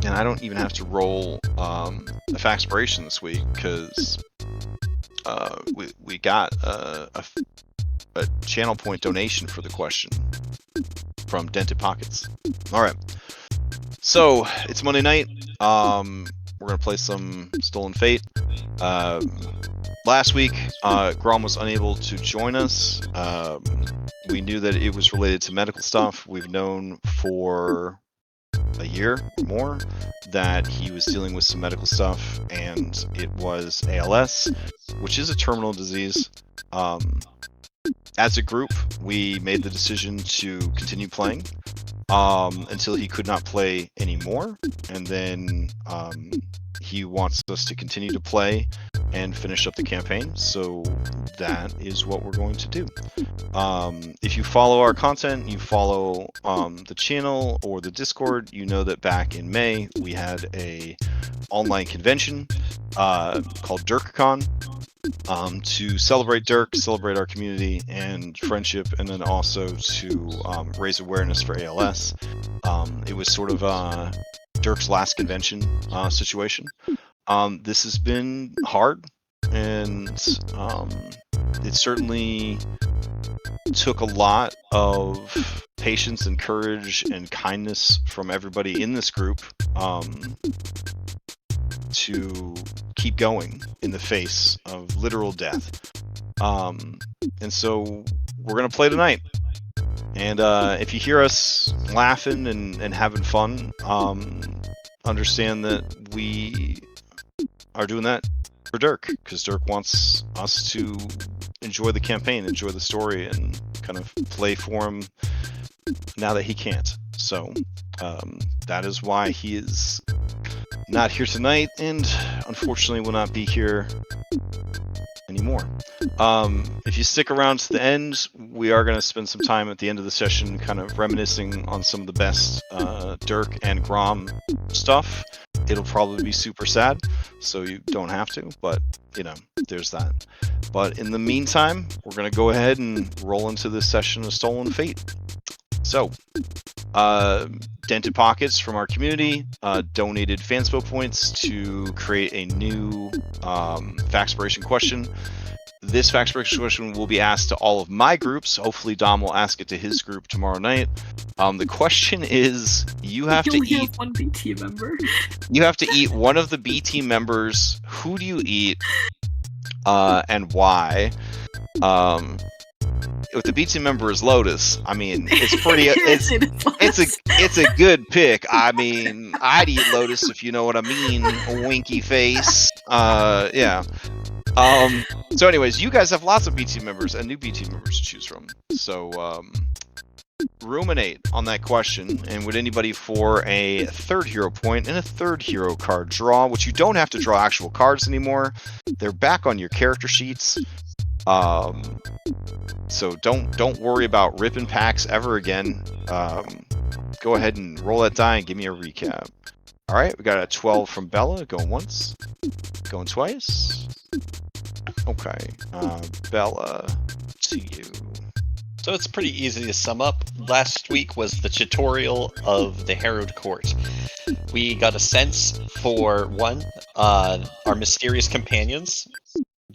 And I don't even have to roll a Faxpiration this week because we got a channel point donation for the question from Dented Pockets. All right, so it's Monday night. We're gonna play some Stolen Fate. Last week, Grom was unable to join us. We knew that it was related to medical stuff. We've known for a year or more that he was dealing with some medical stuff, and it was ALS, which is a terminal disease. As a group, we made the decision to continue playing until he could not play anymore, and then He wants us to continue to play and finish up the campaign, so that is what we're going to do. If you follow our content, you follow the channel or the Discord, you know that back in May we had a online convention called DirkCon to celebrate Dirk, celebrate our community and friendship, and then also to raise awareness for ALS. It was sort of Dirk's last convention situation. This has been hard, and it certainly took a lot of patience and courage and kindness from everybody in this group to keep going in the face of literal death. And so we're gonna play tonight. And if you hear us laughing and having fun, understand that we are doing that for Dirk, because Dirk wants us to enjoy the campaign, enjoy the story, and kind of play for him now that he can't. So that is why he is not here tonight, and unfortunately will not be here anymore. If you stick around to the end, we are going to spend some time at the end of the session kind of reminiscing on some of the best Dirk and Grom stuff. It'll probably be super sad, so you don't have to, but you know, there's that. But in the meantime, we're going to go ahead and roll into this session of Stolen Fate. So, Dented Pockets from our community donated fanspo points to create a new Factspiration question. This Factspiration question will be asked to all of my groups. Hopefully Dom will ask it to his group tomorrow night. The question is, you have to eat one BT member. You have to eat one of the BT members. Who do you eat and why? If the BT member is Lotus, I mean, it's pretty. It's a good pick. I mean, I'd eat Lotus if you know what I mean. Winky face. Yeah. So, anyways, you guys have lots of BT members and new BT members to choose from. So, ruminate on that question. And would anybody for a third hero point and a third hero card draw, which you don't have to draw actual cards anymore. They're back on your character sheets. So don't worry about ripping packs ever again. Go ahead and roll that die and give me a recap. All right, we got a 12 from Bella, going once, going twice. Okay, Bella, to you. So it's pretty easy to sum up. Last week was the tutorial of the Herald Court. We got a sense for, one, our mysterious companions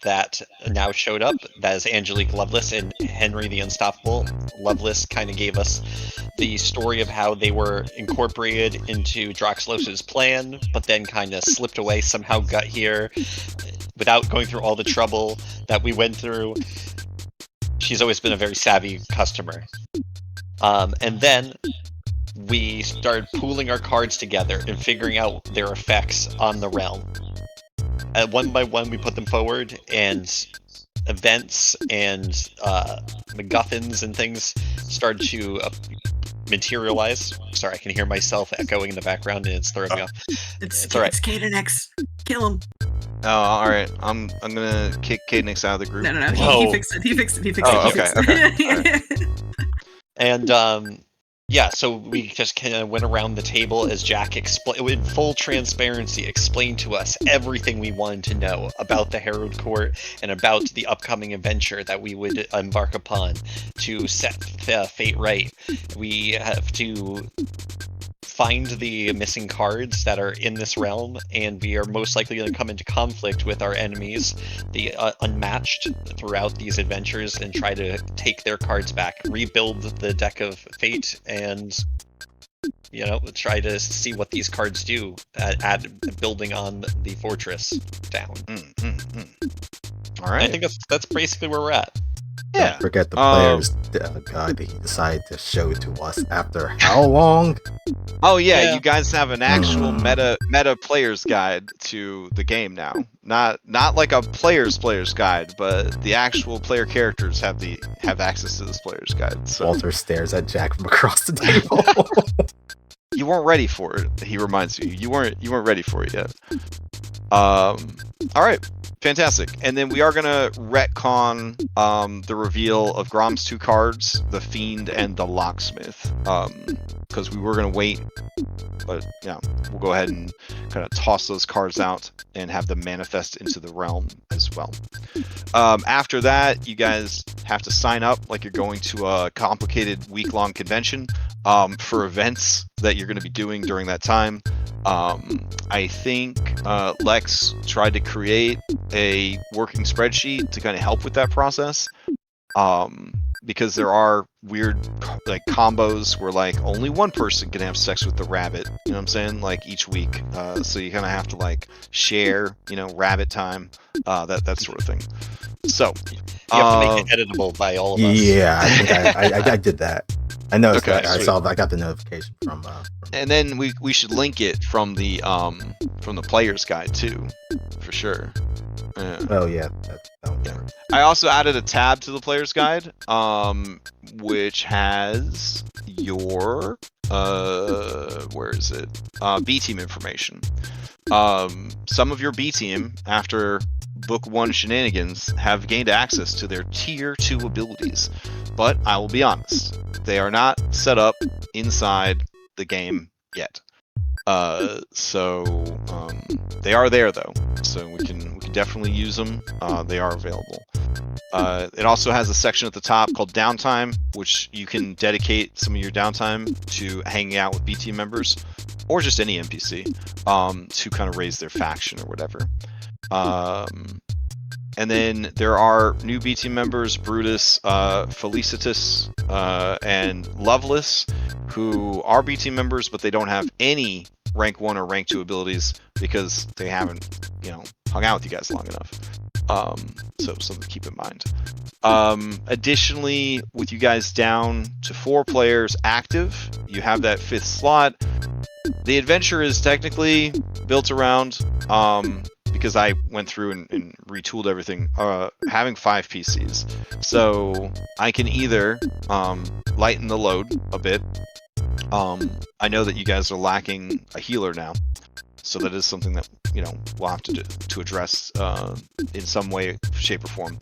that now showed up. That is Angelique Lovelace and Henry the Unstoppable. Lovelace kind of gave us the story of how they were incorporated into Droxlos's plan, but then kind of slipped away, somehow got here without going through all the trouble that we went through. She's always been a very savvy customer. And then we started pooling our cards together and figuring out their effects on the realm. One by one, we put them forward, and events and MacGuffins and things started to materialize. Sorry, I can hear myself echoing in the background, and it's throwing me off. It's all right. It's Cadenix. Kill him. Oh, all right. I'm gonna kick Cadenix out of the group. No. Whoa. He fixed it. He fixed it. Oh, okay. And yeah, so we just kind of went around the table as Jack in full transparency explained to us everything we wanted to know about the Herald Court and about the upcoming adventure that we would embark upon to set fate right. We have to find the missing cards that are in this realm, and we are most likely going to come into conflict with our enemies, the unmatched, throughout these adventures, and try to take their cards back, rebuild the deck of fate, and you know, try to see what these cards do at building on the fortress down. All right. I think that's basically where we're at. Yeah. Don't forget the player's guide that he decided to show to us after how long? Oh yeah, Yeah. you guys have an actual meta player's guide to the game now. Not like a player's guide, but the actual player characters have access to this player's guide. So Walter stares at Jack from across the table. you weren't ready for it. He reminds you. You weren't ready for it yet. All right, fantastic. And then we are gonna retcon the reveal of Grom's 2 cards, the Fiend and the Locksmith, because we were gonna wait, but yeah, we'll go ahead and kind of toss those cards out and have them manifest into the realm as well. After that, you guys have to sign up like you're going to a complicated week-long convention for events that you're going to be doing during that time. I think Lex tried to create a working spreadsheet to kind of help with that process. Because there are weird like combos where like only one person can have sex with the rabbit, you know what I'm saying, like each week, so you kind of have to like share, you know, rabbit time, that sort of thing. So You have to make it editable by all of us. Yeah, I think I did that. I noticed Okay, that. I got the notification from and then we should link it from the player's guide too, for sure. Yeah. Oh yeah, that would work. I also added a tab to the player's guide, which has your where is it? B team information. Some of your B team after Book 1 shenanigans have gained access to their Tier 2 abilities, but I will be honest, they are not set up inside the game yet. So they are there though, so we can definitely use them. They are available. It also has a section at the top called downtime, which you can dedicate some of your downtime to hanging out with BT members or just any NPC to kind of raise their faction or whatever. And then there are new BT members, Brutus, Felicitas, and Loveless, who are BT members, but they don't have any rank 1 or rank 2 abilities because they haven't, you know, hung out with you guys long enough. So something to keep in mind. Additionally, with you guys down to 4 players active, you have that 5th slot. The adventure is technically built around, because I went through and retooled everything, having 5 PCs. So I can either lighten the load a bit. I know that you guys are lacking a healer now, so that is something that, you know, we'll have to address in some way, shape, or form.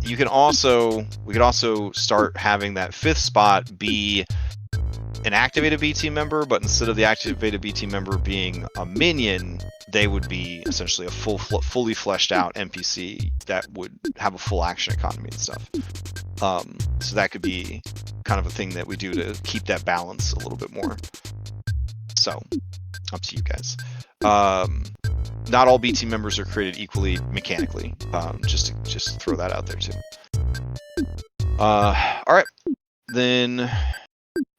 We could also start having that 5th spot be an activated BT member, but instead of the activated BT member being a minion, they would be essentially a fully fleshed out NPC that would have a full action economy and stuff. So that could be kind of a thing that we do to keep that balance a little bit more. So, up to you guys. Not all BT members are created equally mechanically. Just to throw that out there too. All right, then.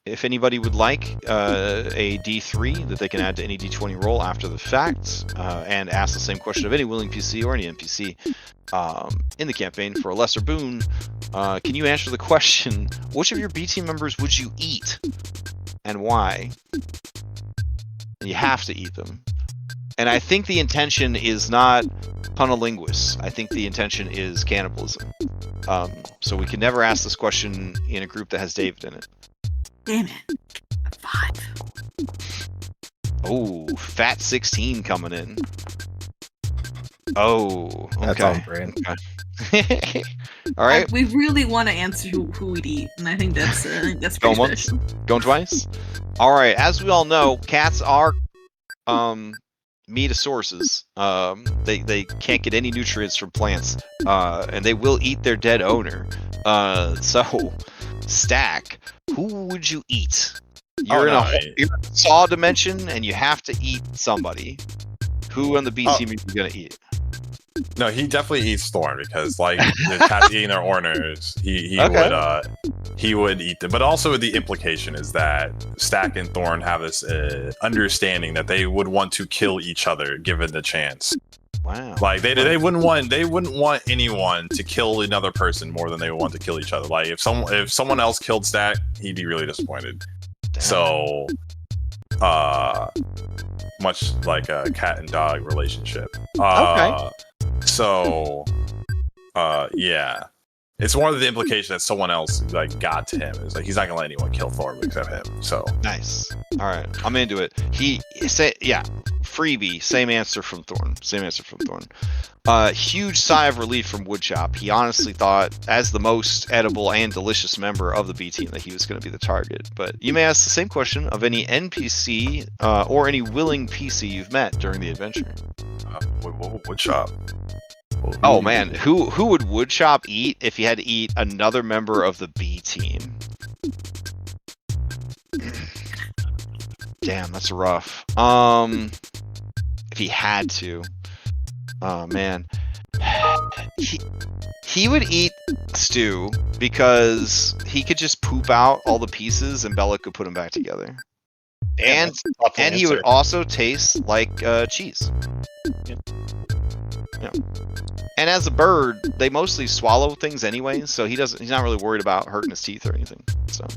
If anybody would like a D3 that they can add to any D20 roll after the fact, and ask the same question of any willing PC or any NPC in the campaign for a lesser boon, can you answer the question, which of your B team members would you eat and why? And you have to eat them. And I think the intention is not cunnilingus. I think the intention is cannibalism. So we can never ask this question in a group that has David in it. Damn it. 5. Oh, Fat 16 coming in. Oh, okay. That's on brand. Okay. All right. We really want to answer who we'd eat, and I think that's pretty Going once, special. going twice. All right. As we all know, cats are metasaurces. They can't get any nutrients from plants, and they will eat their dead owner. So, Stack, who would you eat? You're in a Saw dimension, and you have to eat somebody. Who on the B team are you gonna eat? No, he definitely eats Thorn because, like, the cat's eating their owners. He would eat them. But also, the implication is that Stack and Thorn have this understanding that they would want to kill each other given the chance. Wow. Like they wouldn't want anyone to kill another person more than they would want to kill each other. Like if someone else killed Stack, he'd be really disappointed. Damn. So, much like a cat and dog relationship. Okay. So, yeah. It's more of the implication that someone else like got to him. It's like he's not gonna let anyone kill Thorn except him. So Nice. All right, I'm into it. He say yeah, freebie. Same answer from Thorn. Same answer from Thorn. Huge sigh of relief from Woodchop. He honestly thought, as the most edible and delicious member of the B team, that he was going to be the target. But you may ask the same question of any NPC or any willing PC you've met during the adventure. Woodchop. Oh man, who would Woodchop eat if he had to eat another member of the B team? Damn, that's rough. If he had to. Oh man. He would eat Stew because he could just poop out all the pieces and Bella could put them back together. Damn, that's a tough And he would answer. also taste like cheese. Yeah. Yeah. And as a bird, they mostly swallow things anyway, so he's not really worried about hurting his teeth or anything. So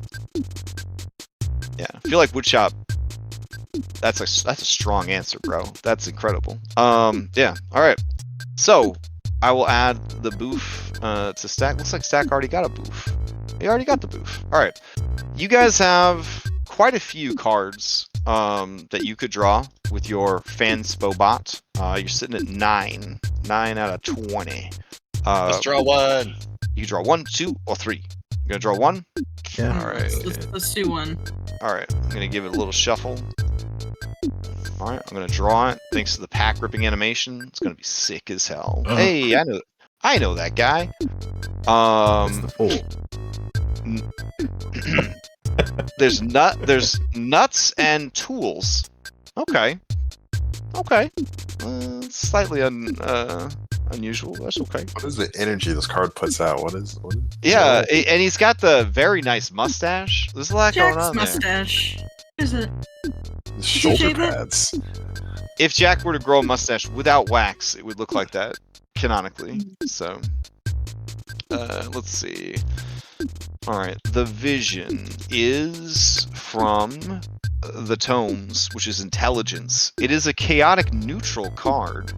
yeah, I feel like Woodchop. That's a strong answer, bro. That's incredible. Yeah. All right. So I will add the boof to Stack. Looks like Stack already got a boof. He already got the boof. All right. You guys have quite a few cards that you could draw with your Fanspo bot. You're sitting at 9 out of 20. Let's draw one. You draw 1, 2, or 3. You're gonna draw 1. Yeah. All right. Let's do one. All right. I'm gonna give it a little shuffle. All right. I'm gonna draw it. Thanks to the pack ripping animation, it's gonna be sick as hell. Hey, I know that guy. It's the fool. There's nuts and tools. Okay. Slightly unusual. That's okay. What is the energy this card puts out? What is Yeah, and he's got the very nice mustache. There's a lot going Jack's on there. mustache. Is it? shoulder shave it? pads? If Jack were to grow a mustache without wax, it would look like that canonically. So, let's see. All right, the vision is from the tomes, which is intelligence. It is a chaotic neutral card.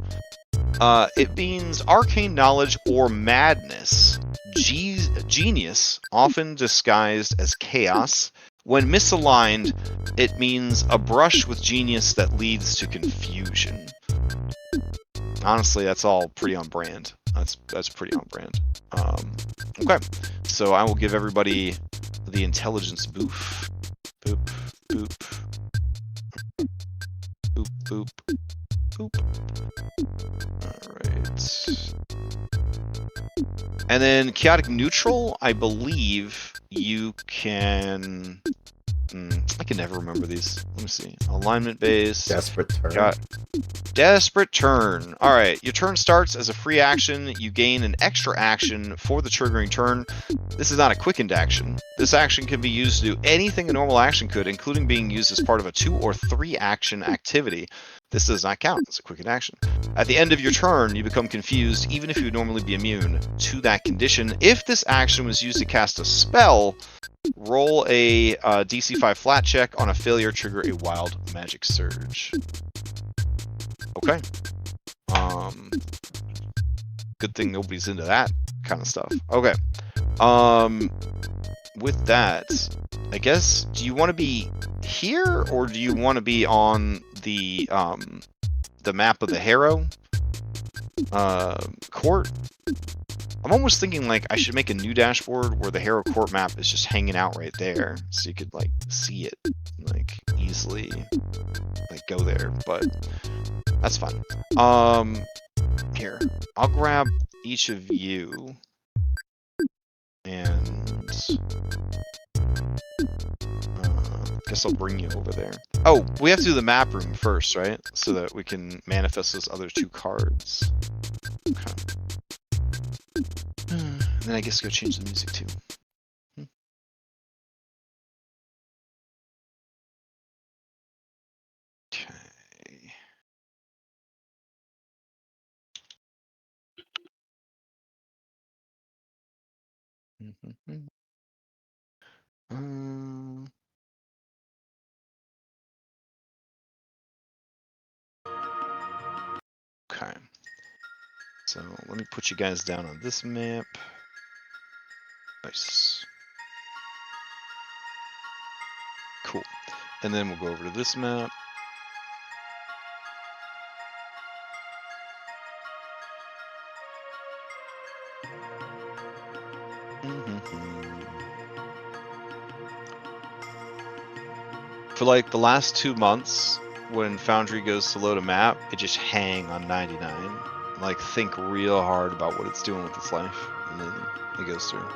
It means arcane knowledge or madness. Genius, often disguised as chaos. When misaligned, it means a brush with genius that leads to confusion. Honestly, that's all pretty on brand. That's pretty on brand. Okay, so I will give everybody the intelligence boof. Boop, boop. Boop, boop, boop. Alright. And then chaotic neutral, I believe you can... I can never remember these. Let me see. Alignment based. Desperate turn. Got desperate turn. All right, your turn starts as a free action. You gain an extra action for the triggering turn. This is not a quickened action. This action can be used to do anything a normal action could, including being used as part of a 2 or 3 action activity. This does not count as a quickened action. At the end of your turn, you become confused, even if you would normally be immune to that condition. If this action was used to cast a spell, roll a DC 5 flat check. On a failure, trigger a wild magic surge. Okay. Good thing nobody's into that kind of stuff. Okay. With that, I guess, do you want to be here or do you want to be on the map of the Harrow court? I'm almost thinking like I should make a new dashboard where the Harrow Court map is just hanging out right there, so you could like see it like easily, like go there. But that's fine. Here, I'll grab each of you, and guess I'll bring you over there. Oh, we have to do the map room first, right? So that we can manifest those other 2 cards. Okay. And then I guess go change the music too. Okay. Okay. So let me put you guys down on this map. Nice. Cool. And then we'll go over to this map. For like the last 2 months, when Foundry goes to load a map, it just hang on 99. Like think real hard about what it's doing with its life, and then it goes through.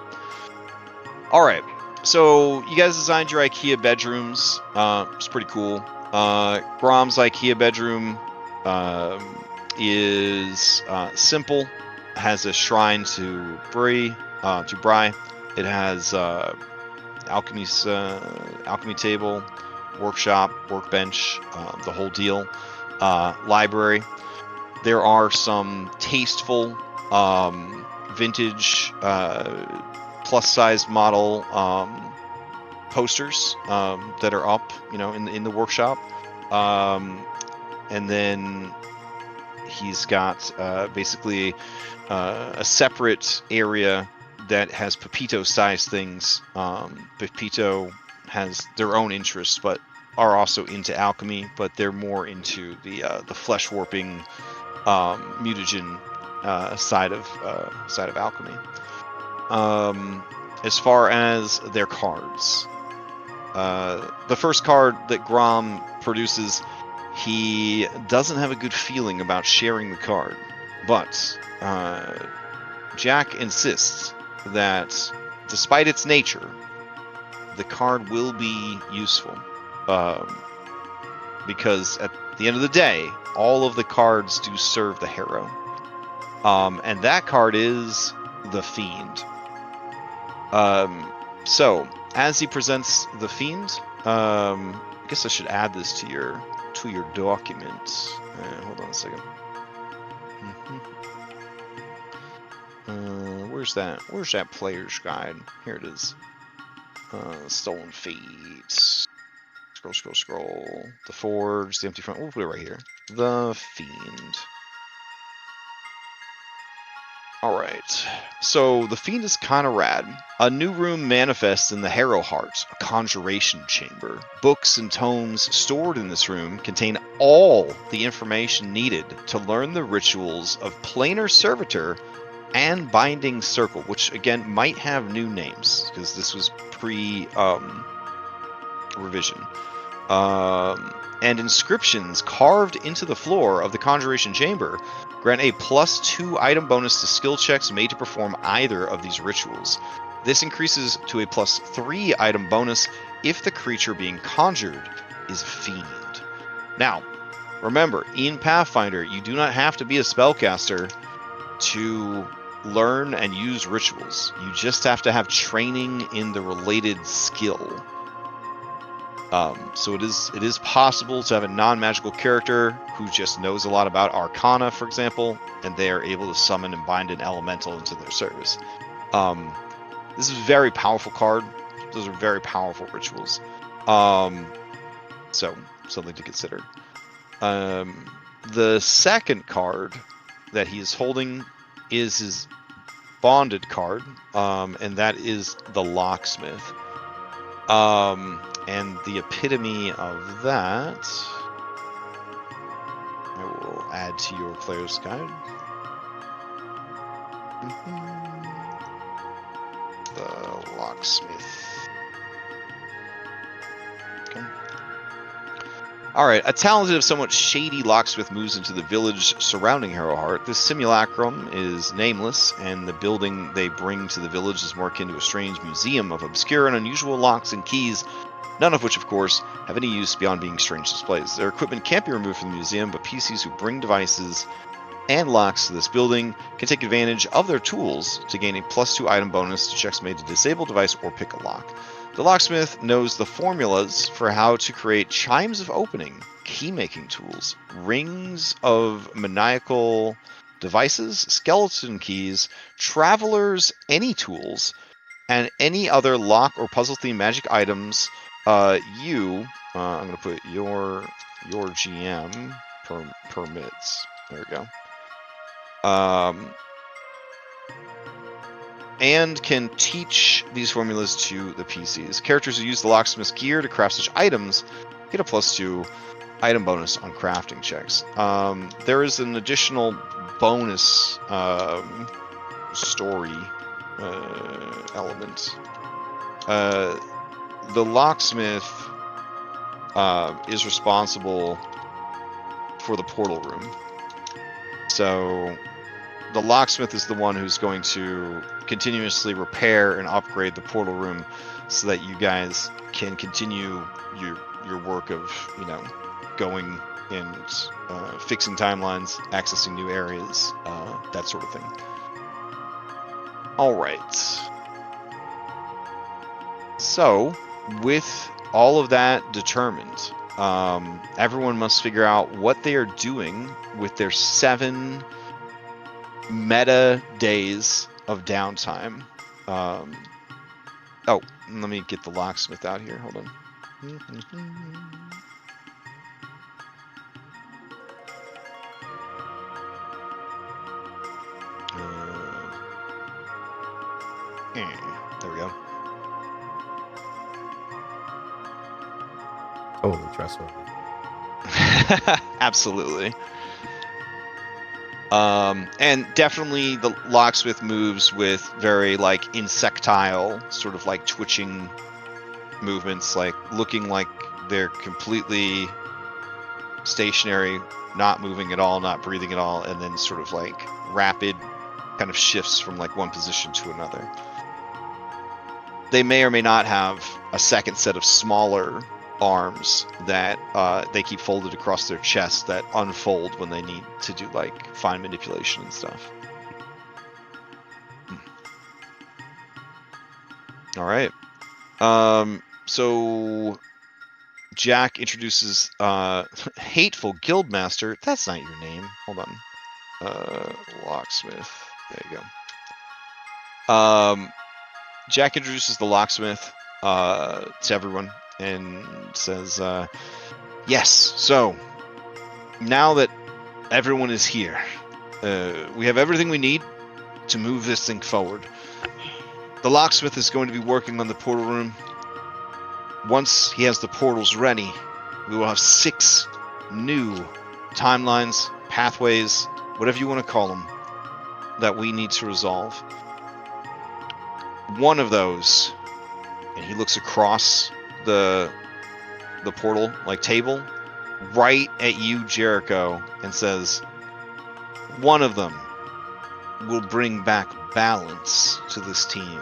All right, so you guys designed your IKEA bedrooms. It's pretty cool. Grom's IKEA bedroom is simple. Has a shrine to Bri. It has alchemy table, workshop, workbench, the whole deal. Library. There are some tasteful vintage plus-size model posters that are up, in the workshop, and then he's got basically a separate area that has Pepito-sized things. Pepito has their own interests, but are also into alchemy, but they're more into the flesh warping mutagen side of alchemy. As far as their cards, the first card that Grom produces, he doesn't have a good feeling about sharing the card, but Jack insists that despite its nature, the card will be useful, because at the end of the day, all of the cards do serve the hero. And that card is the Fiend. So as he presents the Fiend, I guess I should add this to your document. Hold on a second. Where's that player's guide? Here it is. Stolen Feet. Scroll. The Forge, the Empty Front. We'll put it right here. The Fiend. Alright, so the Fiend is kind of rad. A new room manifests in the Harrow Heart, a conjuration chamber. Books and tomes stored in this room contain all the information needed to learn the rituals of Planar Servitor and Binding Circle, which again might have new names, because this was pre-revision. And inscriptions carved into the floor of the conjuration chamber grant a +2 item bonus to skill checks made to perform either of these rituals. This increases to a +3 item bonus if the creature being conjured is a fiend. Now, remember, in Pathfinder, you do not have to be a spellcaster to learn and use rituals. You just have to have training in the related skill. So it is possible to have a non-magical character who just knows a lot about Arcana, for example, and they are able to summon and bind an elemental into their service. This is a very powerful card. Those are very powerful rituals. So something to consider. The second card that he is holding is his bonded card, and that is the Locksmith. And the epitome of that, I will add to your player's guide. The Locksmith. Okay. Alright, a talented, somewhat shady locksmith moves into the village surrounding Harrowheart. This simulacrum is nameless, and the building they bring to the village is more akin to a strange museum of obscure and unusual locks and keys, none of which, of course, have any use beyond being strange displays. Their equipment can't be removed from the museum, but PCs who bring devices and locks to this building can take advantage of their tools to gain a +2 item bonus to checks made to disable a device or pick a lock. The locksmith knows the formulas for how to create chimes of opening, key-making tools, rings of maniacal devices, skeleton keys, travelers, any tools, and any other lock or puzzle-themed magic items I'm going to put your GM permits. There we go. and can teach these formulas to the PCs. Characters who use the Locksmith's gear to craft such items get a +2 item bonus on crafting checks. There is an additional bonus story element. The Locksmith is responsible for the portal room. So the Locksmith is the one who's going to continuously repair and upgrade the portal room so that you guys can continue your work of, you know, going and fixing timelines, accessing new areas, that sort of thing. All right. So, with all of that determined, everyone must figure out what they are doing with their 7 meta days of downtime. Oh, let me get the Locksmith out here. Hold on. There we go. Totally trustworthy. Absolutely. And definitely the Locksmith moves with very like insectile, sort of like twitching movements, like looking like they're completely stationary, not moving at all, not breathing at all, and then sort of like rapid kind of shifts from like one position to another. They may or may not have a second set of smaller arms that they keep folded across their chest that unfold when they need to do like fine manipulation and stuff. All right. So Jack introduces Hateful Guildmaster. That's not your name. Hold on. Locksmith. There you go. Jack introduces the Locksmith to everyone and says, yes, so now that everyone is here, we have everything we need to move this thing forward. The Locksmith is going to be working on the portal room. Once he has the portals ready, we will have 6 new timelines, pathways, whatever you want to call them, that we need to resolve. One of those, and he looks across the portal like table right at you, Jericho, and says, one of them will bring back balance to this team.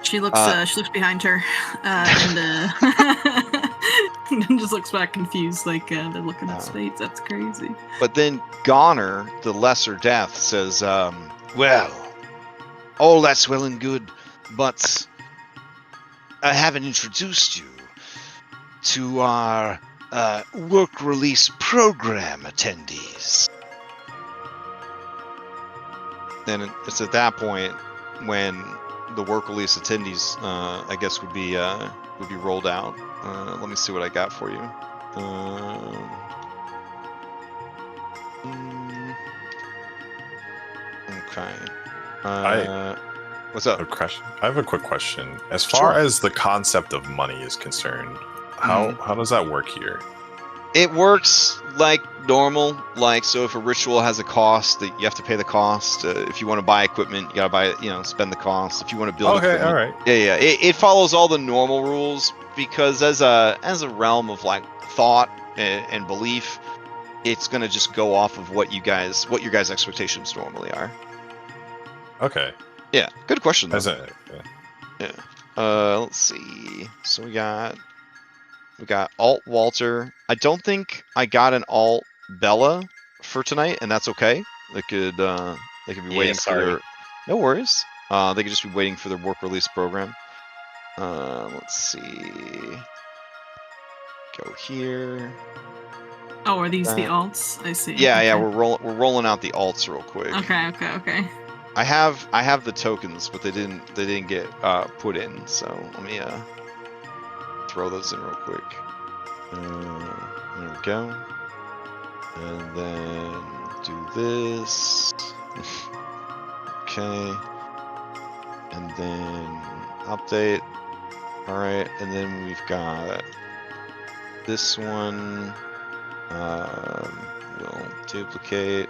She looks behind her, and just looks back confused, like they're looking at spades. That's crazy. But then Goner, the Lesser Death, says, well, all that's well and good, but I haven't introduced you to our work release program attendees. And it's at that point when the work release attendees, I guess, would be rolled out. Let me see what I got for you. Okay. What's up? I have a quick question. As far as the concept of money is concerned, how does that work here? It works like normal. Like, so if a ritual has a cost, that you have to pay the cost. If you want to buy equipment, you gotta buy it. Spend the cost. If you want to build equipment, all right. Yeah. It follows all the normal rules because as a realm of like thought and belief, it's gonna just go off of what your guys' expectations normally are. Okay. Yeah. Good question though. Yeah. Let's see. So we got Alt Walter. I don't think I got an Alt Bella for tonight, and that's okay. They could be waiting for their. No worries. They could just be waiting for their work release program. Let's see. Go here. Oh, are these the alts? I see. Yeah, okay. yeah. We're rolling out the alts real quick. Okay. I have the tokens, but they didn't get put in. So let me throw those in real quick. There we go. And then do this. Okay. And then update. Alright, and then we've got this one. We'll duplicate.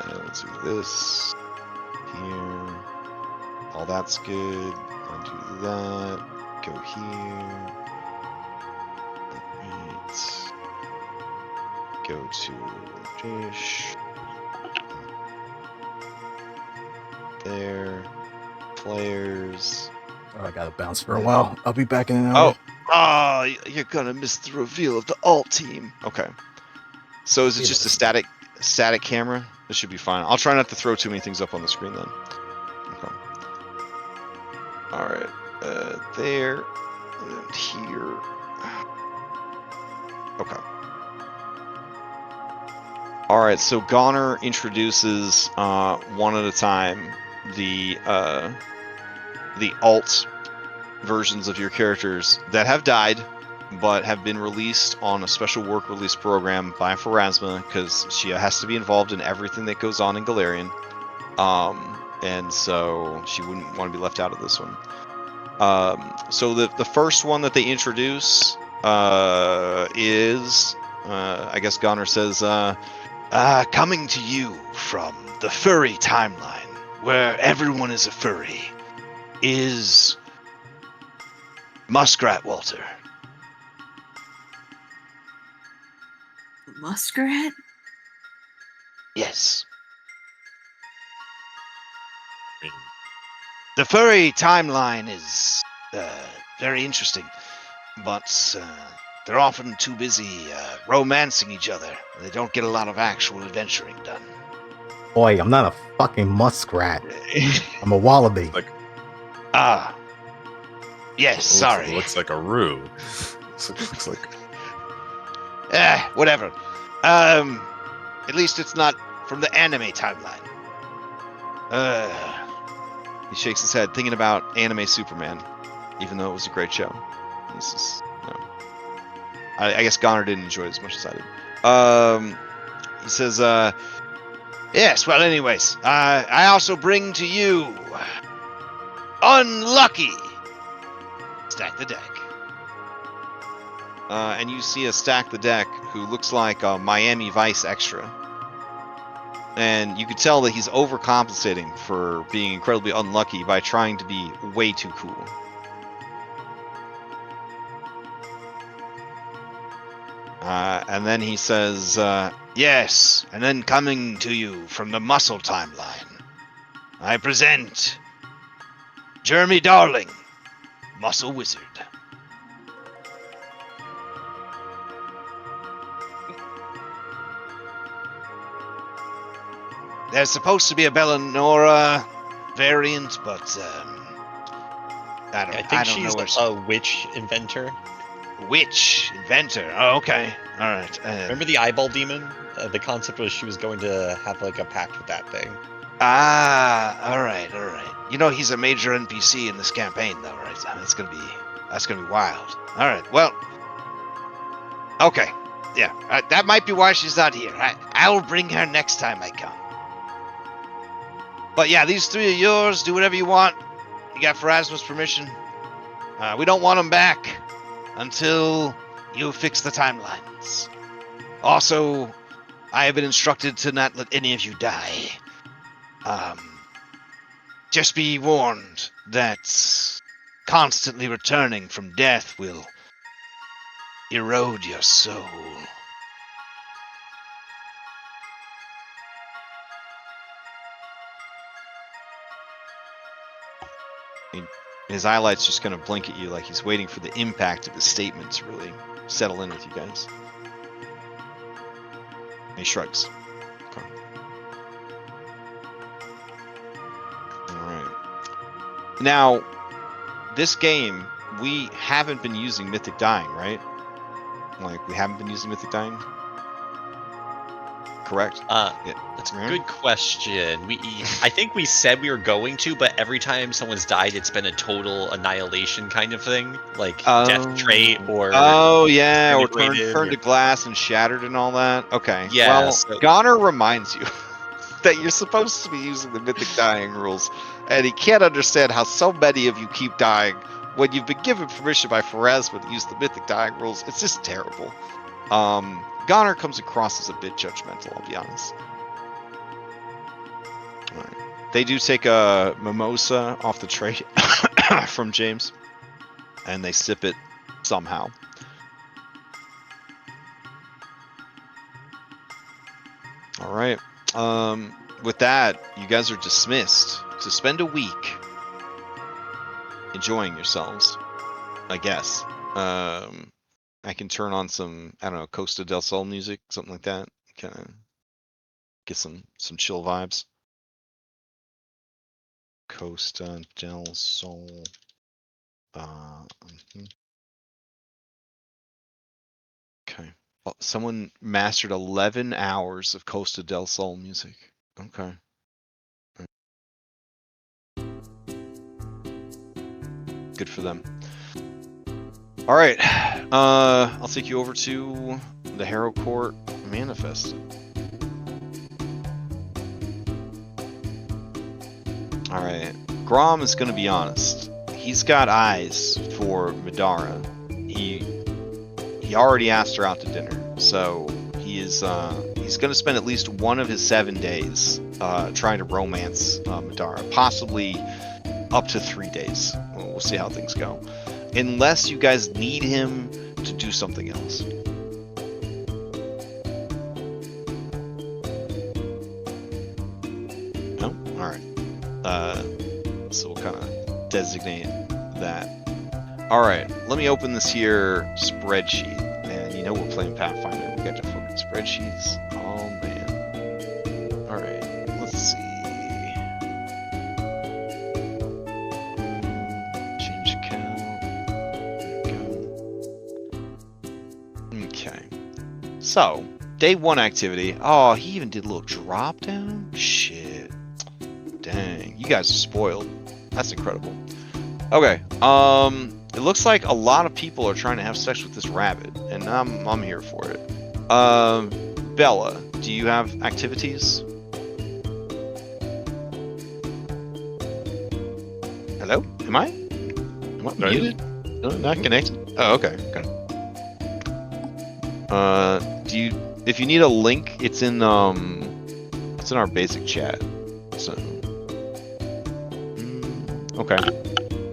And let's do this here. All that's good. Undo that. Go here. Alright. Go to dish. There. Players. Oh, I gotta bounce for a while. I'll be back in an hour. Oh, you're gonna miss the reveal of the alt team. Okay. So is it just a static camera? This should be fine. I'll try not to throw too many things up on the screen then. Okay. All right. There. And here. Okay. All right. So Goner introduces one at a time the alt versions of your characters that have died but have been released on a special work release program by Pharasma, because she has to be involved in everything that goes on in Galarian, and so she wouldn't want to be left out of this one. So the first one that they introduce is I guess Goner says coming to you from the furry timeline where everyone is a furry is Muskrat Walter. Muskrat? Yes. The furry timeline is very interesting, but they're often too busy romancing each other. They don't get a lot of actual adventuring done. Boy, I'm not a fucking muskrat. I'm a wallaby. Yes, sorry. Looks like a roo. Looks like. Whatever. At least it's not from the anime timeline. He shakes his head, thinking about anime Superman, even though it was a great show. This is, no. I guess Goner didn't enjoy it as much as I did. He says, yes, well, anyways, I also bring to you Unlucky. Stack the deck. And you see a Stack the Deck who looks like a Miami Vice extra. And you could tell that he's overcompensating for being incredibly unlucky by trying to be way too cool. And then he says, yes, and then coming to you from the muscle timeline, I present Jeremy Darling, Muscle Wizard. There's supposed to be a Bellanora variant, but I don't she's know a witch inventor. Witch inventor. Oh, okay. All right. Remember the eyeball demon? The concept was she was going to have like a pact with that thing. All right. You know he's a major NPC in this campaign, though, right? That's gonna be wild. All right. Well. Okay. Yeah. That might be why she's not here. I'll bring her next time I come. But yeah, these three are yours. Do whatever you want. You got Pharasma's permission. We don't want them back until you fix the timelines. Also, I have been instructed to not let any of you die. Just be warned that constantly returning from death will erode your soul. His eyelight's just going to blink at you like he's waiting for the impact of the statement to really settle in with you guys. And he shrugs. Okay. Alright. Now, this game, we haven't been using Mythic Dying, right? Like, we haven't been using Mythic Dying? Correct? correct. That's a good question. I think we said we were going to, but every time someone's died, it's been a total annihilation kind of thing, like death trait or or disintegrated turned to glass and shattered and all that. Okay. Yeah, Well, so- Goner reminds you that you're supposed to be using the mythic dying rules, and he can't understand how so many of you keep dying when you've been given permission by Pharasma to use the mythic dying rules. It's just terrible. Goner comes across as a bit judgmental, I'll be honest. All right. They do take a mimosa off the tray from James, and they sip it somehow. All right. With that, you guys are dismissed to spend a week enjoying yourselves, I guess. I can turn on some, I don't know, Costa del Sol music, something like that. Kind of get some chill vibes. Costa del Sol. Okay. Well, someone mastered 11 hours of Costa del Sol music. Okay. Good for them. All right. I'll take you over to the Harrow Court Manifest. All right. Grom is going to be honest. He's got eyes for Madara. He already asked her out to dinner, so he's going to spend at least one of his 7 days trying to romance Madara, possibly up to 3 days. We'll see how things go. Unless you guys need him to do something else. No? Alright. So we'll kind of designate that. Alright, let me open this here spreadsheet. And you know we're playing Pathfinder. We got to fucking spreadsheets. Oh man. Alright, let's see. Change account. There we go. Okay. So, day 1 activity. Oh, he even did a little drop down? Shit. Dang. You guys are spoiled. That's incredible. Okay. It looks like a lot of people are trying to have sex with this rabbit, and I'm here for it. Bella, do you have activities? Hello? Am I muted? No, not connected? Oh, okay. If you need a link, it's in our basic chat. So okay.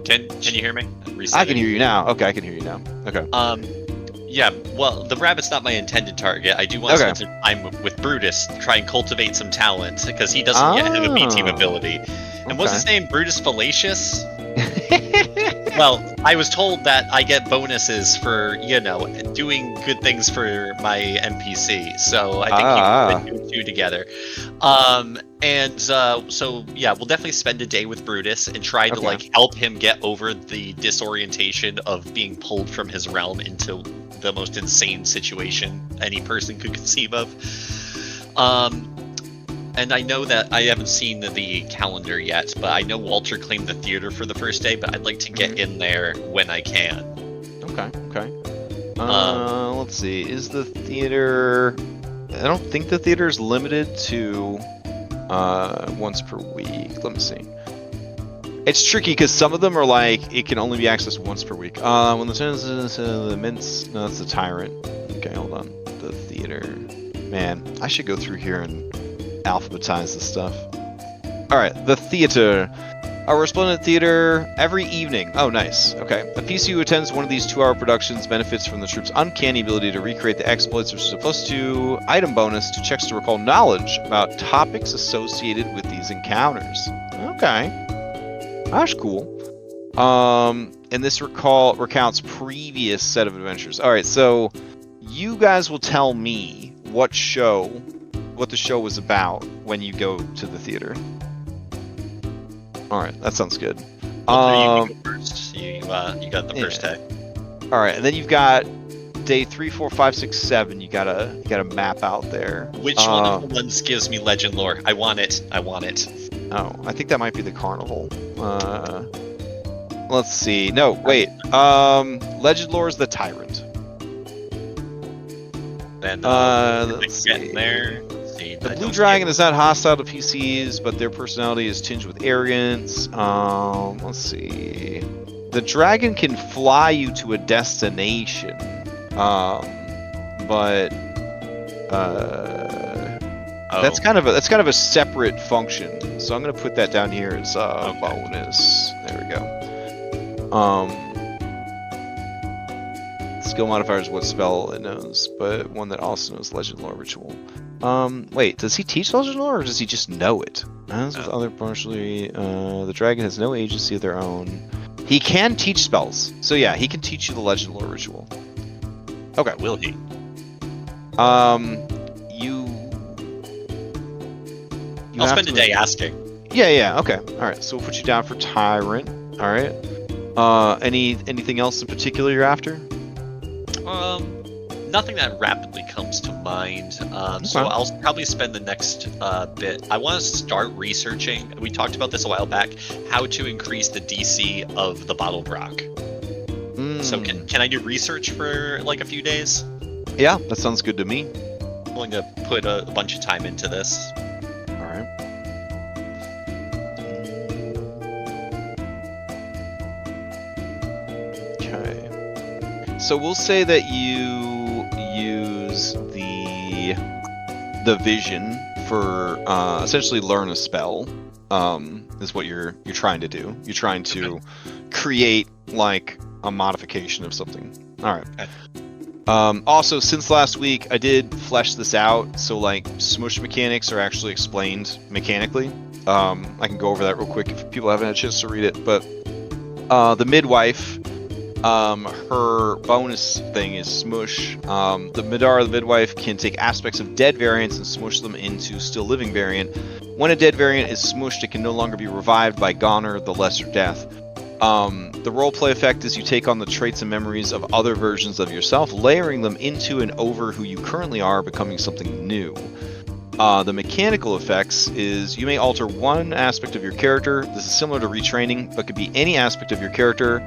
Can you hear me? I can hear you now. Okay, I can hear you now. Okay. Yeah, well, the rabbit's not my intended target. I do want to spend some time with Brutus, try and cultivate some talent, because he doesn't yet have a B-team ability. And what's his name? Brutus Fallacious? Well, I was told that I get bonuses for, doing good things for my NPC, so I think you can put 2 together. So yeah, we'll definitely spend a day with Brutus and try to help him get over the disorientation of being pulled from his realm into the most insane situation any person could conceive of. And I know that I haven't seen the calendar yet, but I know Walter claimed the theater for the first day, but I'd like to get in there when I can. Okay. Let's see. Is the theater... I don't think the theater is limited to once per week. Let me see. It's tricky because some of them are like it can only be accessed once per week. When the turns the mints, no, that's the tyrant. Okay, hold on. The theater. Man, I should go through here and alphabetize this stuff. All right, the theater. A resplendent theater every evening. Oh, nice. Okay. A PC who attends one of these 2-hour productions benefits from the troop's uncanny ability to recreate the exploits, which is a +2 item bonus to checks to recall knowledge about topics associated with these encounters. Okay. That's cool. And this recounts previous set of adventures. All right, so you guys will tell me what the show was about when you go to the theater. All right, that sounds good. You can go first. You got the first day. All right, and then you've got day 3, 4, 5, 6, 7. You gotta map out there. Which one of the ones gives me legend lore? I want it. I want it. Oh, I think that might be the carnival. Let's see. No, wait. Legend lore is the tyrant. Then Let's get see. in there. See, The blue dragon is not hostile to PCs, but their personality is tinged with arrogance. Let's see. The dragon can fly you to a destination, but that's kind of a separate function. So I'm gonna put that down here as bonus. There we go. Skill modifier is what spell it knows, but one that also knows legend lore ritual. Wait, does he teach legend lore or does he just know it? As with other partially, the dragon has no agency of their own. He can teach spells, so yeah, he can teach you the legend lore ritual. Okay. Will he? I'll spend a day asking. Yeah, okay. Alright, so we'll put you down for Tyrant. Alright. Anything else in particular you're after? Nothing that rapidly comes to mind. So I'll probably spend the next bit. I want to start researching. We talked about this a while back. How to increase the DC of the bottled rock. So can I do research for like a few days? Yeah, that sounds good to me. I'm going to put a bunch of time into this. All right. Okay. So we'll say that you use the vision for essentially learn a spell. Is what you're trying to do. You're trying to create like a modification of something. All right. Okay. Also, since last week, I did flesh this out, so like smush mechanics are actually explained mechanically. I can go over that real quick if people haven't had a chance to read it. But the midwife, her bonus thing is smush. The Midara, the midwife, can take aspects of dead variants and smush them into still living variant. When a dead variant is smushed, it can no longer be revived by Goner, the Lesser Death. The roleplay effect is you take on the traits and memories of other versions of yourself, layering them into and over who you currently are, becoming something new. The mechanical effects is you may alter one aspect of your character. This is similar to retraining, but could be any aspect of your character.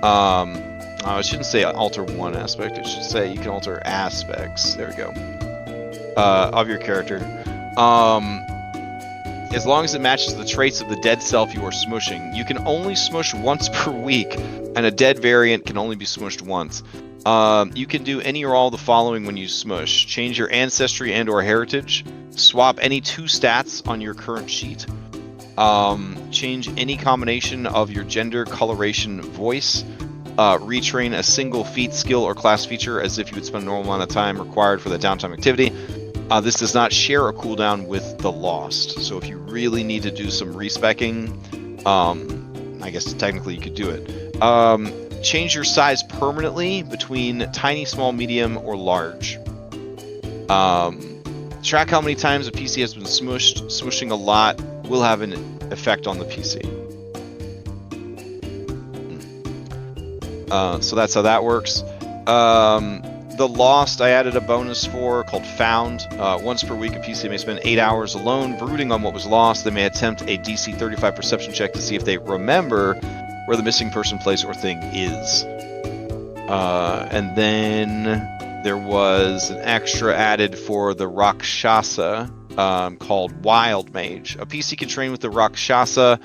I shouldn't say alter one aspect. It should say you can alter aspects. There we go. Of your character. As long as it matches the traits of the dead self you are smushing. You can only smush once per week, and a dead variant can only be smushed once. You can do any or all of the following when you smush. Change your ancestry and or heritage. Swap any 2 stats on your current sheet. Change any combination of your gender, coloration, voice. Retrain a single feat, skill, or class feature as if you would spend a normal amount of time required for the downtime activity. This does not share a cooldown with the Lost, so if you really need to do some respecking, I guess technically you could do it. Change your size permanently between tiny, small, medium, or large. Track how many times a PC has been smushed. Smushing a lot will have an effect on the PC. So that's how that works. The Lost, I added a bonus for called Found. Once per week, a PC may spend 8 hours alone brooding on what was lost. They may attempt a DC 35 perception check to see if they remember where the missing person, place, or thing is. And then there was an extra added for the Rakshasa called Wild Mage. A PC can train with the Rakshasa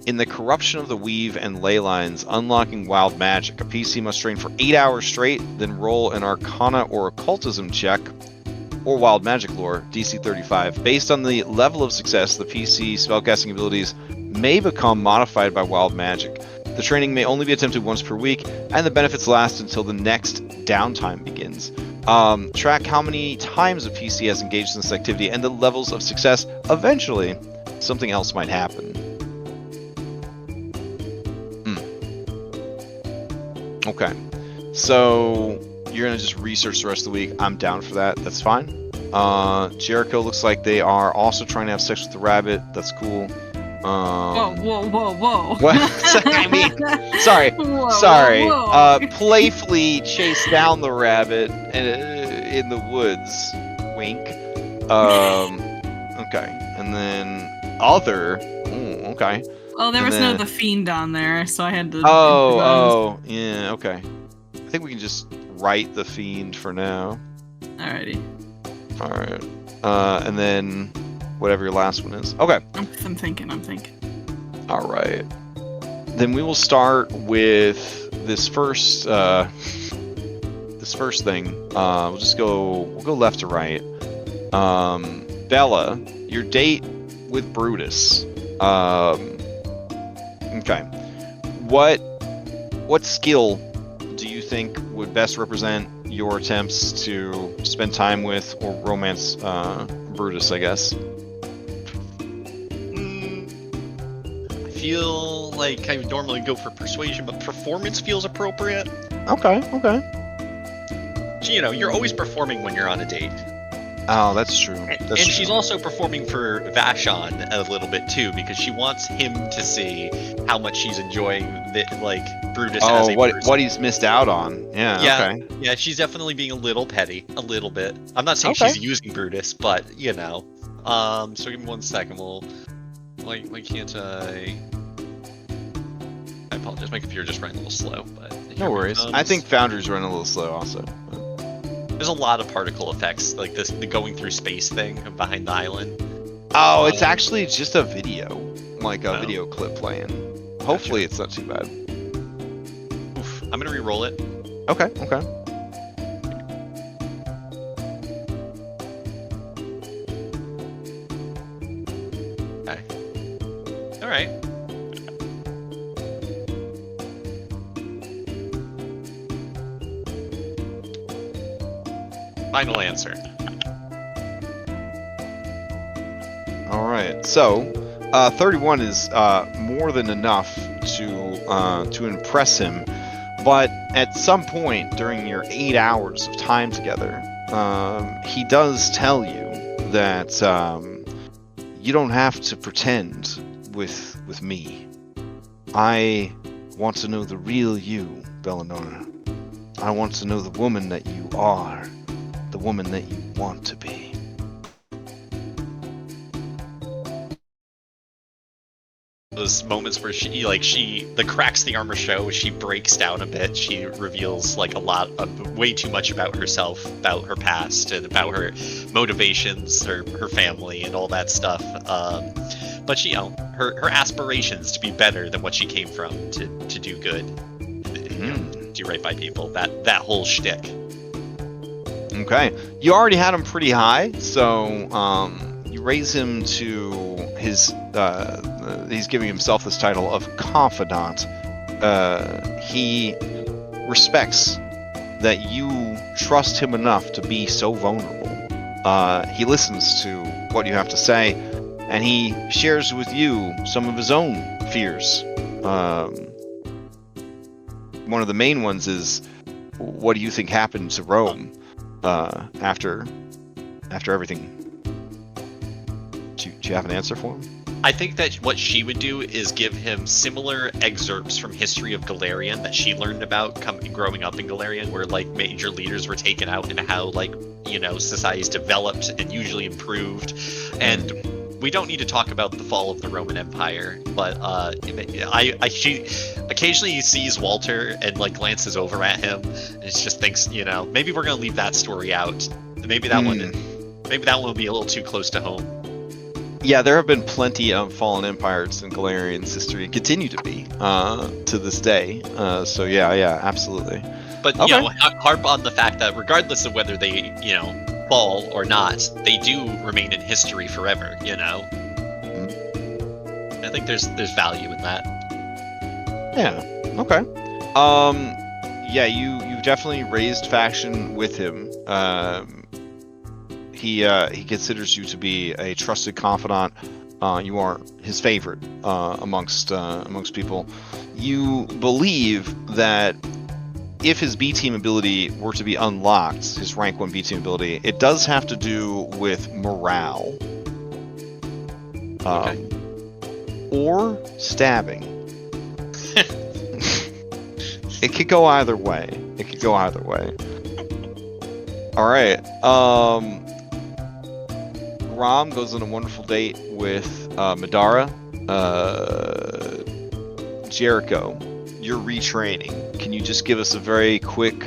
in the corruption of the weave and ley lines, unlocking wild magic. A PC must train for 8 hours straight, then roll an Arcana or Occultism check, or Wild Magic lore, DC 35. Based on the level of success, the PC spellcasting abilities may become modified by Wild Magic. The training may only be attempted once per week, and the benefits last until the next downtime begins. Track how many times a PC has engaged in this activity and the levels of success. Eventually, something else might happen. Okay, so you're gonna just research the rest of the week. I'm down for that. That's fine. Jericho looks like they are also trying to have sex with the rabbit. That's cool. Whoa. What? I mean, sorry. Whoa. Playfully chase down the rabbit in the woods. Wink. Okay. And then other. Ooh, okay. Oh, there And was then- no the fiend on there, so I had to. improvise. Oh, yeah. Okay. I think we can just write the fiend for now. Alrighty. All right. And then whatever your last one is. Okay. I'm thinking. All right. Then we will start with this first thing. We'll go left to right. Bella, your date with Brutus. Okay. What skill do you think would best represent your attempts to spend time with or romance Brutus, I guess? I feel like I would normally go for persuasion, but performance feels appropriate. Okay. So, you're always performing when you're on a date. Oh, that's true. And she's also performing for Vashon a little bit too, because she wants him to see how much she's enjoying Brutus as a person. what he's missed out on. Yeah. Okay. Yeah, she's definitely being a little petty, a little bit. I'm not saying Okay. she's using Brutus, but So give me 1 second. Why can't I? I apologize. My computer just ran a little slow, but No worries. I think Foundry's running a little slow also. there's a lot of particle effects, like the going through space thing behind the island. Oh, it's actually just a video, like a Oh. video clip playing. Hopefully, it's not too bad. Oof, I'm gonna re-roll it. Okay. All right. Final answer. All right. So, 31 is more than enough to impress him, but at some point during your 8 hours of time together, he does tell you that you don't have to pretend with me. I want to know the real you, Bellinora. I want to know the woman that you are, the woman that you want to be. Those moments where the cracks in the armor show, she breaks down a bit. She reveals way too much about herself, about her past, and about her motivations, her family, and all that stuff. But she, her aspirations to be better than what she came from, to do good, do right by people. That whole shtick. Okay, you already had him pretty high, so you raise him to his. He's giving himself this title of confidant. He respects that you trust him enough to be so vulnerable. He listens to what you have to say, and he shares with you some of his own fears. One of the main ones is, what do you think happened to Rome after everything? Do you have an answer for him? I think that what she would do is give him similar excerpts from History of Galarian that she learned about growing up in Galarian, where major leaders were taken out, and how societies developed and usually improved. And we don't need to talk about the fall of the Roman Empire, but she occasionally sees Walter and glances over at him, and just thinks, maybe we're gonna leave that story out. Maybe that one will be a little too close to home. Yeah, there have been plenty of fallen empires in Galarian's history, and continue to be to this day. So yeah, absolutely. But Okay. harp on the fact that regardless of whether they fall or not, they do remain in history forever. I think there's value in that. Yeah. Okay. Yeah, you've definitely raised faction with him. He considers you to be a trusted confidant. You are his favorite amongst people. You believe that if his B team ability were to be unlocked, his rank 1 B team ability, it does have to do with morale. Okay. or stabbing. It could go either way. All right. Rom goes on a wonderful date with Madara. Jericho, you're retraining. Can you just give us a very quick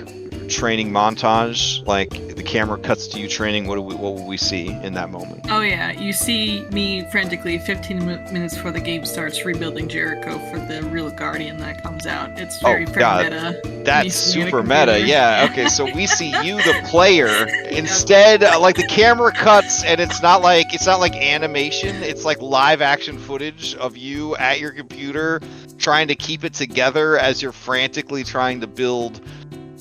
training montage? Like the camera cuts to you training. What will we see in that moment? Oh yeah, you see me frantically 15 minutes before the game starts rebuilding Jericho for the real Guardian that comes out. It's very meta. That's super meta. Yeah. Okay. So we see you, the player, instead. Like the camera cuts, and it's not like animation. It's like live action footage of you at your computer trying to keep it together as you're frantically trying to build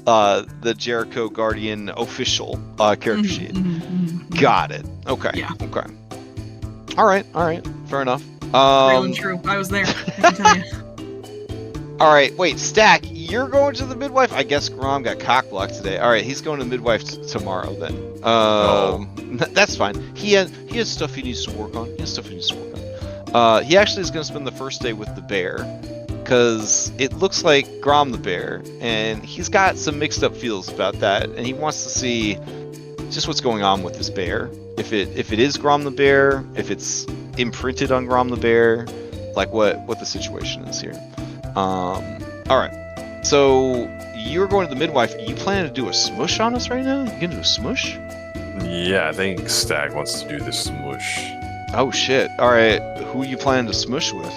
the Jericho Guardian official character sheet. Got it. Okay. Yeah. Okay. All right. Fair enough. Real and true. I was there. I can tell you. All right. Wait, Stack, you're going to the midwife? I guess Grom got cockblocked today. All right, he's going to the midwife tomorrow then. That's fine. He has stuff he needs to work on. He actually is going to spend the first day with the bear, because it looks like Grom the bear, and he's got some mixed up feels about that, and he wants to see just what's going on with this bear. If it is Grom the bear, if it's imprinted on Grom the bear, like what the situation is here. All right. So you're going to the midwife. You plan to do a smush on us right now? You gonna do a smush? Yeah, I think Stag wants to do this smush. Oh shit! All right. Who you planning to smush with?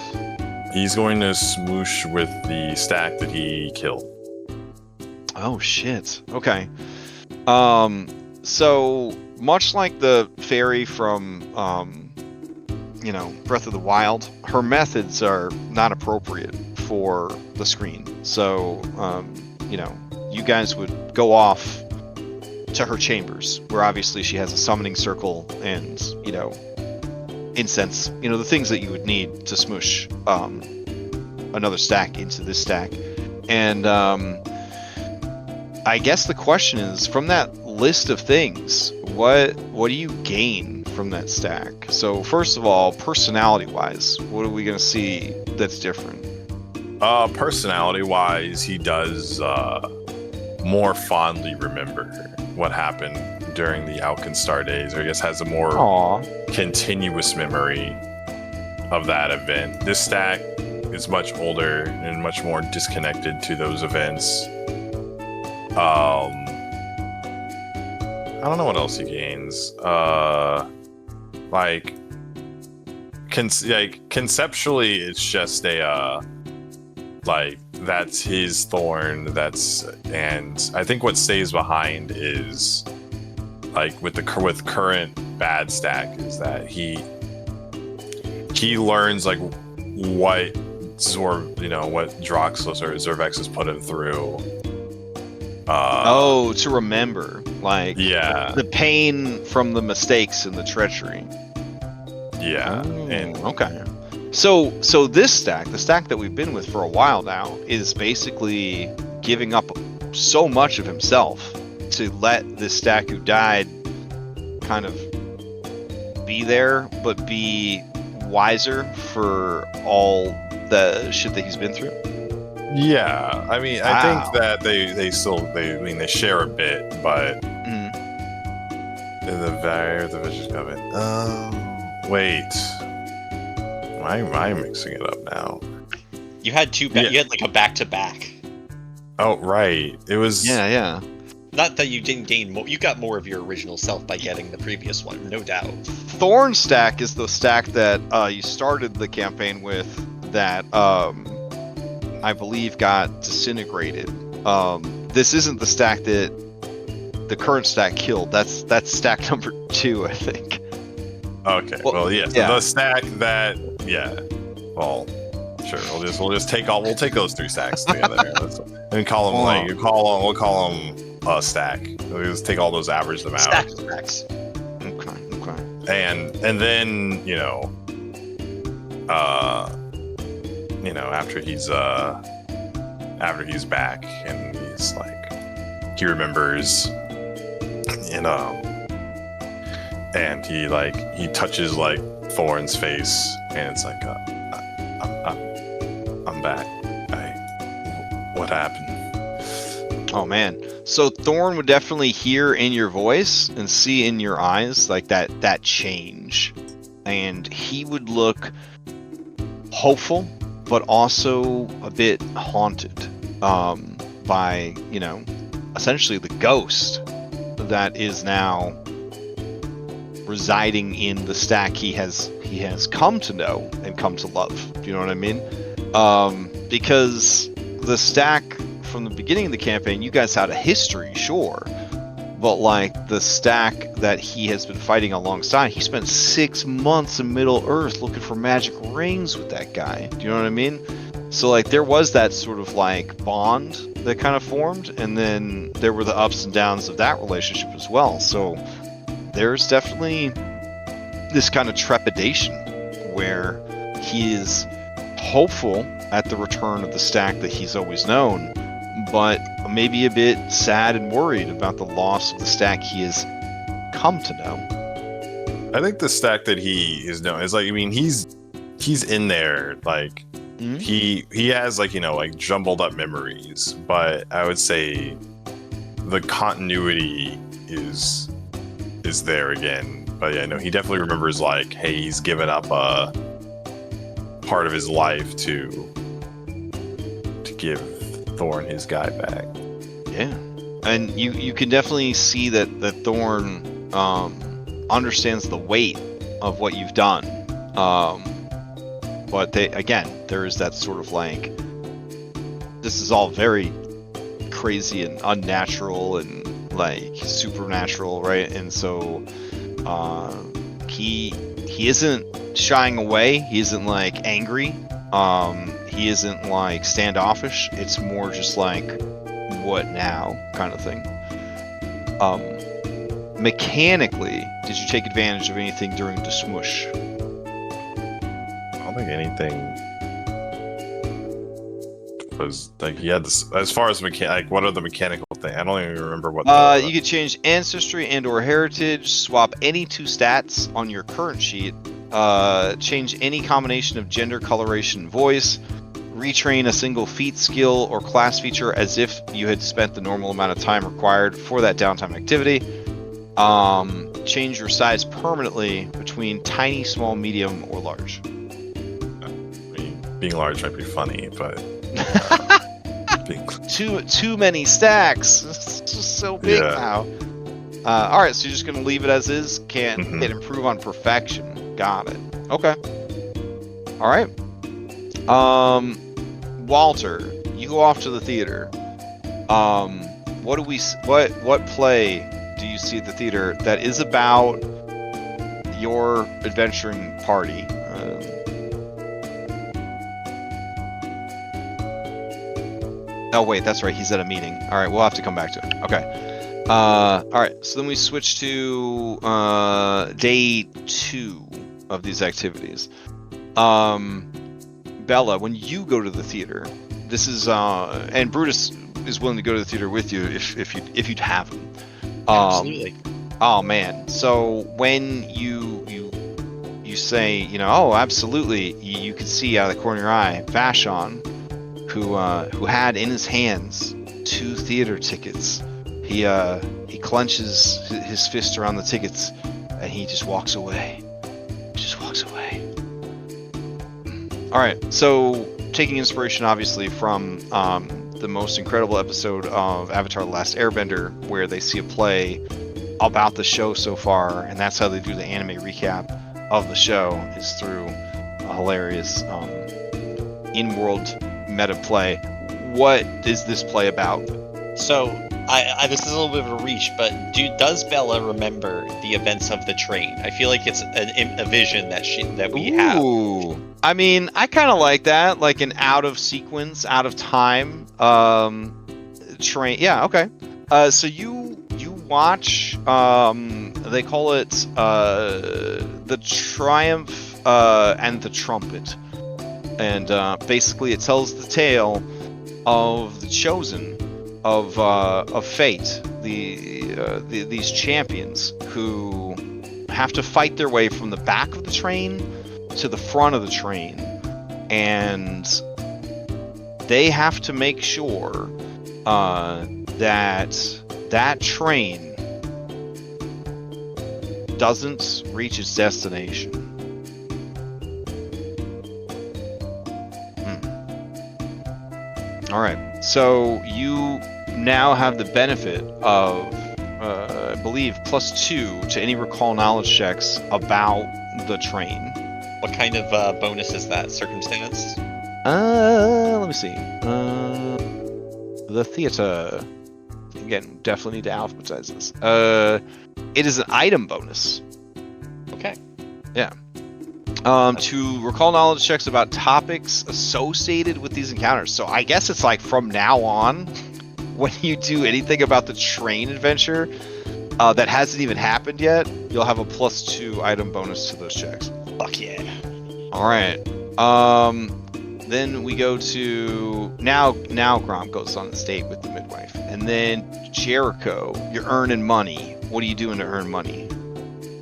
He's going to smoosh with the stack that he killed. Oh shit. Okay. So much like the fairy from Breath of the Wild, her methods are not appropriate for the screen. So you guys would go off to her chambers, where obviously she has a summoning circle and incense, the things that you would need to smoosh another stack into this stack. And I guess the question is, from that list of things, what do you gain from that stack? So first of all, personality wise, what are we going to see that's different? Personality wise, he does more fondly remember what happened during the Alkenstar days, or I guess has a more continuous memory of that event. This stack is much older and much more disconnected to those events. I don't know what else he gains. Conceptually, it's just a that's his thorn. And I think what stays behind is with current bad stack is that he learns what what Droxus or Zervex has put him through. To remember, the pain from the mistakes and the treachery. Yeah. Okay. So this stack, the stack that we've been with for a while now, is basically giving up so much of himself to let this stack who died kind of be there, but be wiser for all the shit that he's been through. Yeah, I mean, I think that they share a bit, but the vision of it. Wait, why am I mixing it up now? You had you had a back-to-back. Oh right, it was. Yeah. Not that you didn't gain more. You got more of your original self by getting the previous one, no doubt. Thorn stack is the stack that you started the campaign with. That I believe got disintegrated. This isn't the stack that the current stack killed. That's stack number 2, I think. Okay. Well, yeah. So the stack that, Well, sure. We'll take those 3 stacks together. And call them we'll call them a stack. We'll just take all those, average them out. Stack of stacks. Okay. And then after he's back and he's he remembers, and he touches Thorn's face, and it's I'm back. What happened? Oh man. So Thorn would definitely hear in your voice and see in your eyes like that change. And he would look hopeful, but also a bit haunted by, essentially the ghost that is now residing in the stack he has come to know and come to love. Do you know what I mean? Because the stack from the beginning of the campaign, you guys had a history, sure, but like the stack that he has been fighting alongside, he spent 6 months in Middle Earth looking for magic rings with that guy. Do you know what I mean? So like there was that sort of like bond that kind of formed, and then there were the ups and downs of that relationship as well. So there's definitely this kind of trepidation where he is hopeful at the return of the stack that he's always known, but maybe a bit sad and worried about the loss of the stack he has come to know. I think the stack that he is known is like, I mean, he's in there, like he has like, like jumbled up memories, but I would say the continuity is there again. But yeah, no, he definitely remembers like, hey, he's given up a part of his life to give Thorn his guy back. Yeah, and you can definitely see that Thorn understands the weight of what you've done. But there is that sort of like, this is all very crazy and unnatural and like supernatural, right? And so he isn't shying away. He isn't like angry. He isn't like standoffish. It's more just like, what now kind of thing. Mechanically, did you take advantage of anything during the smush? I don't think anything was like, he had this as far as like what are the mechanical thing? I don't even remember what you could change ancestry and or heritage, swap any 2 stats on your current sheet, change any combination of gender, coloration, voice, retrain a single feat, skill, or class feature as if you had spent the normal amount of time required for that downtime activity. Change your size permanently between tiny, small, medium, or large. I mean, being large might be funny, but too many stacks. It's just so big now. All right, so you're just gonna leave it as is. Can't improve on perfection. Got it. Okay. All right. Walter, you go off to the theater. What play do you see at the theater that is about your adventuring party? Oh wait, that's right. He's at a meeting. All right, we'll have to come back to it. Okay. All right. So then we switch to day 2 of these activities. Bella, when you go to the theater, this is and Brutus is willing to go to the theater with you if you'd have him. Absolutely. Oh man. So when you say, oh, absolutely, you can see out of the corner of your eye Vashon, who had in his hands 2 theater tickets. He clenches his fist around the tickets and he just walks away. All right, so taking inspiration obviously from the most incredible episode of Avatar: The Last Airbender, where they see a play about the show so far, and that's how they do the anime recap of the show, is through a hilarious in-world meta play. What is this play about? So, this is a little bit of a reach, but does Bella remember the events of the train? I feel like it's a vision that we have. Ooh. I mean, I kind of like that, like an out of sequence, out of time train. Yeah, okay. So you watch, they call it the Triumph and the Trumpet, and basically it tells the tale of the chosen of fate, these champions who have to fight their way from the back of the train to the front of the train, and they have to make sure that train doesn't reach its destination. All right, so you now have the benefit of, I believe, +2 to any recall knowledge checks about the train. What kind of bonus is that? Circumstance? Let me see. The theater. Again, definitely need to alphabetize this. It is an item bonus. Okay. Yeah. To recall knowledge checks about topics associated with these encounters. So I guess it's like from now on, when you do anything about the train adventure that hasn't even happened yet, you'll have a +2 item bonus to those checks. Fuck yeah. All right. Then we go to now Grom goes on the date with the midwife, and then Jericho. You're earning money. What are you doing to earn money?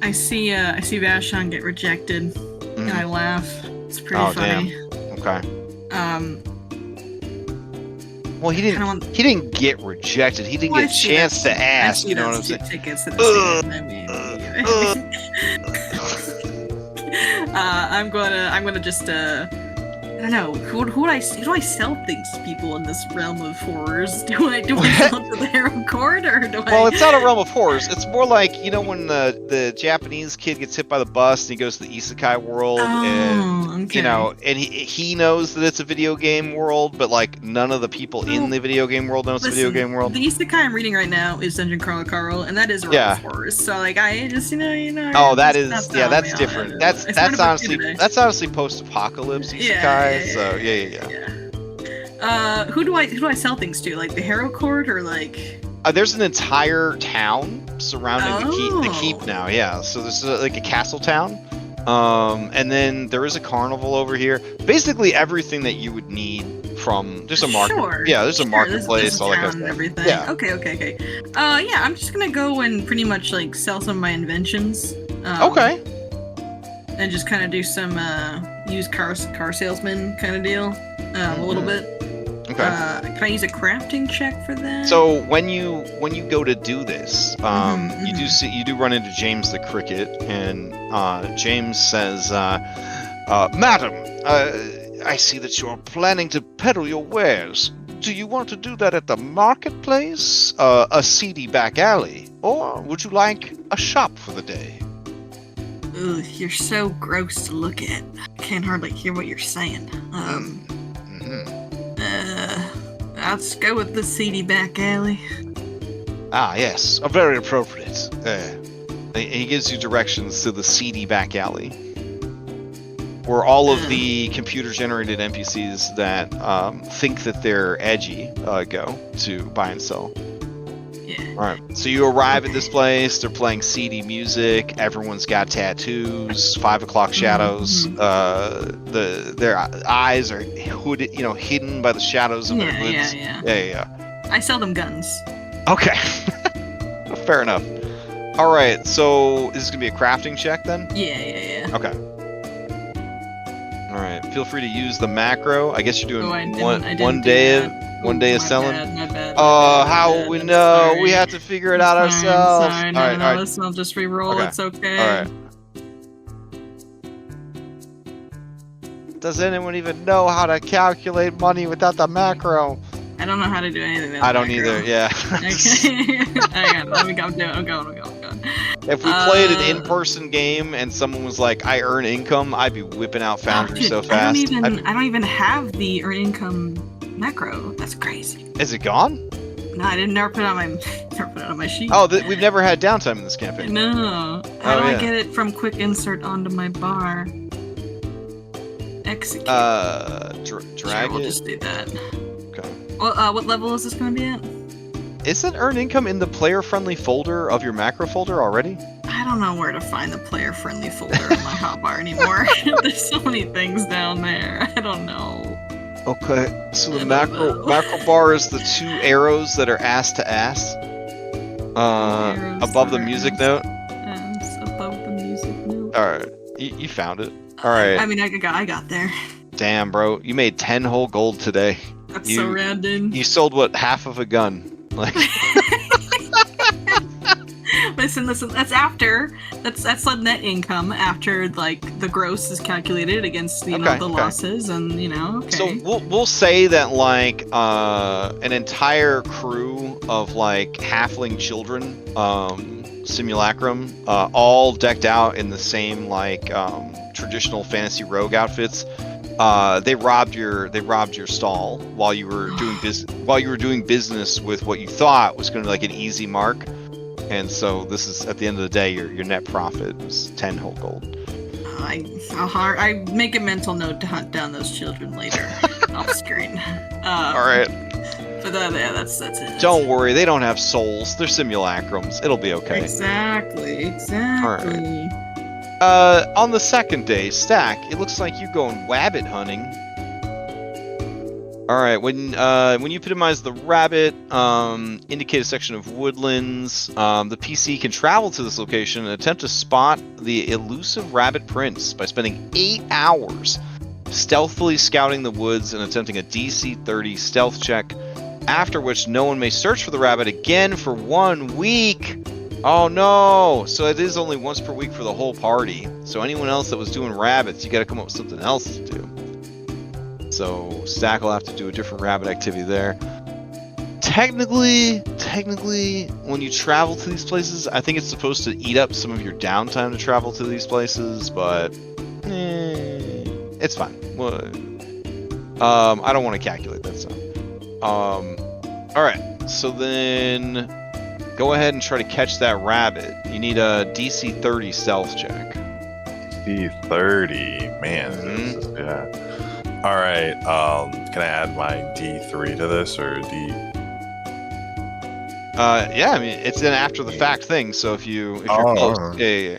I see Vashon get rejected, and I laugh. It's pretty funny. Damn. Okay. Well, he didn't get rejected. He didn't get a chance to ask. You know what I'm saying? Tickets at the same. I'm gonna just I don't know. Who do I sell things to people in this realm of horrors? Do I sell it to the Harem Court, or do I? Well, it's not a realm of horrors. It's more like, you know, when the Japanese kid gets hit by the bus and he goes to the isekai world, and okay. you know, and he knows that it's a video game world, but like none of the people in the video game world know it's a video game world. The isekai I'm reading right now is Dungeon Crawler Carl, and that is a realm of horrors. So like I just you know. Oh, that's different. That's honestly post-apocalypse isekai. So yeah. Who do I sell things to? Like the Harrow Court, or like? There's an entire town surrounding the keep now. Yeah, so there's like a castle town, and then there is a carnival over here. Basically everything that you would need from there's a market. Sure. Yeah, there's a marketplace, there's all that kind of and stuff. everything. Yeah. Okay. Yeah, I'm just gonna go and pretty much like sell some of my inventions. Okay. And just kind of do some used car salesman kind of deal, a little bit. Okay. Can I use a crafting check for that? So when you go to do this, you do run into James the Cricket, and James says, "Madam, I see that you're planning to peddle your wares. Do you want to do that at the marketplace, a seedy back alley, or would you like a shop for the day?" Ugh, you're so gross to look at. I can't hardly hear what you're saying. I'll just go with the seedy back alley. Ah, yes, very appropriate. He gives you directions to the seedy back alley, where all of the computer-generated NPCs that think that they're edgy go to buy and sell. Yeah. All right. So you arrive at this place. They're playing CD music. Everyone's got tattoos. 5 o'clock shadows. Their eyes are hooded, hidden by the shadows of their hoods. Yeah. I sell them guns. Okay. Fair enough. All right. So is this gonna be a crafting check then? Yeah. Okay. All right. Feel free to use the macro. I guess you're doing one day of selling. My bad. How will we know? Sorry. We have to figure it out ourselves. Sorry, All right. let's not just re-roll. Okay. It's okay. All right. Does anyone even know how to calculate money without the macro? I don't know how to do anything. I don't either. Yeah. Okay. Hang on. Let me go. I'm going. If we played an in-person game and someone was like, "I earn income," I'd be whipping out Foundry so fast. I don't even have the earn income macro. That's crazy. Is it gone? No, I didn't never put it on my sheet. Oh, we've never had downtime in this campaign. No. How do I get it from quick insert onto my bar? Execute. Drag We'll it. just do that. Okay. Well, what level is this going to be at? Isn't earn income in the player-friendly folder of your macro folder already? I don't know where to find the player-friendly folder in my hotbar anymore. There's so many things down there. I don't know. Okay, so the macro bar is the 2 arrows that are ass to ass. Above the music note. Above the music note. All right, you found it. All right. I mean, I got there. Damn, bro, you made 10 whole gold today. That's so random. You sold what, half of a gun? Like. Listen. That's after. That's the net income after like the gross is calculated against the losses, and Okay. So we'll say that like an entire crew of like halfling children, simulacrum, all decked out in the same like traditional fantasy rogue outfits. They robbed your stall while you were doing business with what you thought was going to be like an easy mark. And so this is, at the end of the day, your net profit was 10 whole gold. I make a mental note to hunt down those children later off screen. All right. But that's it. Don't worry, they don't have souls. They're simulacrums. It'll be okay. Exactly. All right. On the second day, Stack, it looks like you're going rabbit hunting. All right, when you epitomize the rabbit, indicate a section of woodlands. The PC can travel to this location and attempt to spot the elusive rabbit prince by spending 8 hours stealthily scouting the woods and attempting a DC 30 stealth check, after which no one may search for the rabbit again for 1 week. Oh no! So it is only once per week for the whole party. So anyone else that was doing rabbits, you gotta come up with something else to do. So Stack will have to do a different rabbit activity there. Technically, when you travel to these places, I think it's supposed to eat up some of your downtime to travel to these places, but it's fine. I don't want to calculate that stuff. All right, so then go ahead and try to catch that rabbit. You need a DC 30 stealth check. DC 30, man. Mhm. This is, yeah. All right. Can I add my D3 to this or D? Yeah, I mean it's an after the fact thing. So if you're close, yeah.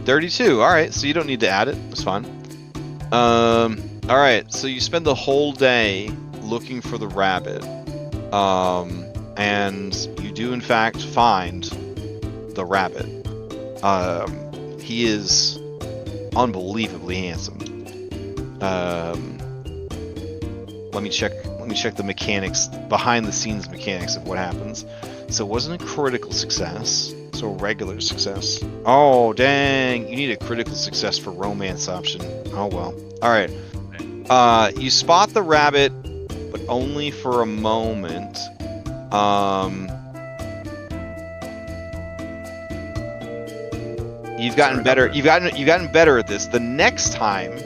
32. All right, so you don't need to add it. It's fine. All right, so you spend the whole day looking for the rabbit, and you do in fact find the rabbit. He is unbelievably handsome. Let me check the mechanics, behind the scenes mechanics of what happens. So it wasn't a critical success, so a regular success. Oh dang, you need a critical success for romance option. Oh well. Alright. You spot the rabbit, but only for a moment. You've gotten better. You've gotten better at this. The next time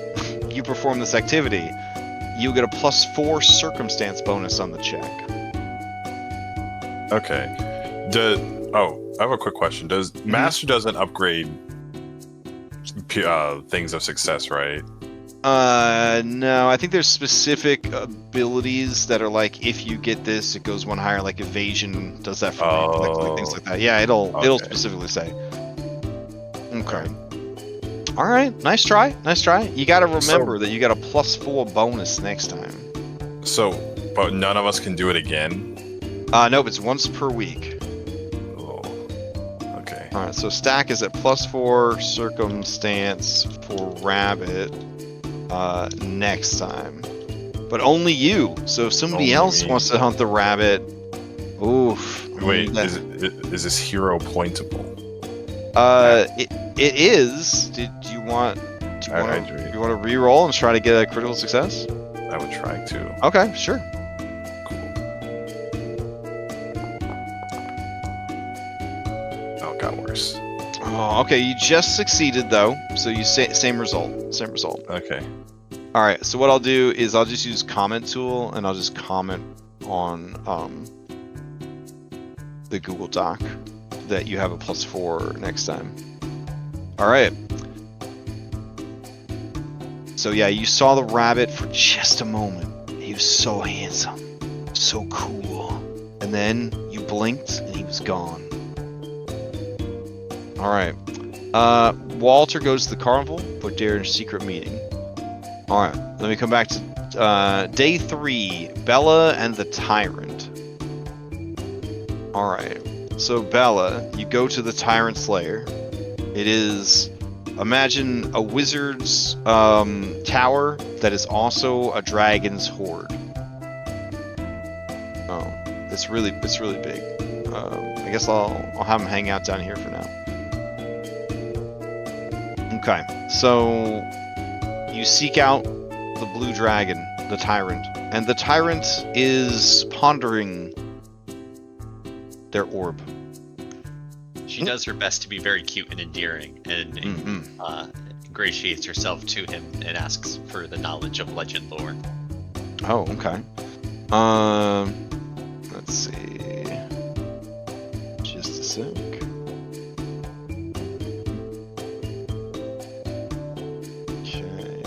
you perform this activity, you get a +4 circumstance bonus on the check. Okay. I have a quick question. Does Master doesn't upgrade things of success, right? No. I think there's specific abilities that are like, if you get this, it goes one higher. Like evasion does that for me, like things like that. Yeah, it'll specifically say. Okay. All right. Nice try. You got to remember that you got a +4 bonus next time. So, but none of us can do it again. Nope. It's once per week. Oh. Okay. All right. So Stack is at +4 circumstance for rabbit next time, but only you. So if somebody else wants to hunt the rabbit, oof. Wait. Is this hero pointable? It is. Do you want to re-roll and try to get a critical success? I would try to. Okay, sure. Cool. Oh, it got worse. Oh, okay. You just succeeded though, so you same result. Okay. All right. So what I'll do is I'll just use comment tool and I'll just comment on the Google Doc that you have a +4 next time. All right. So yeah, you saw the rabbit for just a moment. He was so handsome, so cool, and then you blinked and he was gone. All right. Walter goes to the carnival for their secret meeting. All right. Let me come back to day 3. Bella and the Tyrant. All right. So Bella, you go to the Tyrant's lair. It is, imagine a wizard's tower that is also a dragon's hoard. Oh, it's really big. I guess I'll have him hang out down here for now. Okay, so you seek out the blue dragon, the Tyrant, and the Tyrant is pondering their orb. She does her best to be very cute and endearing, and ingratiates herself to him and asks for the knowledge of legend lore. Oh, okay. Let's see. Just a sec. Okay.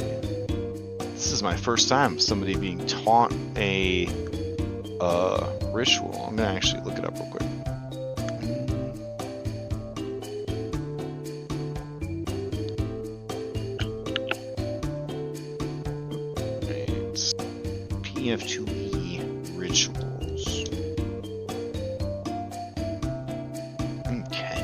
This is my first time somebody being taught a ritual. I'm gonna actually look it up real quick. It's PF2E rituals. Okay.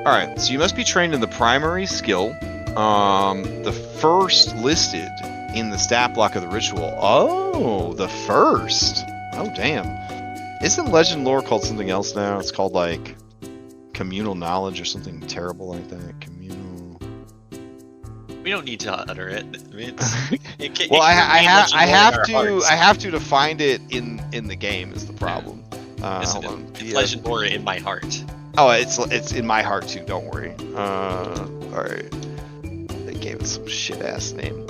Alright, so you must be trained in the primary skill. The first listed in the stat block of the ritual. Oh, the first. Oh, damn. Isn't legend lore called something else now? It's called like communal knowledge or something terrible like that. Communal. We don't need to utter it. I mean, Well, I have to to find it in the game is the problem. Hold on. It's legend lore in my heart. Oh, it's in my heart too. Don't worry. All right. They gave it some shit ass name.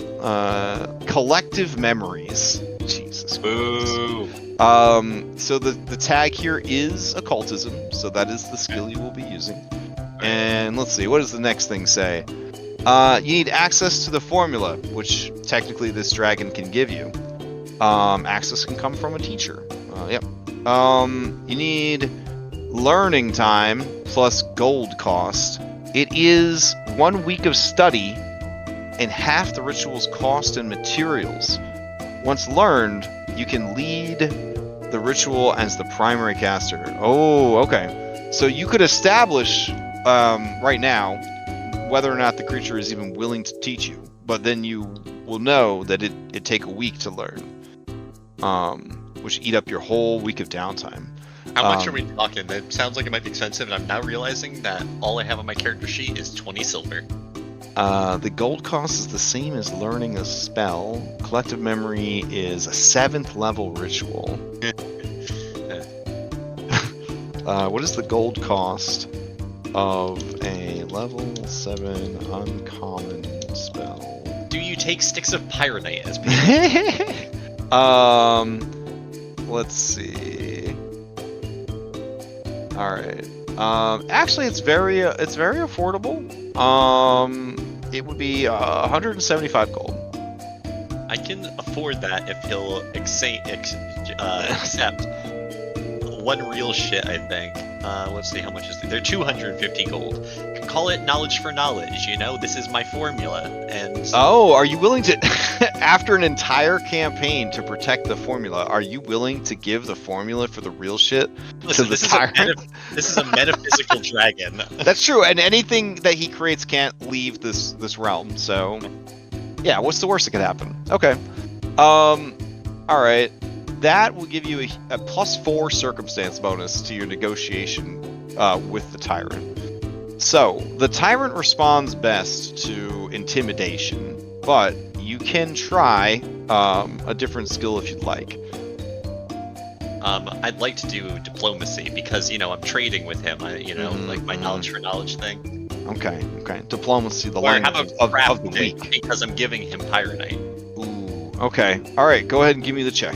Collective memories. Jesus. Boo. So the tag here is occultism. So that is the skill you will be using. And let's see. What does the next thing say? You need access to the formula, which technically this dragon can give you. Access can come from a teacher. Yep. You need learning time plus gold cost. It is 1 week of study and half the ritual's cost and materials. Once learned, you can lead the ritual as the primary caster. Oh, okay. So you could establish right now whether or not the creature is even willing to teach you, but then you will know that it'd take a week to learn, which eat up your whole week of downtime. How much are we talking? That sounds like it might be expensive, and I'm now realizing that all I have on my character sheet is 20 silver. The gold cost is the same as learning a spell. Collective memory is a 7th level ritual. What is the gold cost of a level 7 uncommon spell? Do you take sticks of pyronite as let's see. All right. Actually, it's very affordable. It would be 175 gold. I can afford that if he'll accept one real shit, I think. Let's see, how much is it? They're 250 gold. Call it knowledge for knowledge, you know? This is my formula, and... Oh, are you willing to... After an entire campaign to protect the formula, are you willing to give the formula for the real shit to the tyrant? This is a metaphysical dragon. That's true, and anything that he creates can't leave this realm, so... Yeah, what's the worst that could happen? Okay. Alright. That will give you a +4 circumstance bonus to your negotiation with the tyrant. So, the tyrant responds best to intimidation, but you can try a different skill if you'd like. I'd like to do diplomacy because, you know, I'm trading with him. Like my knowledge for knowledge thing. Okay. Diplomacy, the Or language have a of the week. because I'm giving him pyronite. Ooh, okay. All right, go ahead and give me the check.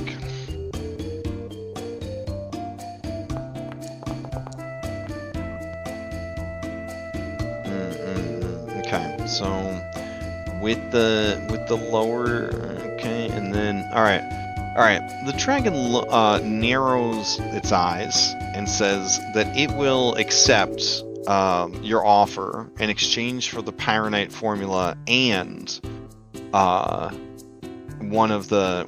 Okay, so with the lower, okay, and then all right. The dragon narrows its eyes and says that it will accept your offer in exchange for the pyronite formula and one of the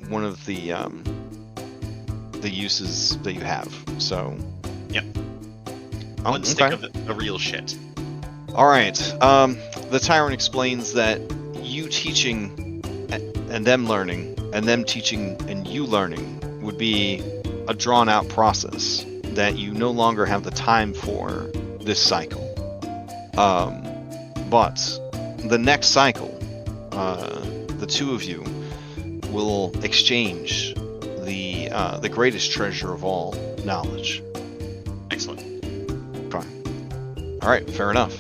the uses that you have. So. Yep. Oh, One stick of the real shit. All right. The Tyrant explains that you teaching and them learning, and them teaching and you learning would be a drawn-out process that you no longer have the time for this cycle. But the next cycle, the two of you will exchange the greatest treasure of all, knowledge. Excellent. All right, fair enough.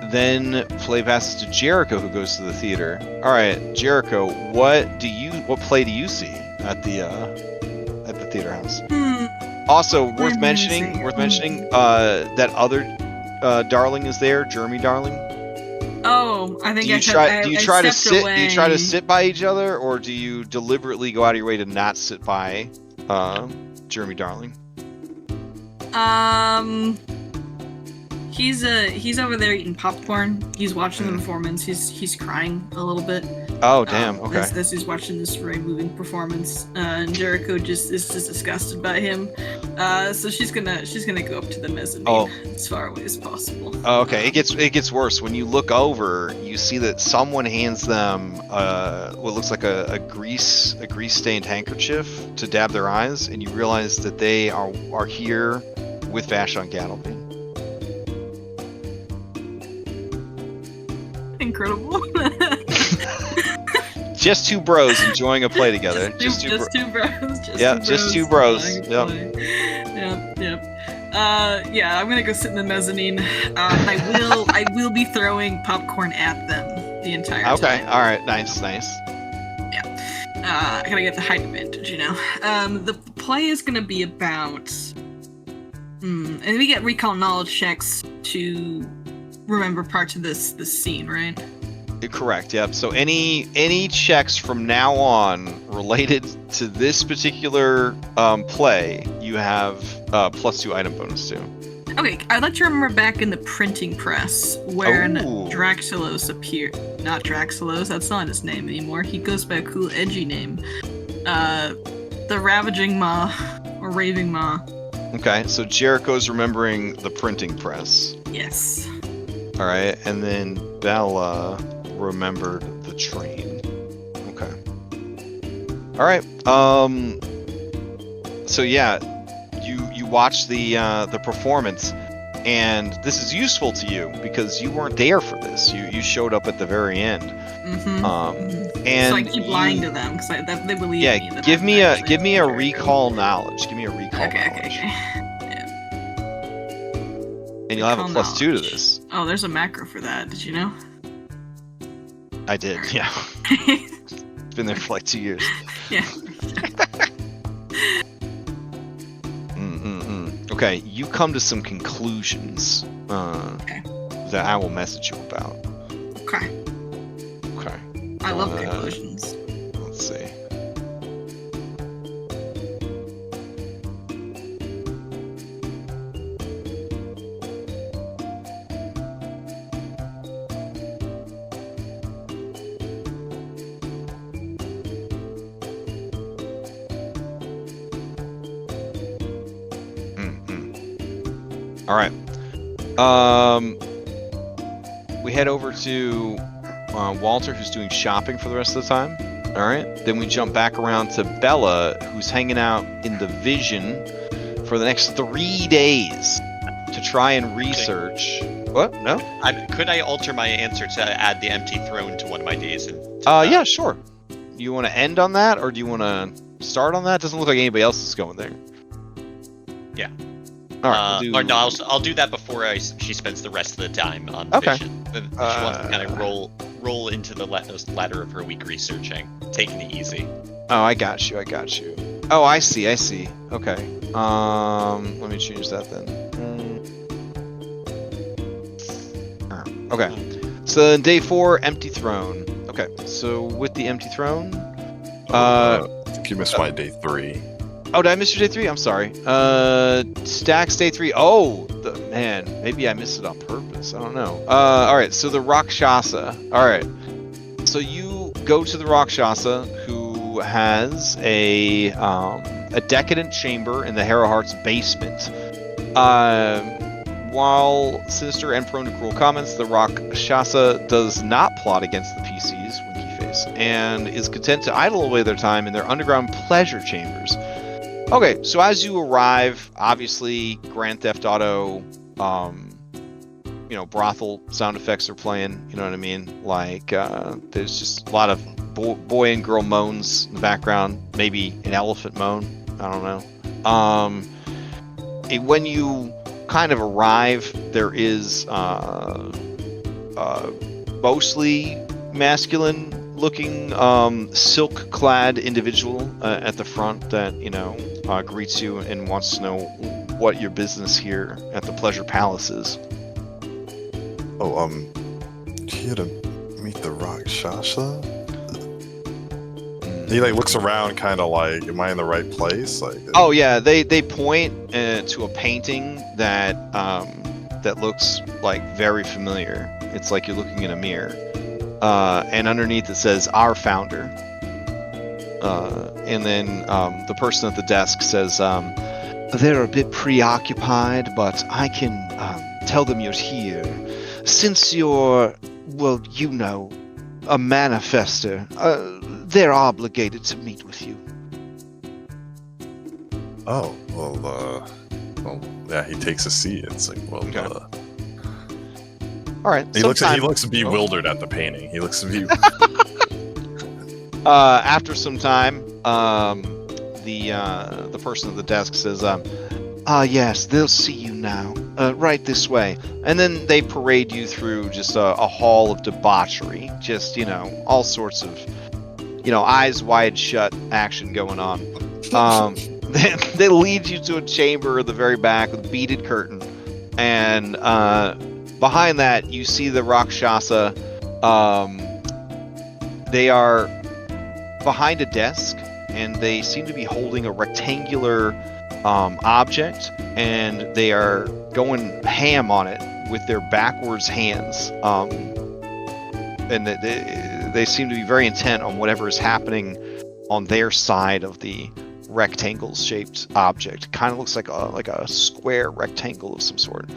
Then play passes to Jericho, who goes to the theater. All right, Jericho, what play do you see at the theater house? Also, worth mentioning, that other Darling is there, Jeremy Darling. Oh, I think Do you try to sit by each other, or do you deliberately go out of your way to not sit by Jeremy Darling? He's over there eating popcorn. He's watching the performance. He's crying a little bit. Oh damn! Okay. As he's watching this very moving performance, and Jericho is just disgusted by him. So she's gonna go up to the mezzanine as far away as possible. Oh, okay. It gets worse. When you look over, you see that someone hands them what looks like a grease stained handkerchief to dab their eyes, and you realize that they are here with Vashon Gattleby. Incredible. Just two bros enjoying a play together. Just two bros. Just two bros. Yep. Yeah, I'm gonna go sit in the mezzanine. I will be throwing popcorn at them the entire time. Okay. All right. Nice. Yeah. I gotta get the height advantage, you know. The play is gonna be about. And we get recall knowledge checks to remember parts of this scene, right? Correct. Yep. So any checks from now on related to this particular play, you have +2 item bonus to. Okay, I'd like to remember back in the printing press when Draxulos appeared. Not Draxulos, that's not his name anymore. He goes by a cool, edgy name. The Ravaging Maw, or Raving Maw. Okay, so Jericho's remembering the printing press. Yes. All right, and then Bella remembered the train. Okay. All right. So yeah, you watch the performance, and this is useful to you because you weren't there for this. You showed up at the very end. Mm-hmm. And so I keep lying to them because they believe me. Yeah, give me a recall knowledge. Give me a recall knowledge. Okay. And you'll have a +2 to this. Oh, there's a macro for that. Did you know? I did, yeah. It's been there for like 2 years. Yeah. Okay, you come to some conclusions that I will message you about. Okay. I love conclusions. Let's see. All right. We head over to Walter, who's doing shopping for the rest of the time. All right. Then we jump back around to Bella, who's hanging out in the Vision for the next 3 days to try and research. What? No? Could I alter my answer to add the empty throne to one of my days? Yeah, sure. You want to end on that, or do you want to start on that? Doesn't look like anybody else is going there. Yeah. All right. I'll do that before she spends the rest of the time on Vision. She wants to kind of roll into the ladder of her week researching, taking it easy. Oh, I got you. Oh, I see. Okay. Let me change that then. Okay. So day 4, empty throne. Okay. So with the empty throne, I think you missed my day 3. Oh, did I miss your day 3? I'm sorry. Stacks day 3. Oh, man. Maybe I missed it on purpose. I don't know. All right. So the Rakshasa. All right. So you go to the Rakshasa, who you has a decadent chamber in the Harrow Heart's basement. While sinister and prone to cruel comments, the Rakshasa does not plot against the PCs, winky face, and is content to idle away their time in their underground pleasure chambers. Okay, so as you arrive, obviously Grand Theft Auto, brothel sound effects are playing, you know what I mean? Like, there's just a lot of boy and girl moans in the background, maybe an elephant moan, I don't know. When you kind of arrive, there is mostly masculine-looking, silk-clad individual at the front that greets you and wants to know what your business here at the Pleasure Palace is. Oh, here to meet the Rakshasa? He looks around, kind of like, am I in the right place? Oh yeah, they point to a painting that looks like very familiar. It's like you're looking in a mirror, and underneath it says "Our Founder," and then the person at the desk says, "They're a bit preoccupied, but I can tell them you're here. Since you're, well, a manifester, they're obligated to meet with you." Oh, well, yeah, he takes a seat. It's like, well, okay. All right. He looks bewildered at the painting. He looks after some time, the person at the desk says, yes, they'll see you now. Right this way. And then they parade you through just a hall of debauchery. Just, all sorts of, eyes wide shut action going on. They lead you to a chamber at the very back with a beaded curtain. And behind that, you see the Rakshasa. They are behind a desk, and they seem to be holding a rectangular object, and they are going ham on it with their backwards hands. And they seem to be very intent on whatever is happening on their side of the rectangle-shaped object. Kind of looks like a square rectangle of some sort.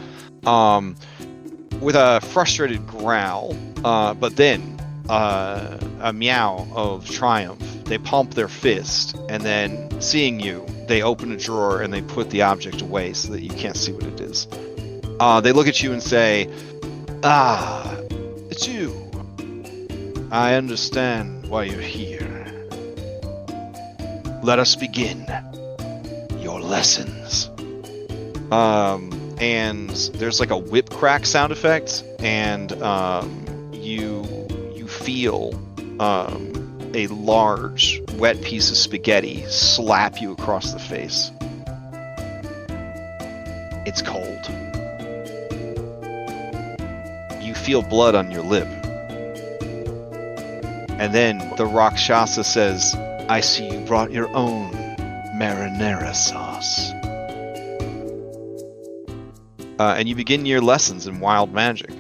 With a frustrated growl, but then a meow of triumph. They pump their fist, and then seeing you, they open a drawer and they put the object away so that you can't see what it is. They look at you and say, "Ah, it's you. I understand why you're here. Let us begin your lessons." And there's like a whip crack sound effect, and you feel a large wet piece of spaghetti slap you across the face. It's cold. You feel blood on your lip. And then the Rakshasa says, "I see you brought your own marinara sauce." And you begin your lessons in wild magic.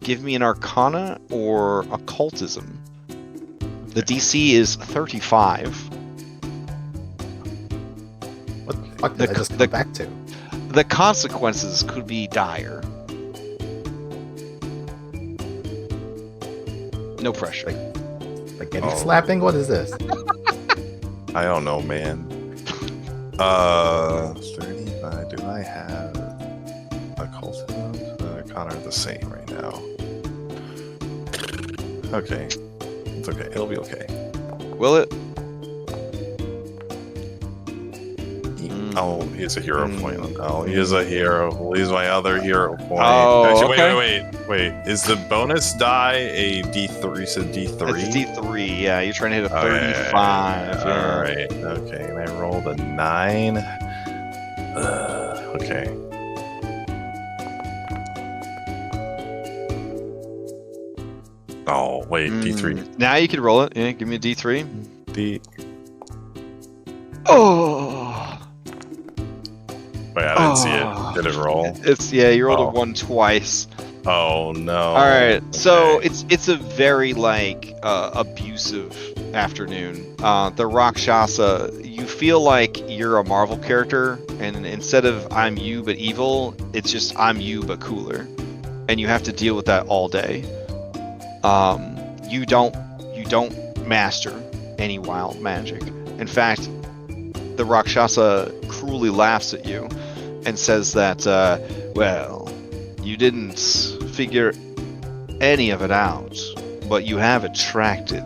Give me an Arcana or Occultism. The DC is 35. What the fuck did I just come back to? The consequences could be dire. No pressure. Spaghetti slapping? What is this? I don't know, man. 35. Do I have Occultism? Connor the same right now. Okay. It's okay. It'll be okay. Will it? Oh, he's a hero point. Oh, he is a hero. We'll use my other hero point. Oh, actually, okay. Wait. Is the bonus die a D3? You said D3? It's D3, yeah. You're trying to hit a 35. Yeah. Alright, okay. And I rolled a 9. Okay. Oh, wait, D3. Now you can roll it. Yeah, give me a D3. Oh! Wait, I didn't see it. Did it roll? You rolled a 1 twice. Oh no. All right, so Okay. it's a very like abusive afternoon. The Rakshasa, you feel like you're a Marvel character, and instead of I'm you but evil, it's just I'm you but cooler, and you have to deal with that all day. You don't master any wild magic. In fact, the Rakshasa cruelly laughs at you and says that, well, you didn't figure any of it out, but you have attracted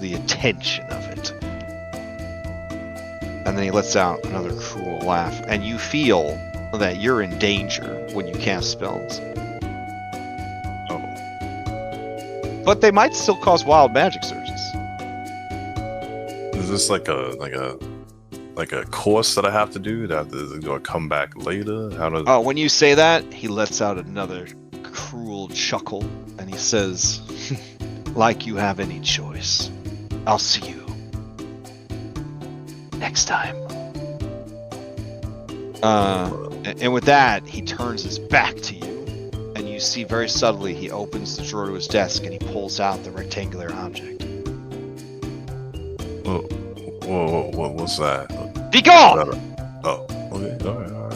the attention of it. And then he lets out another cruel laugh, and you feel that you're in danger when you cast spells. Oh. But they might still cause wild magic surges. Is this like a course that I have to do? Do I come back later? How does? Oh, when you say that, he lets out another cruel chuckle, and he says, like you have any choice. I'll see you next time. And with that, he turns his back to you, and you see very subtly he opens the drawer to his desk and he pulls out the rectangular object. Whoa, what was that? Be gone! Oh, okay,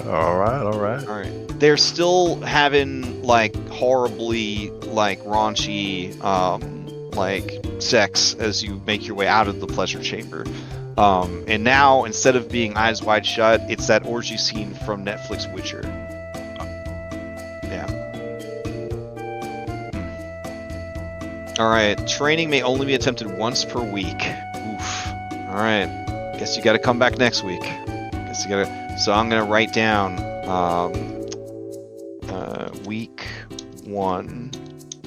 all right. They're still having like horribly like raunchy like sex as you make your way out of the pleasure chamber. And now instead of being eyes wide shut, it's that orgy scene from Netflix Witcher. Yeah. All right. Training may only be attempted once per week. Oof. All right. Guess you got to come back next week. So I'm gonna write down week 1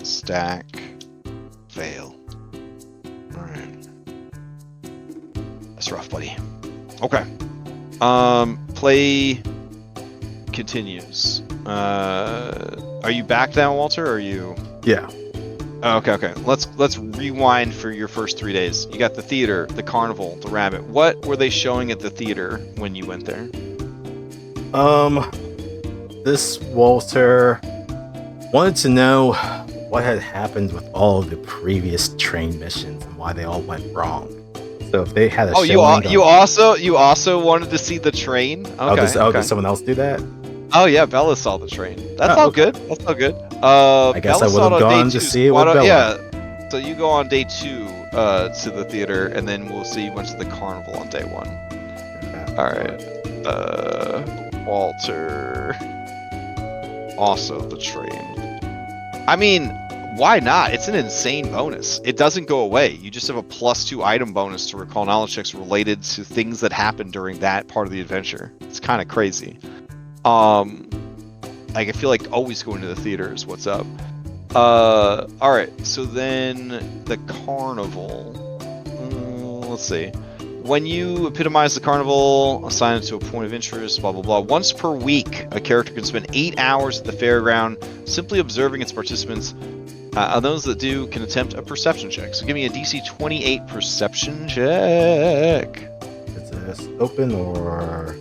stack fail. All right. That's rough, buddy. Okay. Play continues. Are you back now, Walter? Or are you? Yeah. Oh, okay. Let's rewind for your first 3 days. You got the theater, the carnival, the rabbit. What were they showing at the theater when you went there? This Walter wanted to know what had happened with all of the previous train missions and why they all went wrong. So if they had a you also wanted to see the train? Okay. Did someone else do that? Oh yeah, Bella saw the train. That's all good. That's all good. I guess Bella I would have gone to see it with Bella. Yeah. So you go on day 2 to the theater, and then we'll see you went to the carnival on day 1. All right. Walter. Also the train. I mean, why not? It's an insane bonus. It doesn't go away. You just have a +2 item bonus to recall knowledge checks related to things that happened during that part of the adventure. It's kind of crazy. Like I feel like always going to the theater is what's up. All right. So then the carnival. Let's see. When you epitomize the carnival, assign it to a point of interest, blah, blah, blah. Once per week, a character can spend 8 hours at the fairground simply observing its participants. Those that do can attempt a perception check. So give me a DC 28 perception check. Is this open or...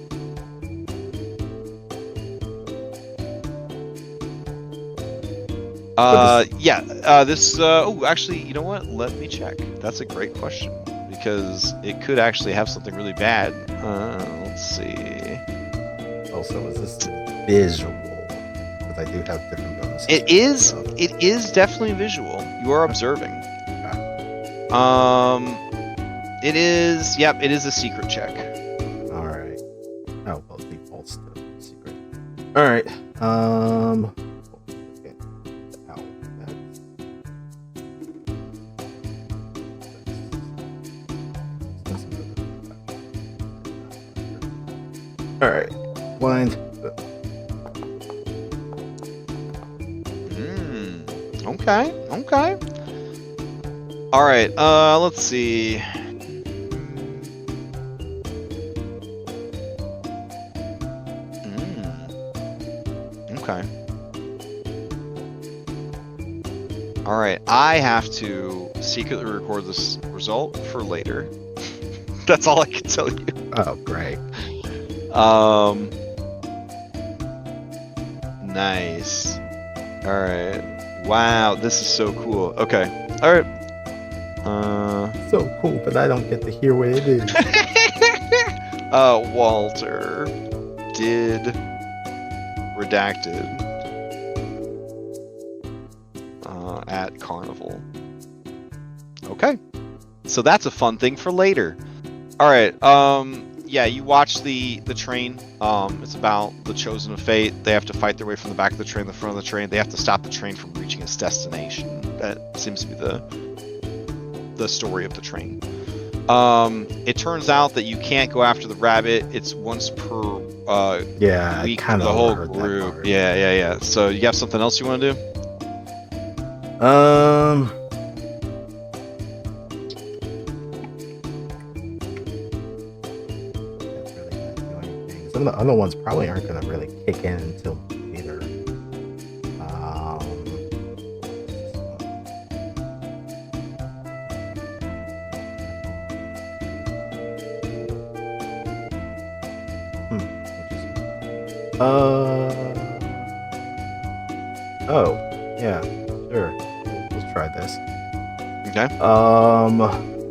actually, you know what? Let me check. That's a great question. Because it could actually have something really bad. Let's see. Also, is this visual? Because I do have different bonuses. It is definitely visual. You are observing. Okay. It is. Yep, it is a secret check. All right. Oh well, default's the secret. All right. All right, blind. Okay. All right. Let's see. Okay. All right. I have to secretly record this result for later. That's all I can tell you. Oh, great. Nice. All right. Wow, this is so cool. Okay. All right. So cool, but I don't get to hear what it is. Walter did redacted at Carnival. Okay. So that's a fun thing for later. All right. Yeah, you watch the train. It's about the chosen of fate. They have to fight their way from the back of the train to the front of the train. They have to stop the train from reaching its destination. That seems to be the story of the train. It turns out that you can't go after the rabbit. It's once per week for the whole group. Yeah. So you have something else you want to do? Some of the other ones probably aren't going to really kick in until later. Oh, yeah, sure. Let's try this. Okay.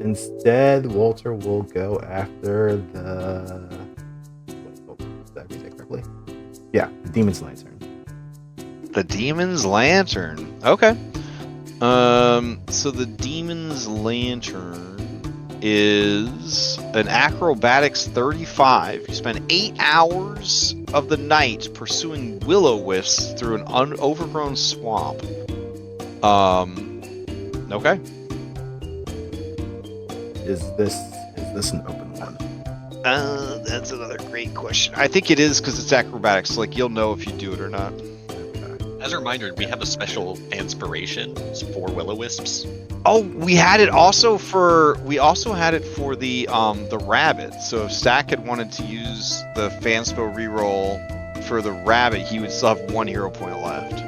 Instead, Walter will go after the. Did I read that correctly? Yeah, the Demon's Lantern. The Demon's Lantern. Okay. So the Demon's Lantern is an acrobatics 35. You spend 8 hours of the night pursuing will-o-wisps through an overgrown swamp. Okay. Is this an open one? That's another great question. I think it is because it's acrobatics. Like, you'll know if you do it or not. As a reminder, we have a special inspiration for will-o-wisps. Oh, we had it also for the rabbit. So if Stack had wanted to use the Fanspo reroll for the rabbit, he would still have 1 hero point left.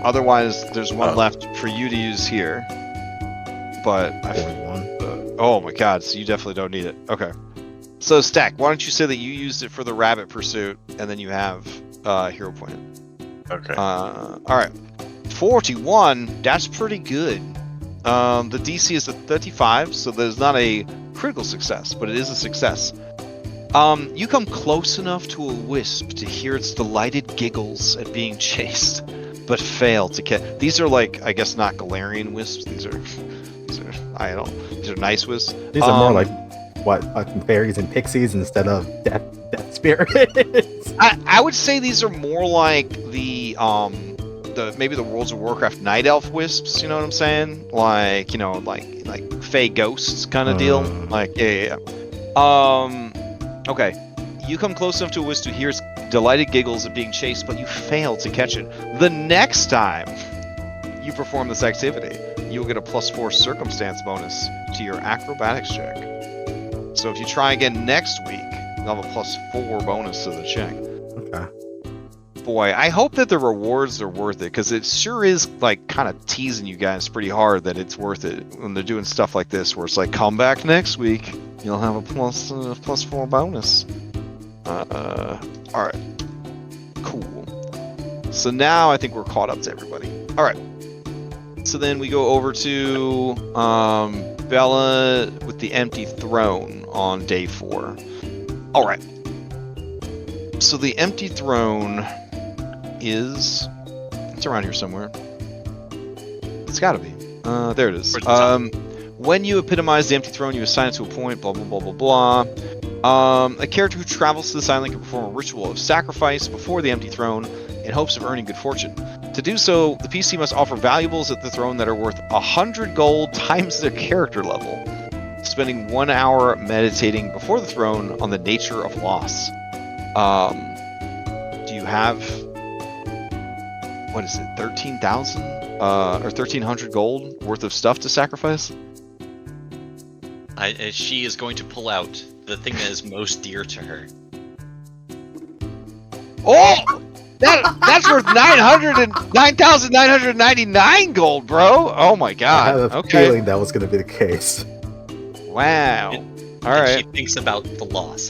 Otherwise, there's one left for you to use here. But oh my god, so you definitely don't need it. Okay. So Stack, why don't you say that you used it for the rabbit pursuit, and then you have hero point. Okay. All right. 41. That's pretty good. The DC is a 35, so there's not a critical success, but it is a success. You come close enough to a wisp to hear its delighted giggles at being chased, but fail to catch. These are like, I guess, not Galarian wisps. These are I don't know. These are nice wisps. These are more like what, fucking fairies and pixies instead of death spirits. I would say these are more like the maybe the Worlds of Warcraft night elf wisps. You know what I'm saying? Like, you know, like fey ghosts kind of deal. Like yeah. Okay. You come close enough to a wisp to hear its delighted giggles at being chased, but you fail to catch it. The next time you perform this activity, you will get a +4 circumstance bonus to your acrobatics check. So if you try again next week, you'll have a +4 bonus to the check. Okay. Boy, I hope that the rewards are worth it, because it sure is like kind of teasing you guys pretty hard that it's worth it when they're doing stuff like this, where it's like, come back next week, you'll have a +4 bonus. All right, cool. So now I think we're caught up to everybody. All right. So then we go over to Bella with the empty throne on day 4. All right. So the empty throne it's around here somewhere. It's got to be. There it is. When you epitomize the empty throne, you assign it to a point. Blah blah blah blah blah. A character who travels to this island can perform a ritual of sacrifice before the empty throne in hopes of earning good fortune. To do so, the PC must offer valuables at the throne that are worth 100 gold times their character level, spending 1 hour meditating before the throne on the nature of loss. Do you have, what is it, 13,000 or 1,300 gold worth of stuff to sacrifice? She is going to pull out the thing that is most dear to her. Oh! That's worth 9,999 gold, bro. Oh my god. I have a feeling that was going to be the case. Wow. All and right. she thinks about the loss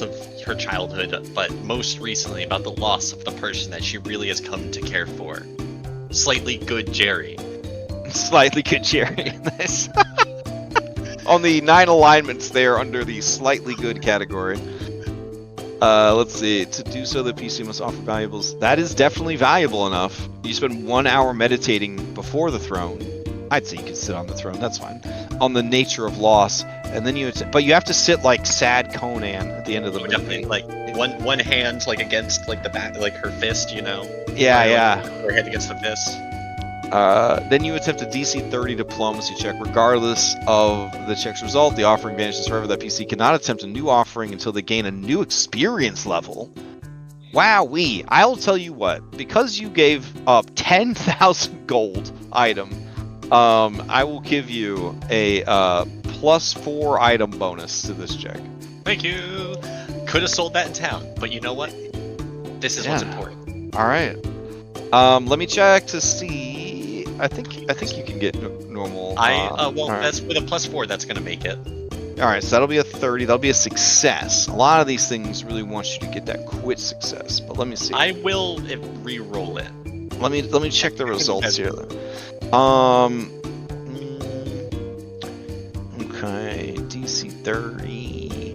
of her childhood, but most recently about the loss of the person that she really has come to care for. Slightly good Jerry. Slightly good, Jerry. Nice. On the 9 alignments, they are under the slightly good category. Let's see. To do so, the PC must offer valuables. That is definitely valuable enough. You spend 1 hour meditating before the throne. I'd say you could sit on the throne. That's fine. On the nature of loss, and then but you have to sit like sad Conan at the end of the movie. Definitely, like one hand like against like the back, like her fist, you know. Yeah, Like, yeah. her head against the fist. Then you attempt a DC 30 diplomacy check. Regardless of the check's result, the offering vanishes forever. That PC cannot attempt a new offering until they gain a new experience level. Wowee. I'll tell you what, because you gave up 10,000 gold item, I will give you a +4 item bonus to this check. Thank you. Could have sold that in town, but you know what? This is what's important. All right. Let me check to see. I think you can get normal. That's with a +4. That's gonna make it. All right, so that'll be a 30. That'll be a success. A lot of these things really want you to get that quit success, but let me see. I will re-roll it. Let me check the results here. Okay, DC 30.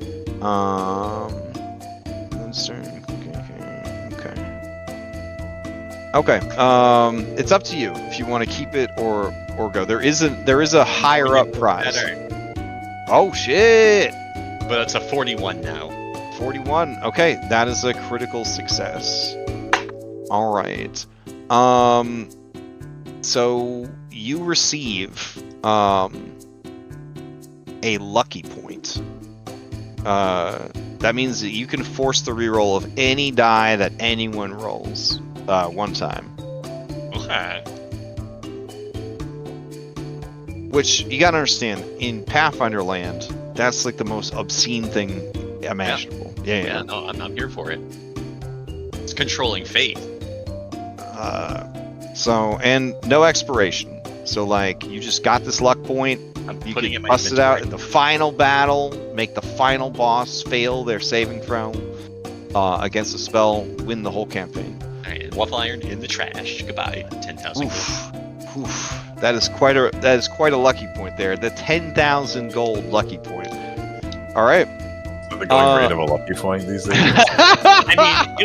Okay. It's up to you if you want to keep it or go. There is a higher up prize. Oh shit! But it's a 41 now. 41. Okay, that is a critical success. All right. So you receive a lucky point. That means that you can force the reroll of any die that anyone rolls. 1 time. Okay. Which you gotta understand, in Pathfinder land, that's like the most obscene thing imaginable. Yeah. No, I'm here for it. It's controlling fate. And no expiration. So like, you just got this luck point. You can bust it out in the final battle, make the final boss fail their saving throw against a spell, win the whole campaign. Alright, waffle iron in the trash. Goodbye. 10,000. Oof. That is quite a lucky point there. The 10,000 gold lucky point. All right. So the going rate of a lucky point these days. I mean,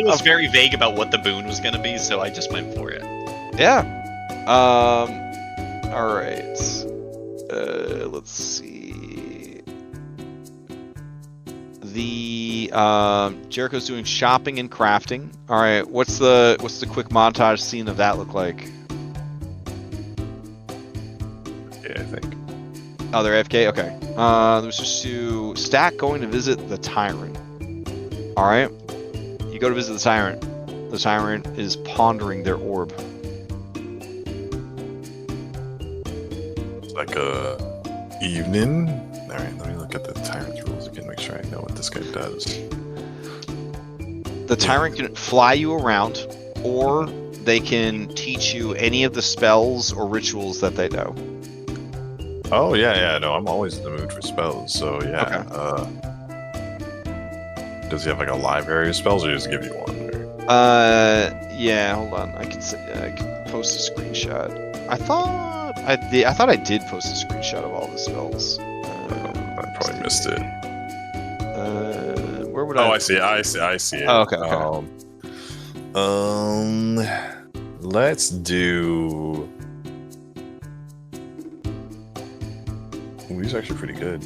it was very vague about what the boon was gonna be, so I just went for it. Yeah. All right. Let's see. The Jericho's doing shopping and crafting. All right. What's the quick montage scene of that look like? Yeah, I think. Oh, they're AFK? Okay. There's just to Stack going to visit the Tyrant. Alright. You go to visit the Tyrant. The Tyrant is pondering their orb. It's like a evening. Alright, let me look at the Tyrant's rules again, make sure I know what this guy does. The Tyrant can fly you around, or they can teach you any of the spells or rituals that they know. Oh yeah, no, I'm always in the mood for spells, so yeah. Okay. Does he have like a library of spells, or just give you one? Yeah, hold on. I can post a screenshot. I thought I did post a screenshot of all the spells. I probably missed it. Where would I? Oh, I see it. Oh, okay. Let's do. Ooh, these are actually pretty good.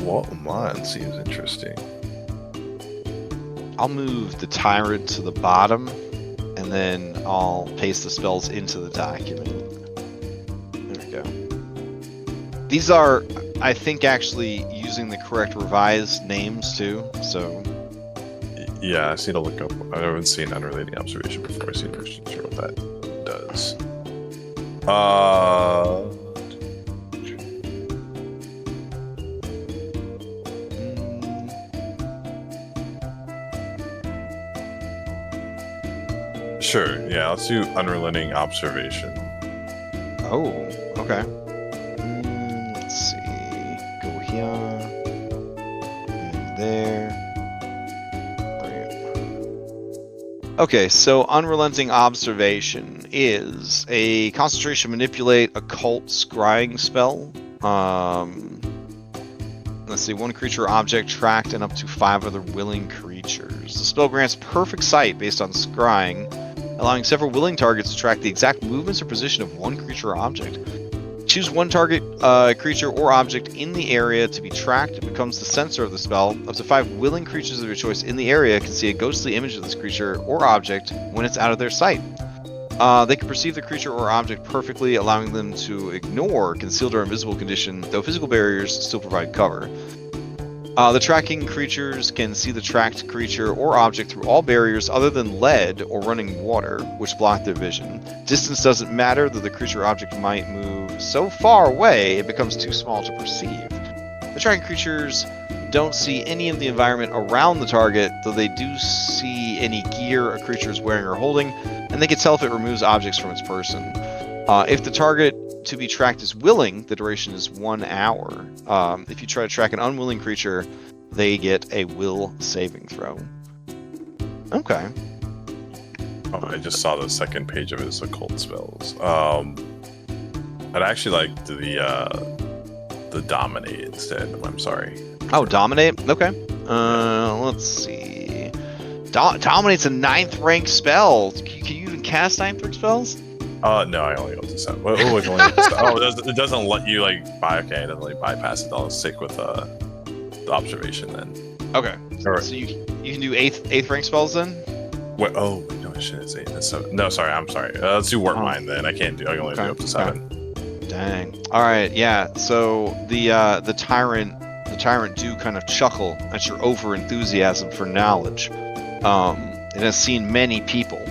What seems interesting. I'll move the Tyrant to the bottom, and then I'll paste the spells into the document. There we go. These are, I think, actually using the correct revised names too. So. Yeah, I see to look up. I haven't seen unrelated observation before. I see not sure what that does. Sure, yeah, let's do unrelenting observation. Oh, okay. And there. Right. Okay, so Unrelenting Observation is a concentration manipulate occult scrying spell. Let's see, one creature or object tracked and up to 5 other willing creatures. The spell grants perfect sight based on scrying, allowing several willing targets to track the exact movements or position of one creature or object. Choose one target creature or object in the area to be tracked. It becomes the sensor of the spell. Up to 5 willing creatures of your choice in the area can see a ghostly image of this creature or object when it's out of their sight. They can perceive the creature or object perfectly, allowing them to ignore concealed or invisible condition, though physical barriers still provide cover. The tracking creatures can see the tracked creature or object through all barriers other than lead or running water, which block their vision. Distance doesn't matter, though the creature or object might move so far away it becomes too small to perceive. The tracking creatures don't see any of the environment around the target, though they do see any gear a creature is wearing or holding, and they can tell if it removes objects from its person. If the target to be tracked is willing, the duration is 1 hour. If you try to track an unwilling creature, they get a will saving throw. Okay. Oh, I just saw the second page of his occult spells. I'd actually like the dominate instead. I'm sorry. Oh, dominate? Okay. Let's see. Dominate's a 9th rank spell. Can you even cast 9th rank spells? No, I only go to 7. It doesn't let you like okay, it doesn't like bypass it. I'll stick with the observation then. Okay. Right. So you can do 8th rank spells then? What? Oh no, shit, it's 8. That's 7. No, sorry, I'm sorry. Let's do Warp Mind then. I can only do up to 7. Dang. All right, yeah. So the tyrant do kind of chuckle at your over enthusiasm for knowledge. It has seen many people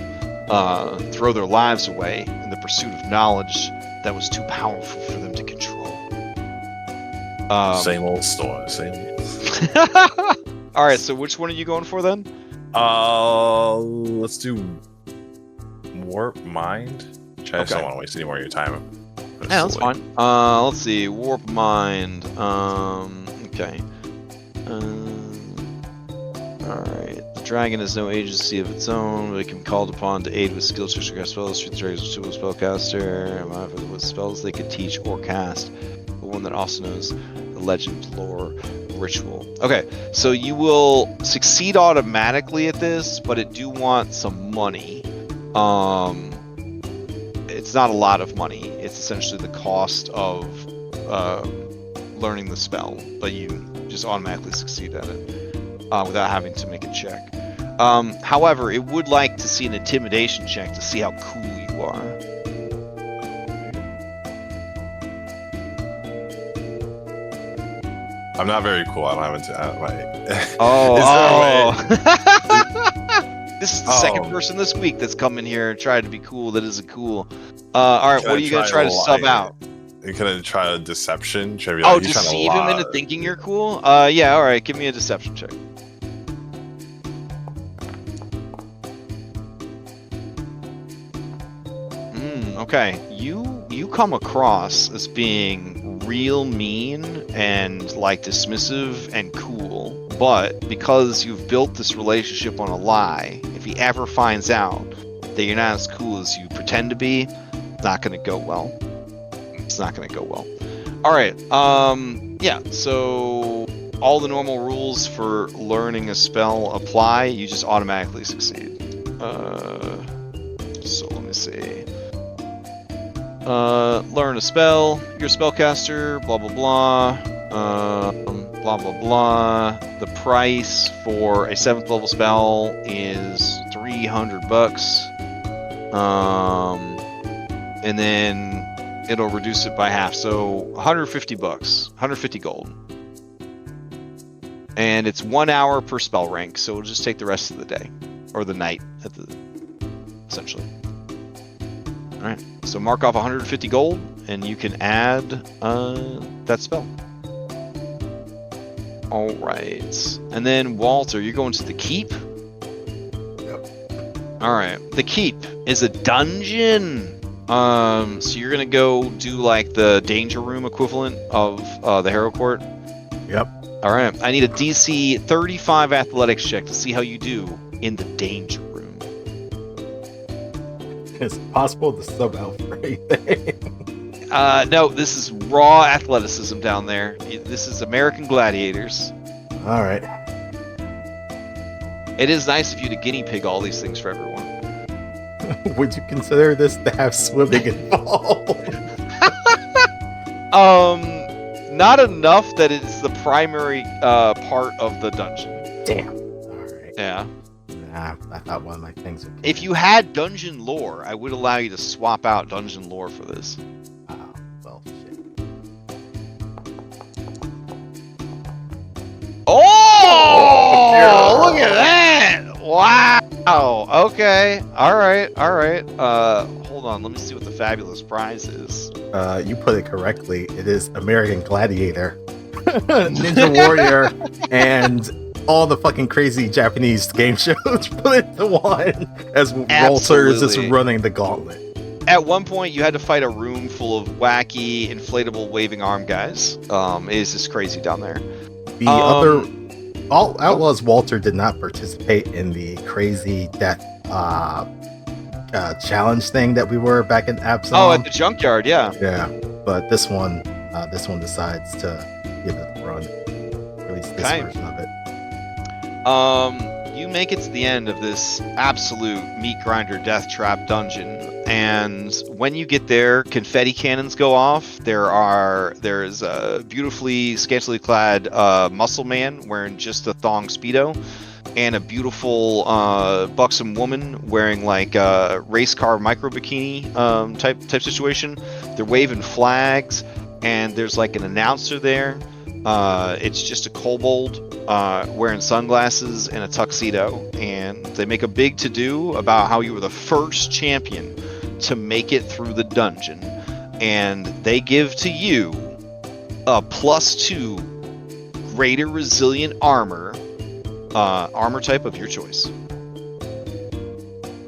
throw their lives away in the pursuit of knowledge that was too powerful for them to control. Same old story. Same. All right, so which one are you going for then? Let's do Warp Mind. I just don't want to waste any more of your time. Yeah, that's fine. Let's see. Warp Mind. Okay. Alright. The dragon has no agency of its own, but it can be called upon to aid with skills to cast spells. Treat the dragon as a spellcaster. What spells they could teach or cast. But one that also knows the legend, lore, ritual. Okay, so you will succeed automatically at this, but it do want some money. It's not a lot of money. It's essentially the cost of learning the spell, but you just automatically succeed at it without having to make a check. However, it would like to see an intimidation check to see how cool you are. I'm not very cool. I don't have it. This is the second person this week that's come in here and tried to be cool that isn't cool. All right, what are you going to try to sub out? You gonna try a deception? Deceive him into thinking you're cool? Yeah, all right, give me a deception check. Okay, you come across as being real mean and like dismissive and cool, but because you've built this relationship on a lie, if he ever finds out that you're not as cool as you pretend to be, it's not going to go well. It's not going to go well. All right. Yeah. So all the normal rules for learning a spell apply. You just automatically succeed. So let me see. Learn a spell. You're a spellcaster. Blah blah blah. Blah blah blah. The price for a 7th level spell is $300. And then it'll reduce it by half, so $150, 150 gold. And it's 1 hour per spell rank, so it'll just take the rest of the day, or the night, essentially. All right, so mark off 150 gold, and you can add that spell. All right, and then Walter, you're going to the keep. Yep. All right, the keep is a dungeon. So you're gonna go do like the danger room equivalent of the Harrow Court. Yep. All right. I need a DC 35 athletics check to see how you do in the danger room. It's possible to sub out for anything. No, this is raw athleticism down there. This is American Gladiators. All right. It is nice of you to guinea pig all these things for everyone. Would you consider this to have swimming involved? Not enough that it's the primary part of the dungeon. Damn. All right. Yeah. Nah, I thought one of my things would. If you had dungeon lore, I would allow you to swap out dungeon lore for this. Oh, well, shit. Oh, look at that! Wow. Okay. All right. Hold on. Let me see what the fabulous prize is. You put it correctly. It is American Gladiator, Ninja Warrior, and all the fucking crazy Japanese game shows put into one as Walter is just Absolutely. running the gauntlet. At one point, you had to fight a room full of wacky, inflatable, waving arm guys. It is just crazy down there. The other all Outlaws Walter did not participate in the crazy death challenge thing that we were back in Absalom. Oh, at the junkyard, yeah. Yeah, but this one decides to give it a run. At least this Okay. version of it. You make it to the end of this absolute meat grinder death trap dungeon, and when you get there, confetti cannons go off. There's a beautifully scantily clad muscle man wearing just a thong speedo, and a beautiful buxom woman wearing like a race car micro bikini type situation. They're waving flags, and there's like an announcer there. It's just a kobold wearing sunglasses and a tuxedo, and they make a big to-do about how you were the first champion to make it through the dungeon, and they give to you a +2 greater resilient armor type of your choice.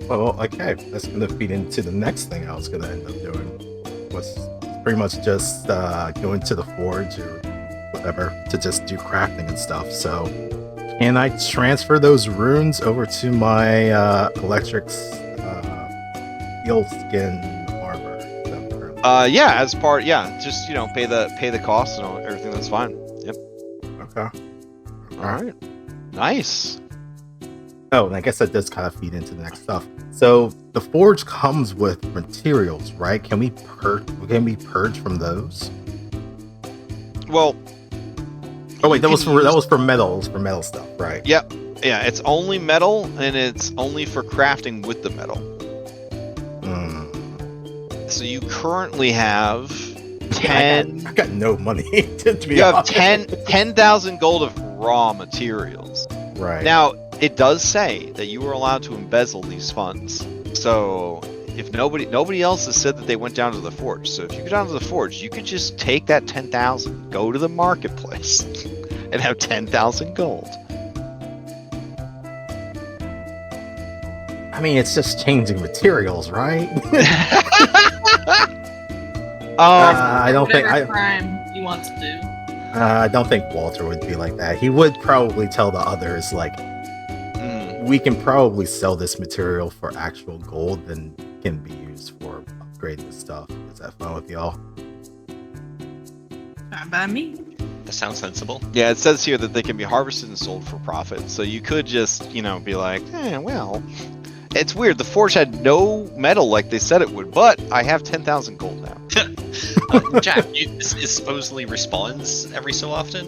Well, okay, that's going to feed into the next thing I was going to end up doing. Was pretty much just going to the forge or whatever to just do crafting and stuff. So, can I transfer those runes over to my electric eel skin armor? Yeah, as part, just pay the cost and everything. That's fine. Yep. Okay. All right. Nice. Oh, and I guess that does kind of feed into the next stuff. So the forge comes with materials, right? Can we purge from those? Well. Oh wait, that was for metal. For metal stuff, right? Yep. Yeah, it's only metal, and it's only for crafting with the metal. So you currently have 10. I got no money to be You have honest. 10,000 gold of raw materials. Right. Now, it does say that you are allowed to embezzle these funds. So if nobody else has said that they went down to the forge. So if you go down to the forge, you could just take that 10,000, go to the marketplace, and have 10,000 gold. I mean, it's just changing materials, right? I don't think Whatever crime he wants to do. I don't think Walter would be like that. He would probably tell the others, like, we can probably sell this material for actual gold and can be used for upgrading stuff. Is that fine with y'all? Not by me. That sounds sensible. Yeah, it says here that they can be harvested and sold for profit. So you could just, be like, well, it's weird. The forge had no metal like they said it would, but I have 10,000 gold now. Jack, this supposedly respawns every so often?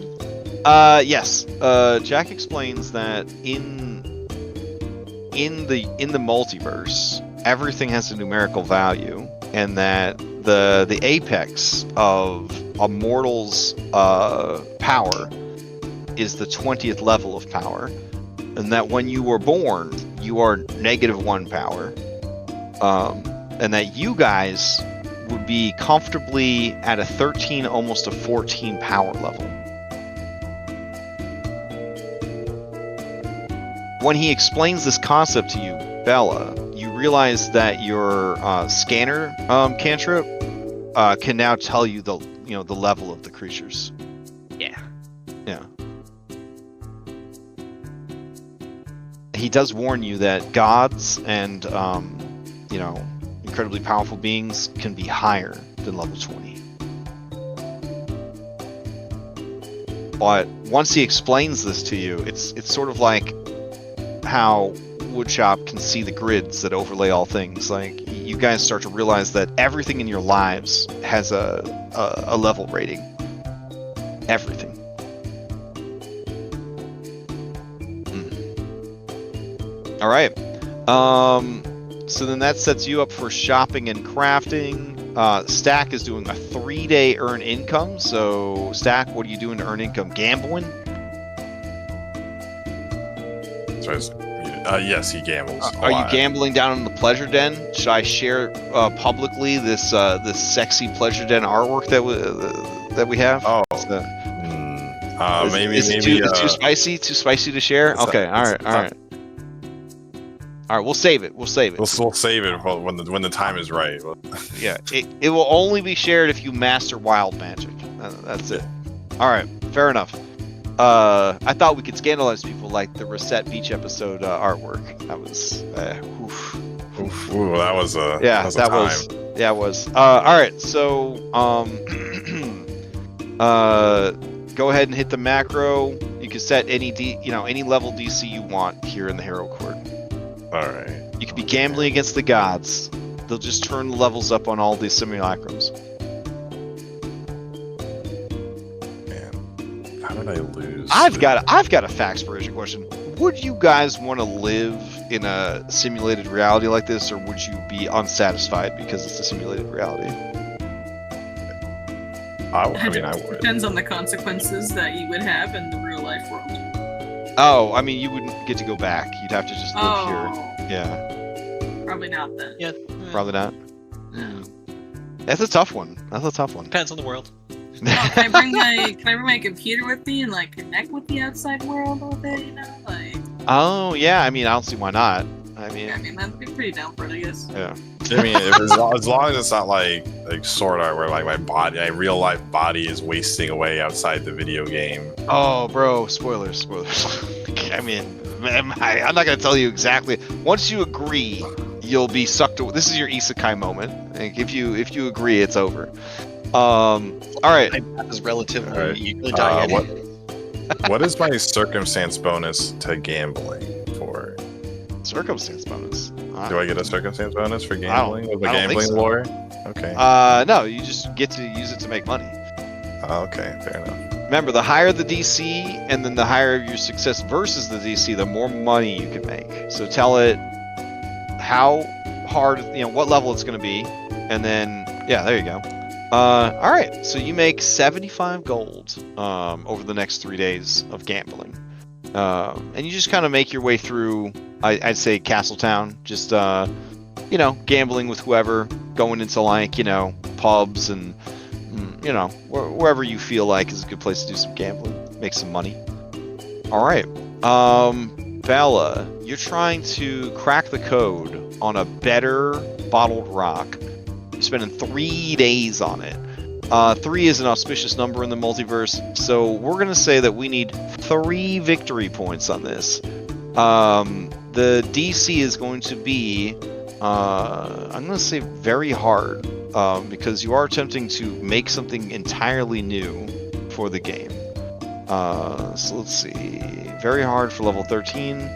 Yes. Jack explains that in the multiverse, everything has a numerical value, and that the apex of a mortal's power is the 20th level of power, and that when you were born, you are -1 power, and that you guys would be comfortably at a 13, almost a 14 power level. When he explains this concept to you, Bella, you realize that your scanner cantrip can now tell you the level of the creatures. Yeah. Yeah. He does warn you that gods and, you know, incredibly powerful beings can be higher than level 20. But once he explains this to you, it's sort of like how Woodshop can see the grids that overlay all things. Like, you guys start to realize that everything in your lives has a level rating. Everything. All right. So then that sets you up for shopping and crafting. Stack is doing a 3-day earn income. So Stack, what are you doing to earn income? Gambling? Yes, he gambles. Are you gambling down in the pleasure den? Should I share publicly this sexy pleasure den artwork that we have? Oh, Is it too spicy? Too spicy to share? Okay, all right. All right, we'll save it. We'll save it when the time is right. Yeah, it will only be shared if you master wild magic. That's it. All right, fair enough. I thought we could scandalize people like the Reset Beach episode artwork. That was, Ooh, that was a it was. All right, so go ahead and hit the macro. You can set any any level DC you want here in the Hero Court. All right. You could be gambling against the gods. They'll just turn the levels up on all these simulacrums. Man, how did I lose? I've got a Faxpiration question. Would you guys want to live in a simulated reality like this, or would you be unsatisfied because it's a simulated reality? I would. Depends on the consequences that you would have in the real life world. Oh, I mean, you wouldn't get to go back. You'd have to just live here. Yeah. Probably not then. Yeah. Probably not. That's a tough one. Depends on the world. Can I bring my computer with me and like connect with the outside world all day? You know, like. Oh yeah. I mean, I don't see why not. I mean, that'd be pretty down for it, I guess. Yeah. I mean, as long as it's not like Sword Art, where like my real life body is wasting away outside the video game. Oh, bro, spoilers. I mean, I'm not gonna tell you exactly. Once you agree, you'll be sucked away. This is your isekai moment. Like, if you agree, it's over. All right. That is relatively. Right. You really die. What is my circumstance bonus to gambling for? Circumstance bonus. Do I get a circumstance bonus for gambling with the I don't think gambling so. lore? Okay. No, you just get to use it to make money. Okay, fair enough. Remember, the higher the DC, and then the higher your success versus the DC, the more money you can make. So tell it how hard, what level it's going to be, and then, yeah, there you go. All right, so you make 75 gold over the next 3 days of gambling. And you just kind of make your way through, I'd say, Castletown, just, gambling with whoever, going into, like, pubs and, wherever you feel like is a good place to do some gambling, make some money. All right. Bella, you're trying to crack the code on a better bottled rock. You're spending 3 days on it. 3 is an auspicious number in the multiverse, so we're going to say that we need 3 victory points on this. The DC is going to be, I'm going to say very hard, because you are attempting to make something entirely new for the game. So let's see. Very hard for level 13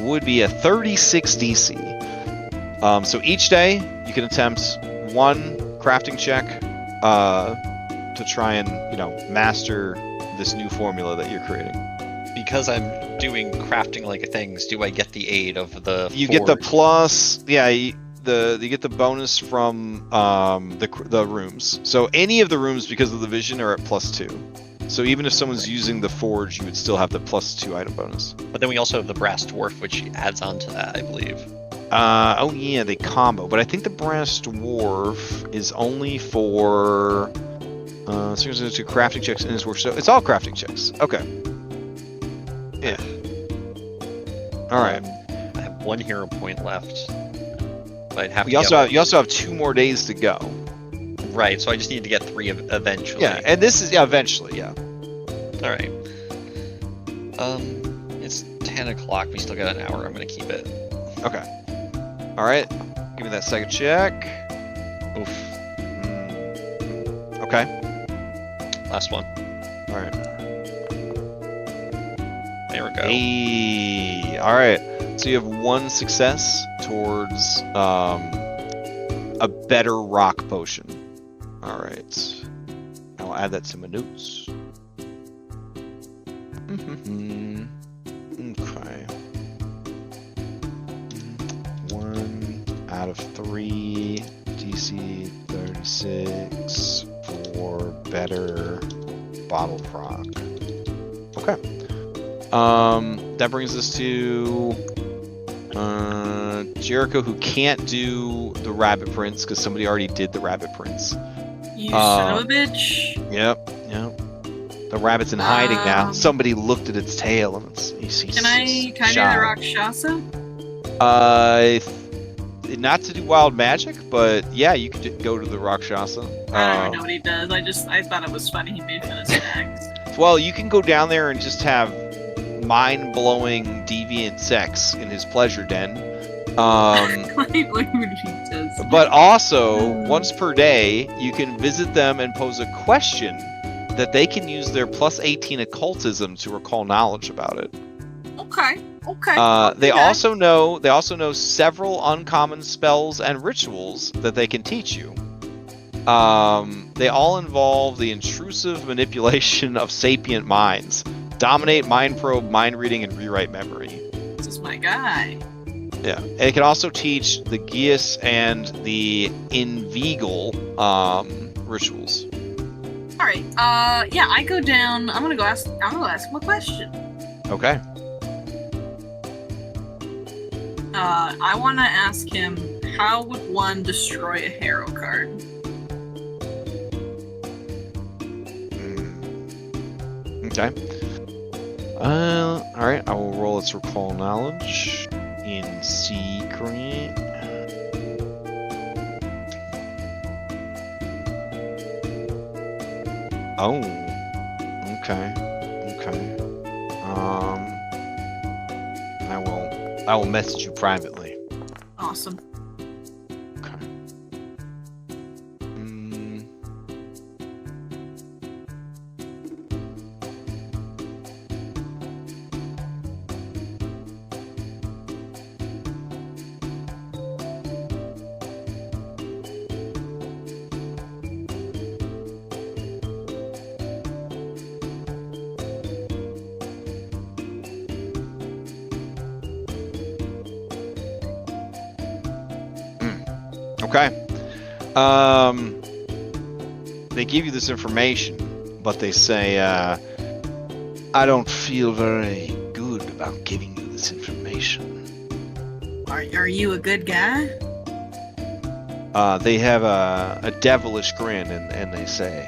would be a 36 DC. So each day you can attempt 1 crafting check to try and master this new formula that you're creating. Because I'm doing crafting like things, do I get the aid of the? You get the plus, yeah. You get the bonus from the rooms. So any of the rooms, because of the vision, are at +2. So even if someone's using the forge, you would still have the +2 item bonus. But then we also have the brass dwarf, which adds on to that, I believe. Oh yeah, they combo. But I think the brass dwarf is only for so you're going to do crafting checks in his work. So it's all crafting checks. Okay. Yeah. All right. I have 1 hero point left. But I'd have you also have 2 more days to go. Right, so I just need to get 3 eventually. Yeah, and this is eventually, yeah. Alright. It's 10 o'clock. We still got an hour. I'm gonna keep it. Okay. All right. Give me that second check. Oof. Okay. Last one. All right. There we go. Hey. All right. So you have one success towards a better rock potion. All right. I'll add that to my notes. Okay. 1 out of 3. DC 36 for better bottle proc. Okay. That brings us to Jericho, who can't do the rabbit prince because somebody already did the rabbit prince. You son of a bitch. Yep. The rabbit's in hiding now. Somebody looked at its tail and he's Can I do the Rakshasa? Not to do wild magic, but yeah, you could go to the Rakshasa. I don't even know what he does. I thought it was funny he made fun of snacks. Well, you can go down there and just have mind-blowing deviant sex in his pleasure den. What he does. But also, once per day, you can visit them and pose a question that they can use their plus 18 occultism to recall knowledge about it. Okay. They also know several uncommon spells and rituals that they can teach you. They all involve the intrusive manipulation of sapient minds. Dominate, mind probe, mind reading, and rewrite memory. This is my guy. Yeah. And it can also teach the Geas and the Inveigle rituals. Alright, yeah, I go down. I'm gonna ask him a question. Okay. I wanna ask him, how would one destroy a hero card? Okay. Alright, I will roll its recall knowledge in secret. Oh. Okay. I will message you privately. Awesome. Okay. Okay. They give you this information, but they say, I don't feel very good about giving you this information. Are you a good guy? They have a devilish grin, and they say,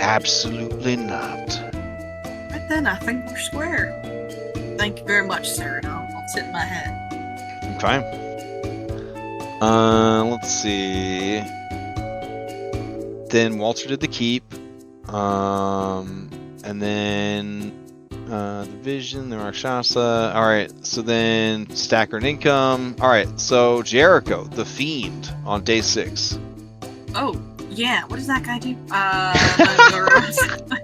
absolutely not. Right then, I think we're square. Thank you very much, sir, and I'll tip my hat. Okay. Let's see. Then Walter did the keep. And then the vision, the Rakshasa. Alright, so then stacker and income. Alright, so Jericho, the fiend, on day 6. Oh, yeah, what does that guy do?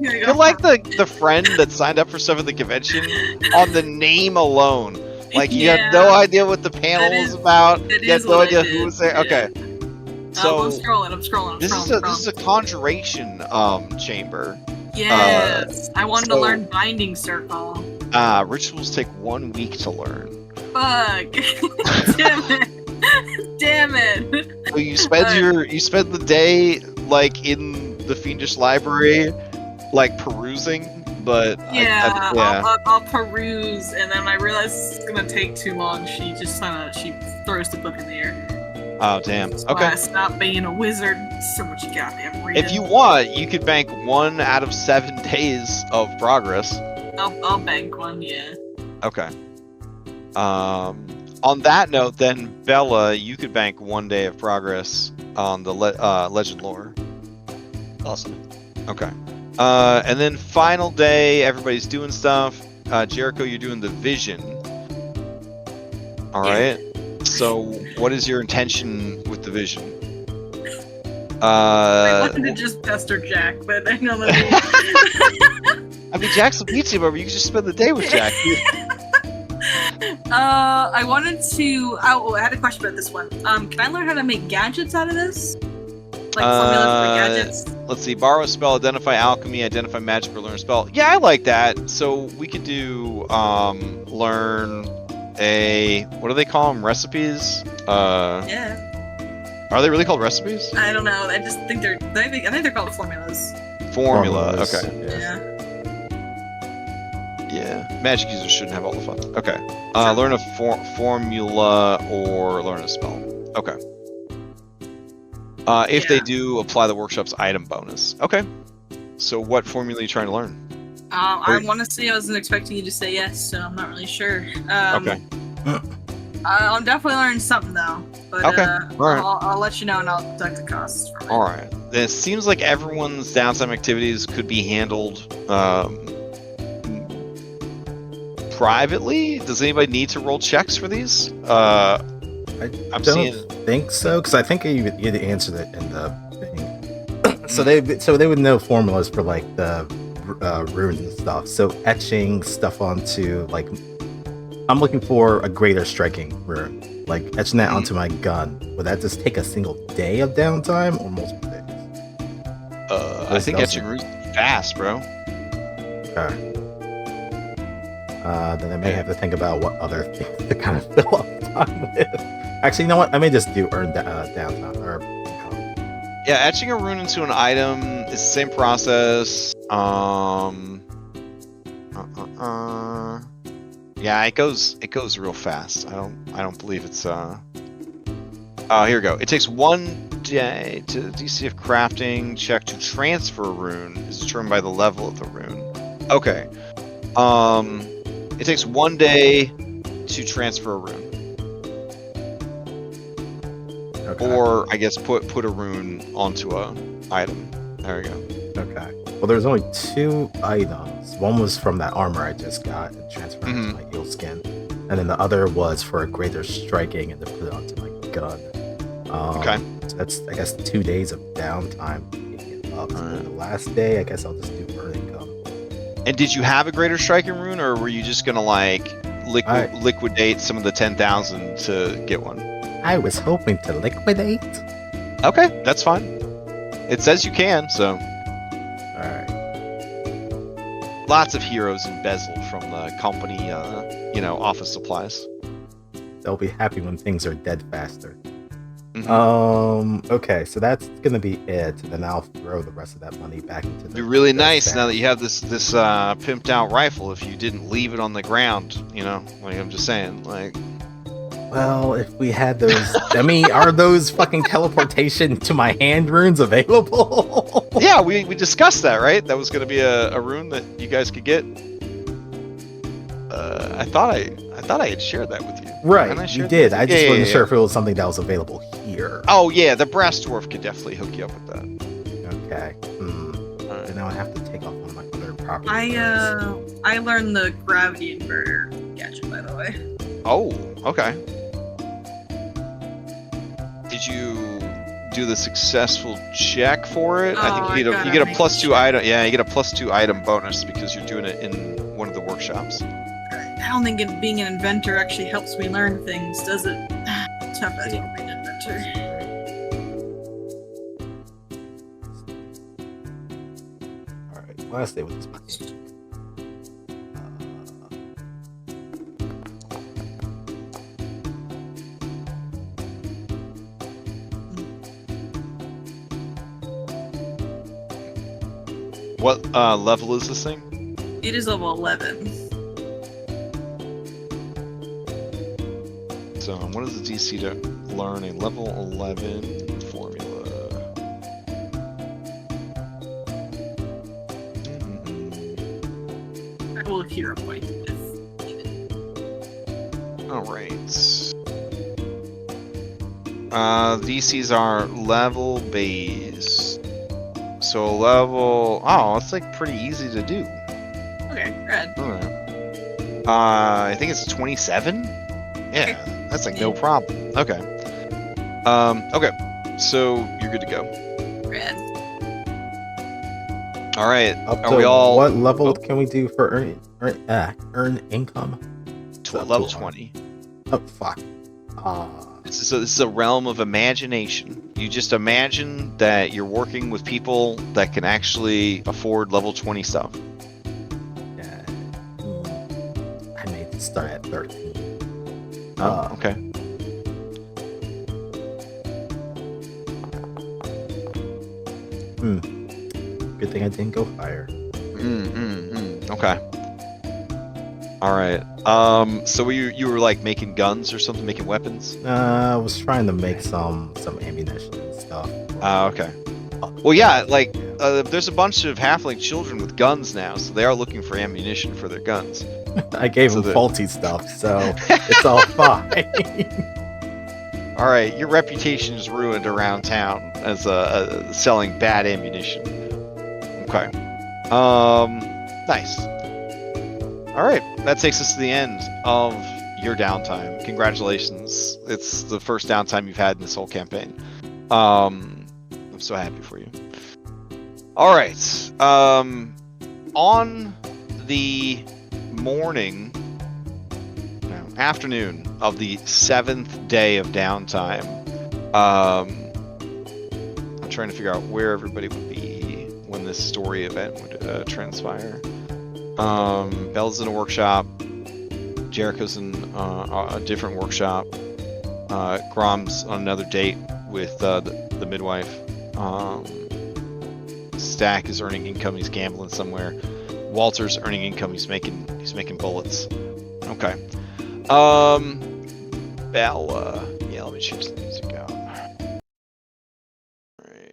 You're like the friend that signed up for stuff at the convention on the name alone. Like, you have no idea what the panel is about. You have no idea who was there. Okay. So I'm scrolling. This is a conjuration chamber. Yes. I wanted to learn Binding Circle. Rituals take 1 week to learn. Fuck. Damn it. So you spend the day like in the fiendish library, like perusing. But I'll peruse, and then I realize it's gonna take too long. She throws the book in the air. Oh damn! That's okay. Why I stopped being a wizard. So much goddamn reading. If you want, you could bank 1 out of 7 days of progress. I'll bank 1. Yeah. Okay. On that note, then Bella, you could bank 1 day of progress on the legend lore. Awesome. Okay. And then final day, everybody's doing stuff. Jericho, you're doing the vision. All right. So, what is your intention with the vision? I wanted to just pester Jack, but I know that. I mean, Jack's a beats you, but you can just spend the day with Jack. I wanted to. Oh, I had a question about this one. Can I learn how to make gadgets out of this? Like formulas for gadgets? Let's see. Borrow a spell, identify alchemy, identify magic, or learn a spell. Yeah, I like that. So we could do learn a, what do they call them? Recipes? Yeah. Are they really called recipes? I don't know. I just think I think they're called formulas. Formula. Okay. Yeah. Yeah. Magic users shouldn't have all the fun. Okay. Learn a formula or learn a spell. Okay. If they do, apply the workshop's item bonus. Okay. So what formula are you trying to learn? I want to say I wasn't expecting you to say yes, so I'm not really sure. Okay. I'm definitely learning something though. But, okay. All right. I'll let you know and I'll deduct the costs from it. All right. It seems like everyone's downtime activities could be handled privately. Does anybody need to roll checks for these? I don't think so, because I think you answered it in the thing. so they would know formulas for like the runes and stuff. So etching stuff onto, like, I'm looking for a greater striking rune, like etching that onto my gun. Would that just take a single day of downtime or multiple days? I think etching runes fast, bro. Okay. Then I may have to think about what other things to kind of fill up time with. Actually, you know what? I may just do earn downtime. Or, yeah, etching a rune into an item is the same process. Yeah, it goes real fast. I don't believe it's here we go. It takes 1 day to DC of crafting check to transfer a rune is determined by the level of the rune. Okay. It takes 1 day to transfer a rune. okay. Or I guess put a rune onto a item. There we go. Okay. Well, there's only 2 items. One was from that armor I just got and transferred it to my eel skin, and then the other was for a greater striking and to put it onto my gun. Okay. So that's, I guess, 2 days of downtime. Up. The last day, I guess I'll just do earning gum. And did you have a greater striking rune, or were you just gonna like liquidate some of the 10,000 to get one? I was hoping to liquidate. Okay, that's fine. It says you can, so. Alright. Lots of heroes embezzle from the company, office supplies. They'll be happy when things are dead faster. Mm-hmm. Okay, so that's gonna be it. And then I'll throw the rest of that money back into the. It'd be really nice now that you have this pimped out rifle. If you didn't leave it on the ground, like I'm just saying, like. Well, if we had those, I mean, are those fucking teleportation to my hand runes available? Yeah, we discussed that, right? That was going to be a rune that you guys could get. I thought I had shared that with you. Right, you did. I just wasn't sure if it was something that was available here. Oh yeah, the brass dwarf could definitely hook you up with that. Okay. But now I have to take off one of my other properties. I learned the gravity inverter gadget, by the way. Oh, okay. Did you do the successful check for it? I think you get a +2 item. Yeah, you get a +2 item bonus because you're doing it in one of the workshops. I don't think being an inventor actually helps me learn things, does it? It's not that being an inventor. Alright, last day with this package. What level is this thing? It is level 11. So, what is the DC to learn a level 11 formula? I will hero point if needed. Alright. DCs are level based. So level. Oh, it's like pretty easy to do. Okay, rad. Alright. I think it's a 27. Yeah, that's like no problem. Okay. Okay. So you're good to go. Rad. All right. Up Are to we all? what level Oh. can we do for earn income? Level 20. Oh fuck. This is a realm of imagination. You just imagine that you're working with people that can actually afford level 20 stuff. Yeah. I may start at 13. Okay. Good thing I didn't go higher. Okay. All right. So you were like making guns or something, making weapons? I was trying to make some ammunition and stuff. Okay. Well, yeah, like there's a bunch of halfling children with guns now, so they are looking for ammunition for their guns. I gave them faulty stuff, so it's all fine. All right, your reputation is ruined around town as selling bad ammunition. Okay. Nice. All right, that takes us to the end of your downtime. Congratulations. It's the first downtime you've had in this whole campaign. I'm so happy for you. All right. On the afternoon of the 7th day of downtime, I'm trying to figure out where everybody would be when this story event would transpire. Belle's in a workshop. Jericho's in a different workshop. Grom's on another date with the midwife. Stack is earning income. He's gambling somewhere. Walter's earning income. He's making bullets. Okay. Bella. Yeah, let me change the music out. All right.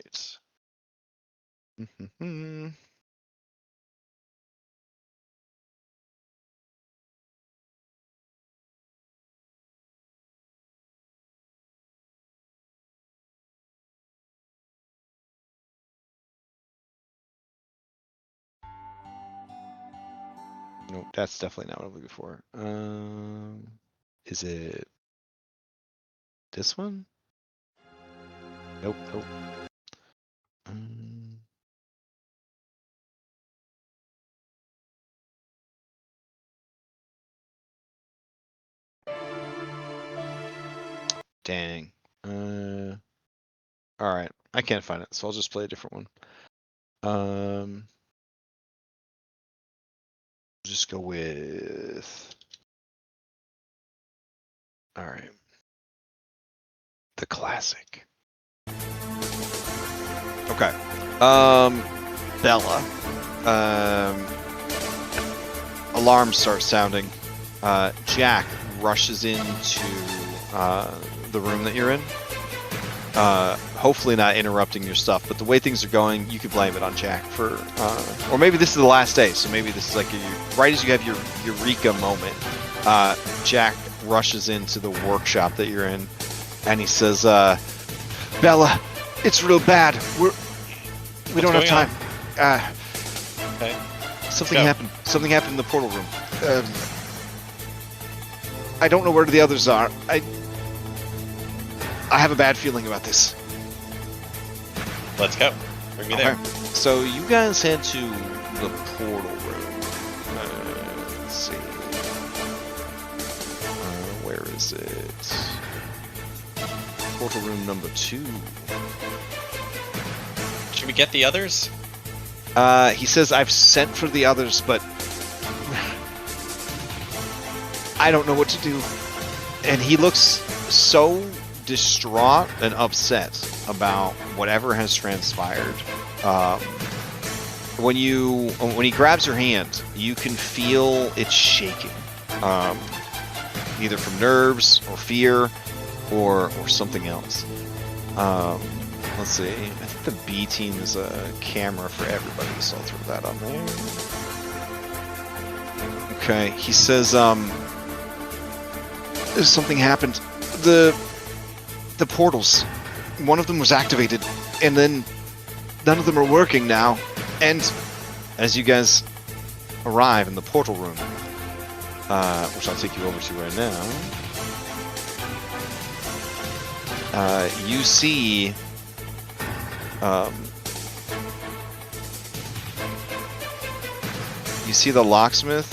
Nope, that's definitely not what I'm looking for. Is it this one? Nope. Dang. All right, I can't find it, so I'll just play a different one. Just go with. All right. The classic. Okay. Bella. Alarms start sounding. Jack rushes into the room that you're in. Hopefully not interrupting your stuff, but the way things are going, you could blame it on Jack for, or maybe this is the last day, so maybe this is like right as you have your eureka moment. Jack rushes into the workshop that you're in, and he says, Bella, it's real bad. We don't have time. Okay. Something happened. Something happened in the portal room. I don't know where the others are. I have a bad feeling about this. Let's go. Bring me there. So you guys head to the portal room. Let's see. Where is it? Portal room number 2. Should we get the others? He says, I've sent for the others, but I don't know what to do. And he looks so distraught and upset about whatever has transpired. When he grabs your hand, you can feel it shaking, either from nerves or fear or something else. Let's see. I think the B team is a camera for everybody, so I'll throw that on there. Okay, he says, something happened. The portals, one of them was activated, and then none of them are working now. And as you guys arrive in the portal room, which I'll take you over to right now, you see the locksmith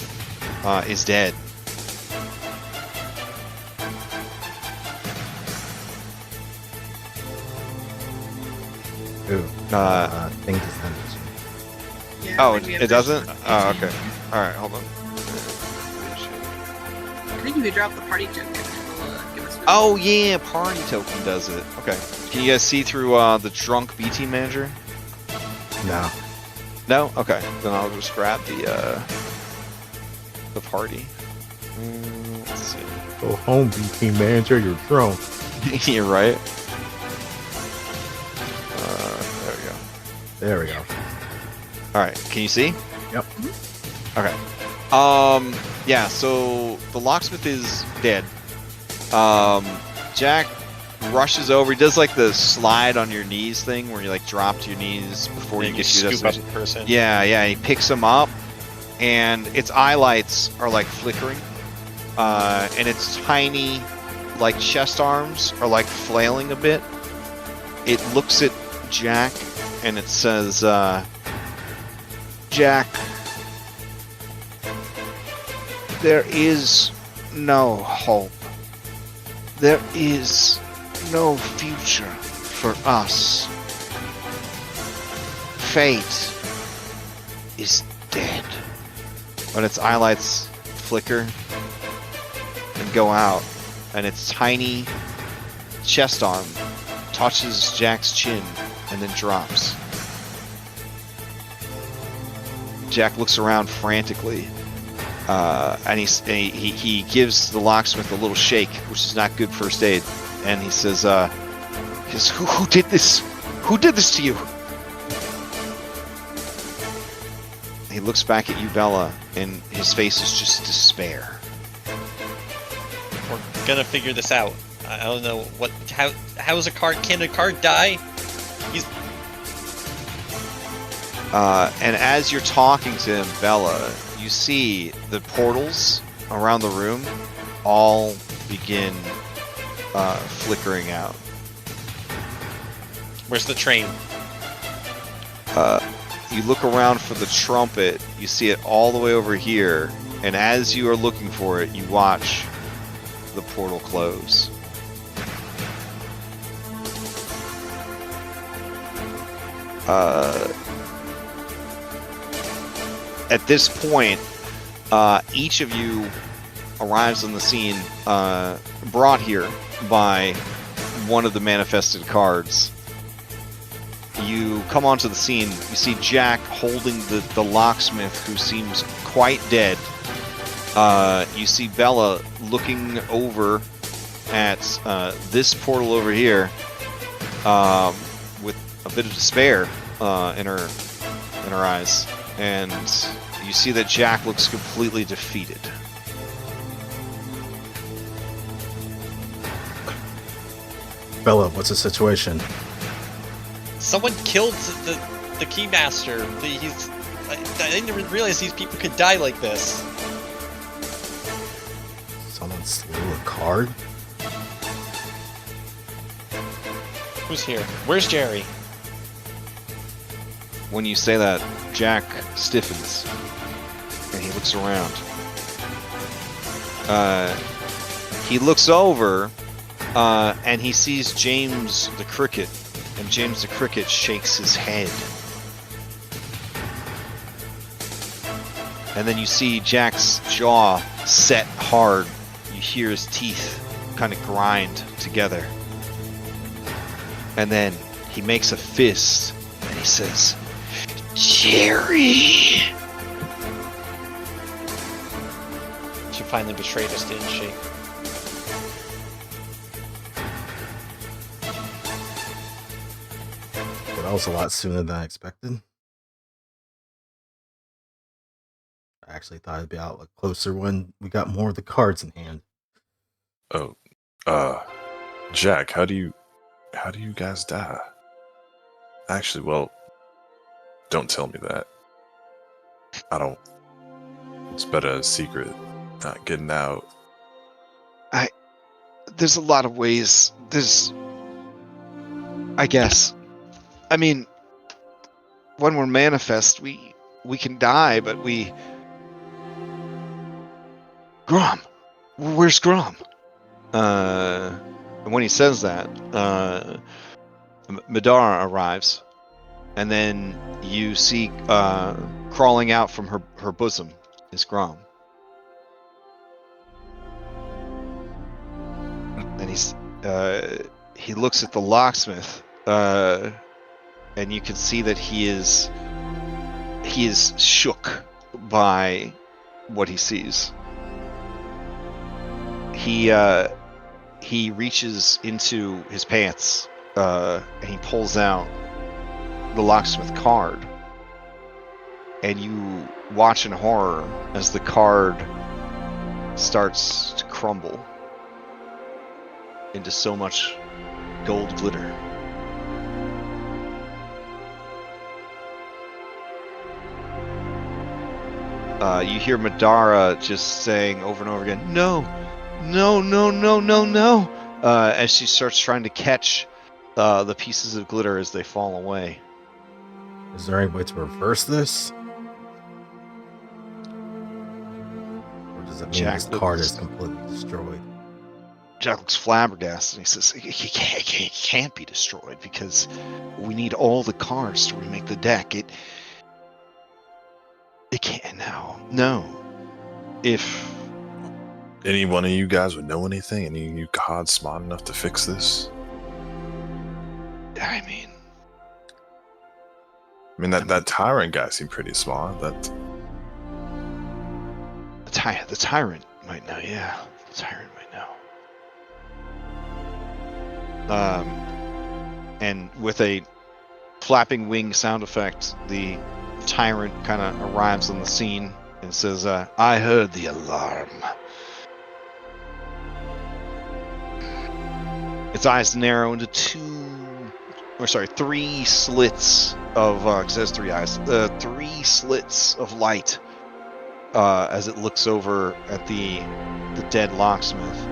is dead. Ooh, thing just ended. Yeah, Oh, maybe it doesn't? eventually. Oh, okay. Alright, hold on. I think if you drop the party token, it'll give us. Oh, yeah, party token does it. Okay. Can you guys see through the drunk BT manager? No. No? Okay. Then I'll just grab the party. Let's see. Go home, BT manager. You're drunk. You're right. There we go. There we go. Alright, can you see? Yep. Okay. Yeah, so the locksmith is dead. Jack rushes over. He does like the slide on your knees thing where you like drop to your knees before you get to your scoop up destination. the person. Yeah, he picks him up and its eye lights are like flickering. And its tiny like chest arms are like flailing a bit. It looks at Jack and it says, Jack, there is no hope. There is no future for us. Fate is dead. But its eye lights flicker and go out, and its tiny chest arm touches Jack's chin and then drops. Jack looks around frantically, and he gives the locksmith a little shake, which is not good first aid. And he says, "Who did this? Who did this to you?" He looks back at you, Bella, and his face is just despair. We're gonna figure this out. I don't know what. How is a card? Can a card die? He's. And as you're talking to him, Bella, you see the portals around the room all begin flickering out. Where's the train? You look around for the trumpet, you see it all the way over here, and as you are looking for it, you watch the portal close. At this point, each of you arrives on the scene, brought here by one of the manifested cards. You come onto the scene, you see Jack holding the locksmith, who seems quite dead. You see Bella looking over at this portal over here with a bit of despair in her eyes. And you see that Jack looks completely defeated. Bella, what's the situation? Someone killed the keymaster. I didn't even realize these people could die like this. Someone slew a card? Who's here? Where's Jerry? When you say that, Jack stiffens and he looks around. He looks over and he sees James the Cricket, and James the Cricket shakes his head. And then you see Jack's jaw set hard. You hear his teeth kind of grind together. And then he makes a fist and he says, Jerry! She finally betrayed us, didn't she? Well, that was a lot sooner than I expected. I actually thought it'd be out a closer when we got more of the cards in hand. Oh, Jack, how do you guys die? Actually, well, Don't tell me that. I don't. It's better a secret, not getting out. There's a lot of ways. I guess. I mean, when we're manifest, we can die, but Grom, where's Grom? And when he says that, Madara arrives, and then you see crawling out from her bosom is Grom. And he looks at the locksmith, and you can see that he is shook by what he sees. He reaches into his pants and he pulls out the locksmith card, and you watch in horror as the card starts to crumble into so much gold glitter. You hear Madara just saying over and over again, "No, no, no, no, no, no," as she starts trying to catch the pieces of glitter as they fall away. Is there any way to reverse this? Or does it mean Jack this card looks- is completely destroyed? Jack looks flabbergasted, and he says, "It can't be destroyed because we need all the cards to remake the deck. It can't now. No. If Any one of you guys would know anything? Any of you gods smart enough to fix this? I mean, that tyrant guy seemed pretty smart. That the tyrant might know. Yeah, the tyrant might know." And with a flapping wing sound effect, the tyrant kind of arrives on the scene and says, "I heard the alarm." Its eyes narrow into three slits of, because it has 3 eyes, 3 slits of light as it looks over at the dead locksmith,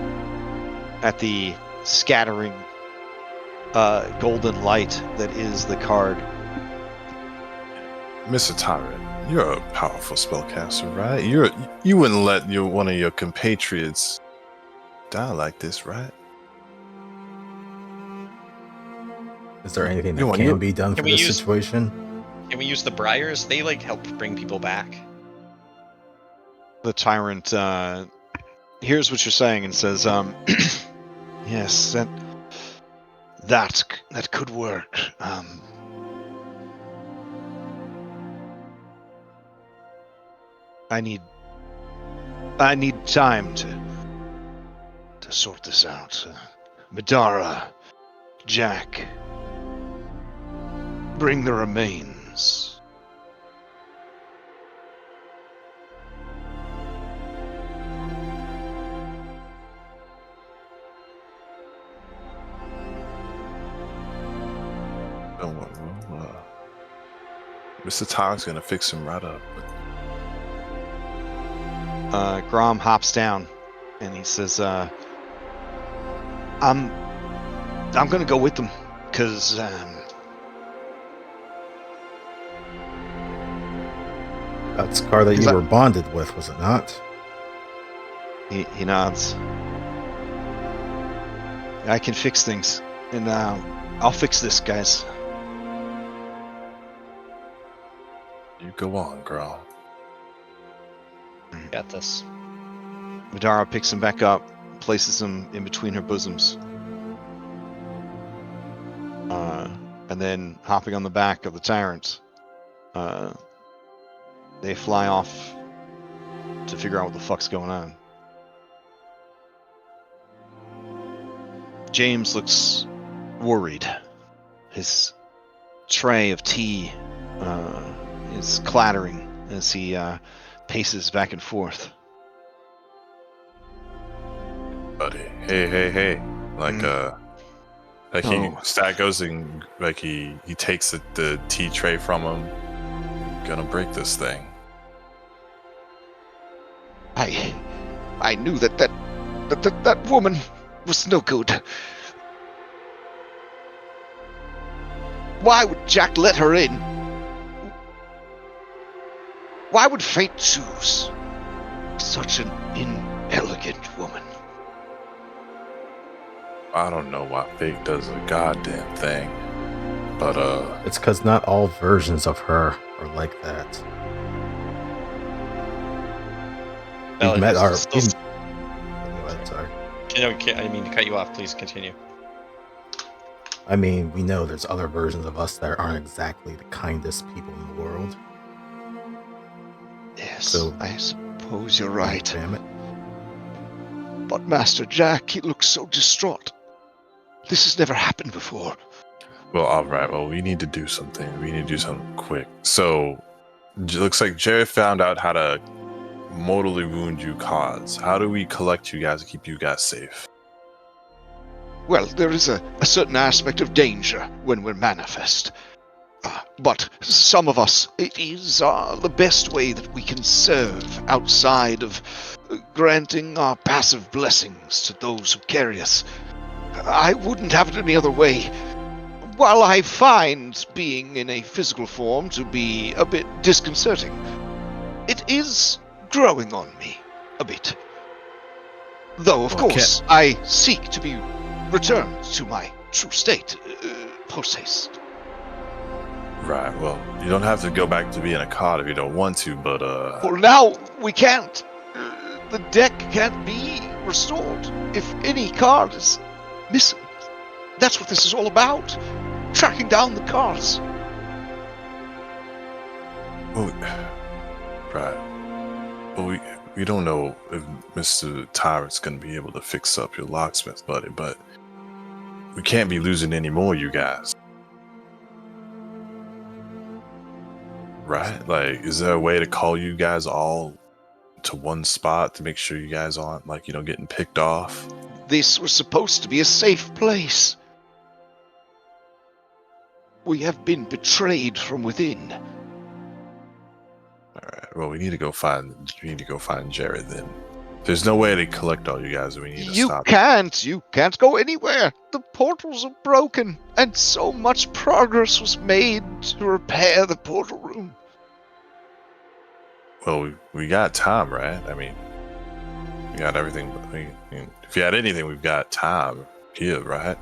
at the scattering golden light that is the card. Mr. Tyrant, you're a powerful spellcaster, right? You wouldn't let one of your compatriots die like this, right? Is there anything You that want- can be done for we this use- situation? Can we use the briars? They help bring people back. The tyrant hears what you're saying and says, "Yes, that could work. I need time to sort this out. Madara, Jack, bring the remains." Mr. Tyrant's gonna fix him right up. Grom hops down and he says, I'm gonna go with them, because That's the car that Is you that- were bonded with, was it not? he nods. "I can fix things, and I'll fix this, guys." You go on, girl. Got this. Madara picks him back up, places him in between her bosoms. And then, hopping on the back of the tyrant, they fly off to figure out what the fuck's going on. James looks worried. His tray of tea is clattering as he paces back and forth. Buddy, hey. Like, like he Oh. Stat goes and like he takes the tea tray from him, gonna break this thing. I knew that woman was no good. Why would Jack let her in? Why would fate choose such an inelegant woman? I don't know why fate does a goddamn thing, but It's because not all versions of her are like that. We've met our. still- Go ahead, sorry. I mean to cut you off. Please continue. I mean, we know there's other versions of us that aren't exactly the kindest people in the world. Yes, So- I suppose you're right. Damn it. But Master Jack, he looks so distraught. This has never happened before. well, all right. Well, we need to do something. We need to do something quick. So, it looks like Jerry found out how to mortally wound you cause. How do we collect you guys and keep you guys safe? Well, there is a certain aspect of danger when we're manifest. But some of us, it is the best way that we can serve outside of granting our passive blessings to those who carry us. I wouldn't have it any other way. While I find being in a physical form to be a bit disconcerting, it is growing on me a bit. Though, of Well, course, I seek to be returned to my true state, post haste. Right. Well, you don't have to go back to being a cod if you don't want to, but Well, now we can't. The deck can't be restored if any card is missing. That's what this is all about. Tracking down the cards. well, right. Well, we don't know if Mr. Tyrant's gonna be able to fix up your locksmith, buddy, but we can't be losing any more, you guys. Right? Like, is there a way to call you guys all to one spot to make sure you guys aren't, like, getting picked off? This was supposed to be a safe place. We have been betrayed from within. All right. Well, we need to go find Jerry then. There's no way to collect all you guys. We need to You stop. can't go anywhere. The portals are broken, and so much progress was made to repair the portal room. Well, we got time, right? I mean, we got everything. I mean, if you had anything, we've got time here, right?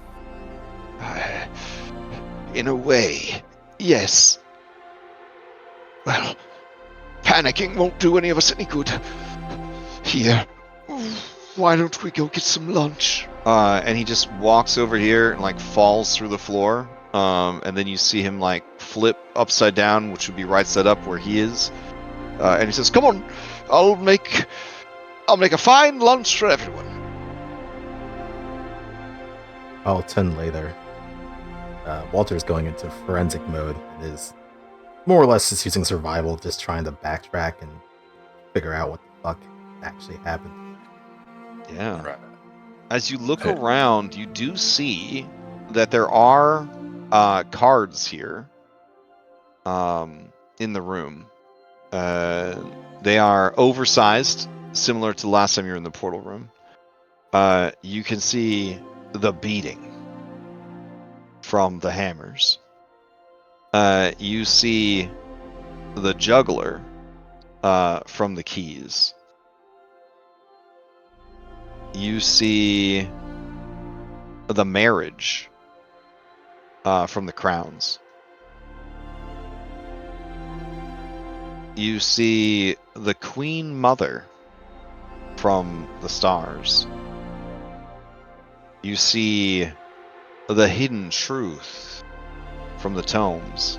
In a way, yes. Well, panicking won't do any of us any good. Here, why don't we go get some lunch? And he just walks over here and like falls through the floor. And then you see him like flip upside down, which would be right side up where he is. And he says, "Come on, I'll make a fine lunch for everyone." I'll 10 later. Walter's going into forensic mode and is more or less just using survival, just trying to backtrack and figure out what the fuck actually happened. Yeah. Right. As you look Hey. around, you do see that there are cards here in the room. They are oversized, similar to the last time you were in the portal room. You can see the beating from the hammers. You see the juggler from the keys. You see the marriage from the crowns. You see the Queen Mother from the stars. You see the hidden truth from the tomes.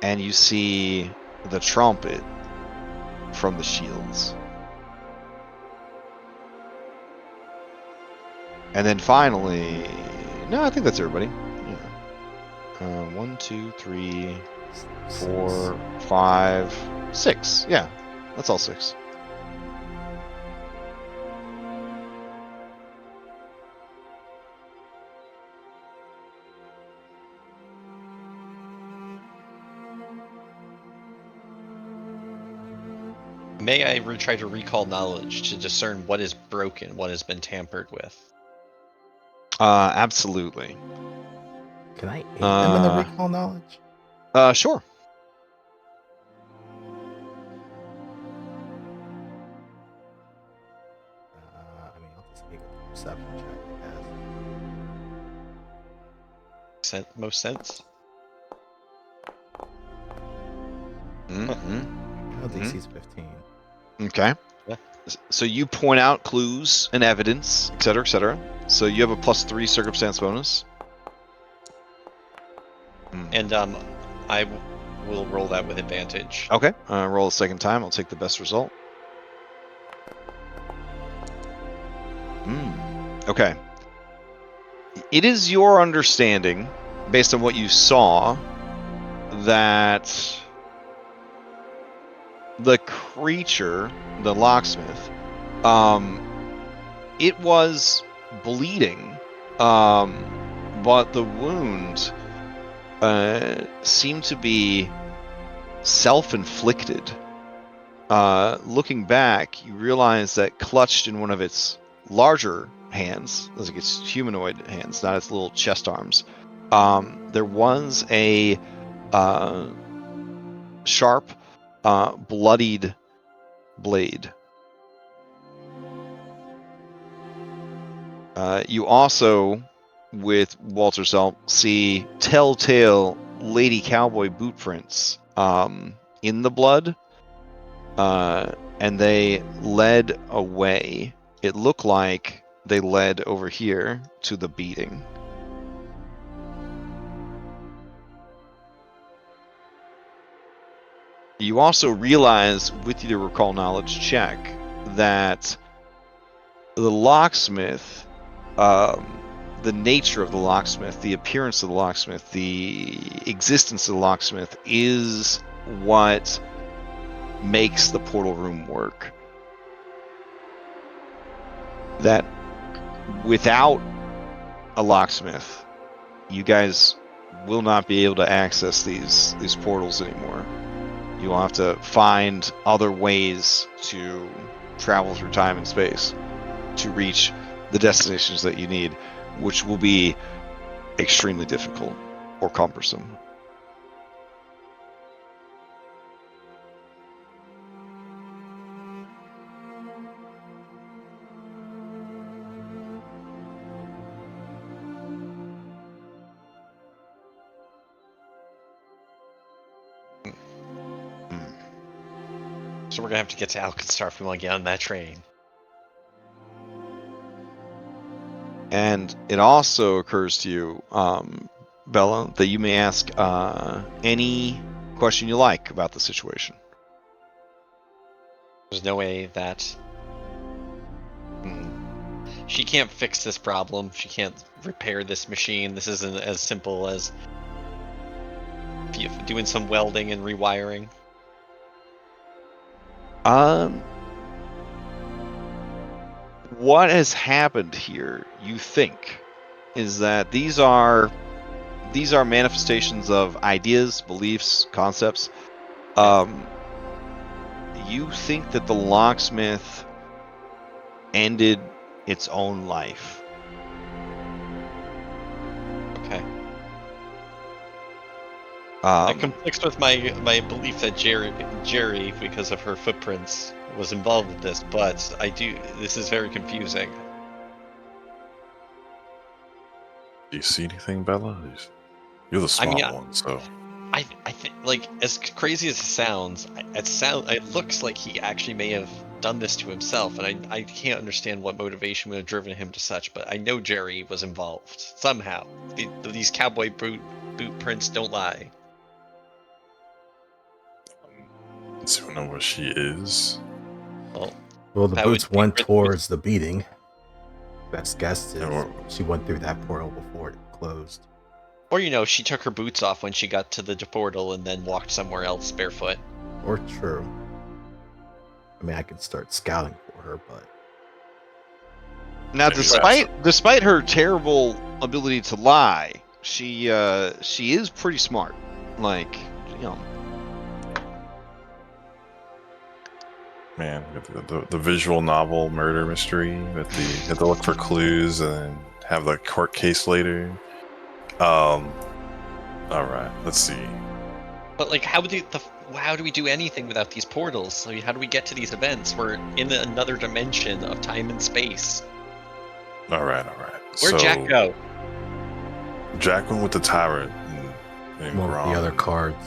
And you see the trumpet from the shields. And then finally, no, I think that's everybody. Yeah. 1, 2, 3, 4, 5, 6. Yeah, that's all 6. May I try to recall knowledge to discern what is broken, what has been tampered with? Absolutely. Can I aid them in the recall knowledge? Sure. I mean, I'll just make a perception check, I guess. Most sense? Mm-hmm. No, DC's 15. Okay. Yeah. So you point out clues and evidence, etc., etc. So you have a +3 circumstance bonus. And I will roll that with advantage. Okay. Roll a second time. I'll take the best result. Okay. It is your understanding, based on what you saw, that the creature, the locksmith, it was bleeding, but the wound seemed to be self-inflicted. Looking back, you realize that clutched in one of its larger hands, like its humanoid hands, not its little chest arms, there was a sharp, bloodied blade. You also, with Walter's help, see telltale lady cowboy boot prints in the blood, and they led away. It looked like they led over here to the beating. You also realize, with your recall knowledge check, that the locksmith, the nature of the locksmith, the appearance of the locksmith, the existence of the locksmith is what makes the portal room work. That without a locksmith, you guys will not be able to access these portals anymore. You'll have to find other ways to travel through time and space to reach the destinations that you need, which will be extremely difficult or cumbersome. So we're gonna have to get to Alcatraz if we want to get on that train. And it also occurs to you, Bella, that you may ask any question you like about the situation. There's no way that she can't fix this problem. She can't repair this machine. This isn't as simple as doing some welding and rewiring. What has happened here, you think, is that these are manifestations of ideas, beliefs, concepts. You think that the locksmith ended its own life. Okay. That conflicts with my belief that Jerry, because of her footprints, was involved with this, but this is very confusing. Do you see anything, Bella? You're the smart one, so. I think, like, as crazy as it sounds, it looks like he actually may have done this to himself, and I can't understand what motivation would have driven him to such, but I know Jerry was involved somehow. These cowboy boot prints don't lie. Do you know where she is? Well, the boots went towards the beating. Best guess is she went through that portal before it closed. Or, she took her boots off when she got to the portal and then walked somewhere else barefoot. Or true. I mean, I could start scouting for her, but... Now, despite her terrible ability to lie, she is pretty smart. Like, Man, the visual novel murder mystery with the you have to look for clues and have the court case later. All right, let's see. But like, how do we do anything without these portals? I mean, how do we get to these events? We're in another dimension of time and space. All right. Where'd Jack go? Jack went with the tyrant and One of the other cards.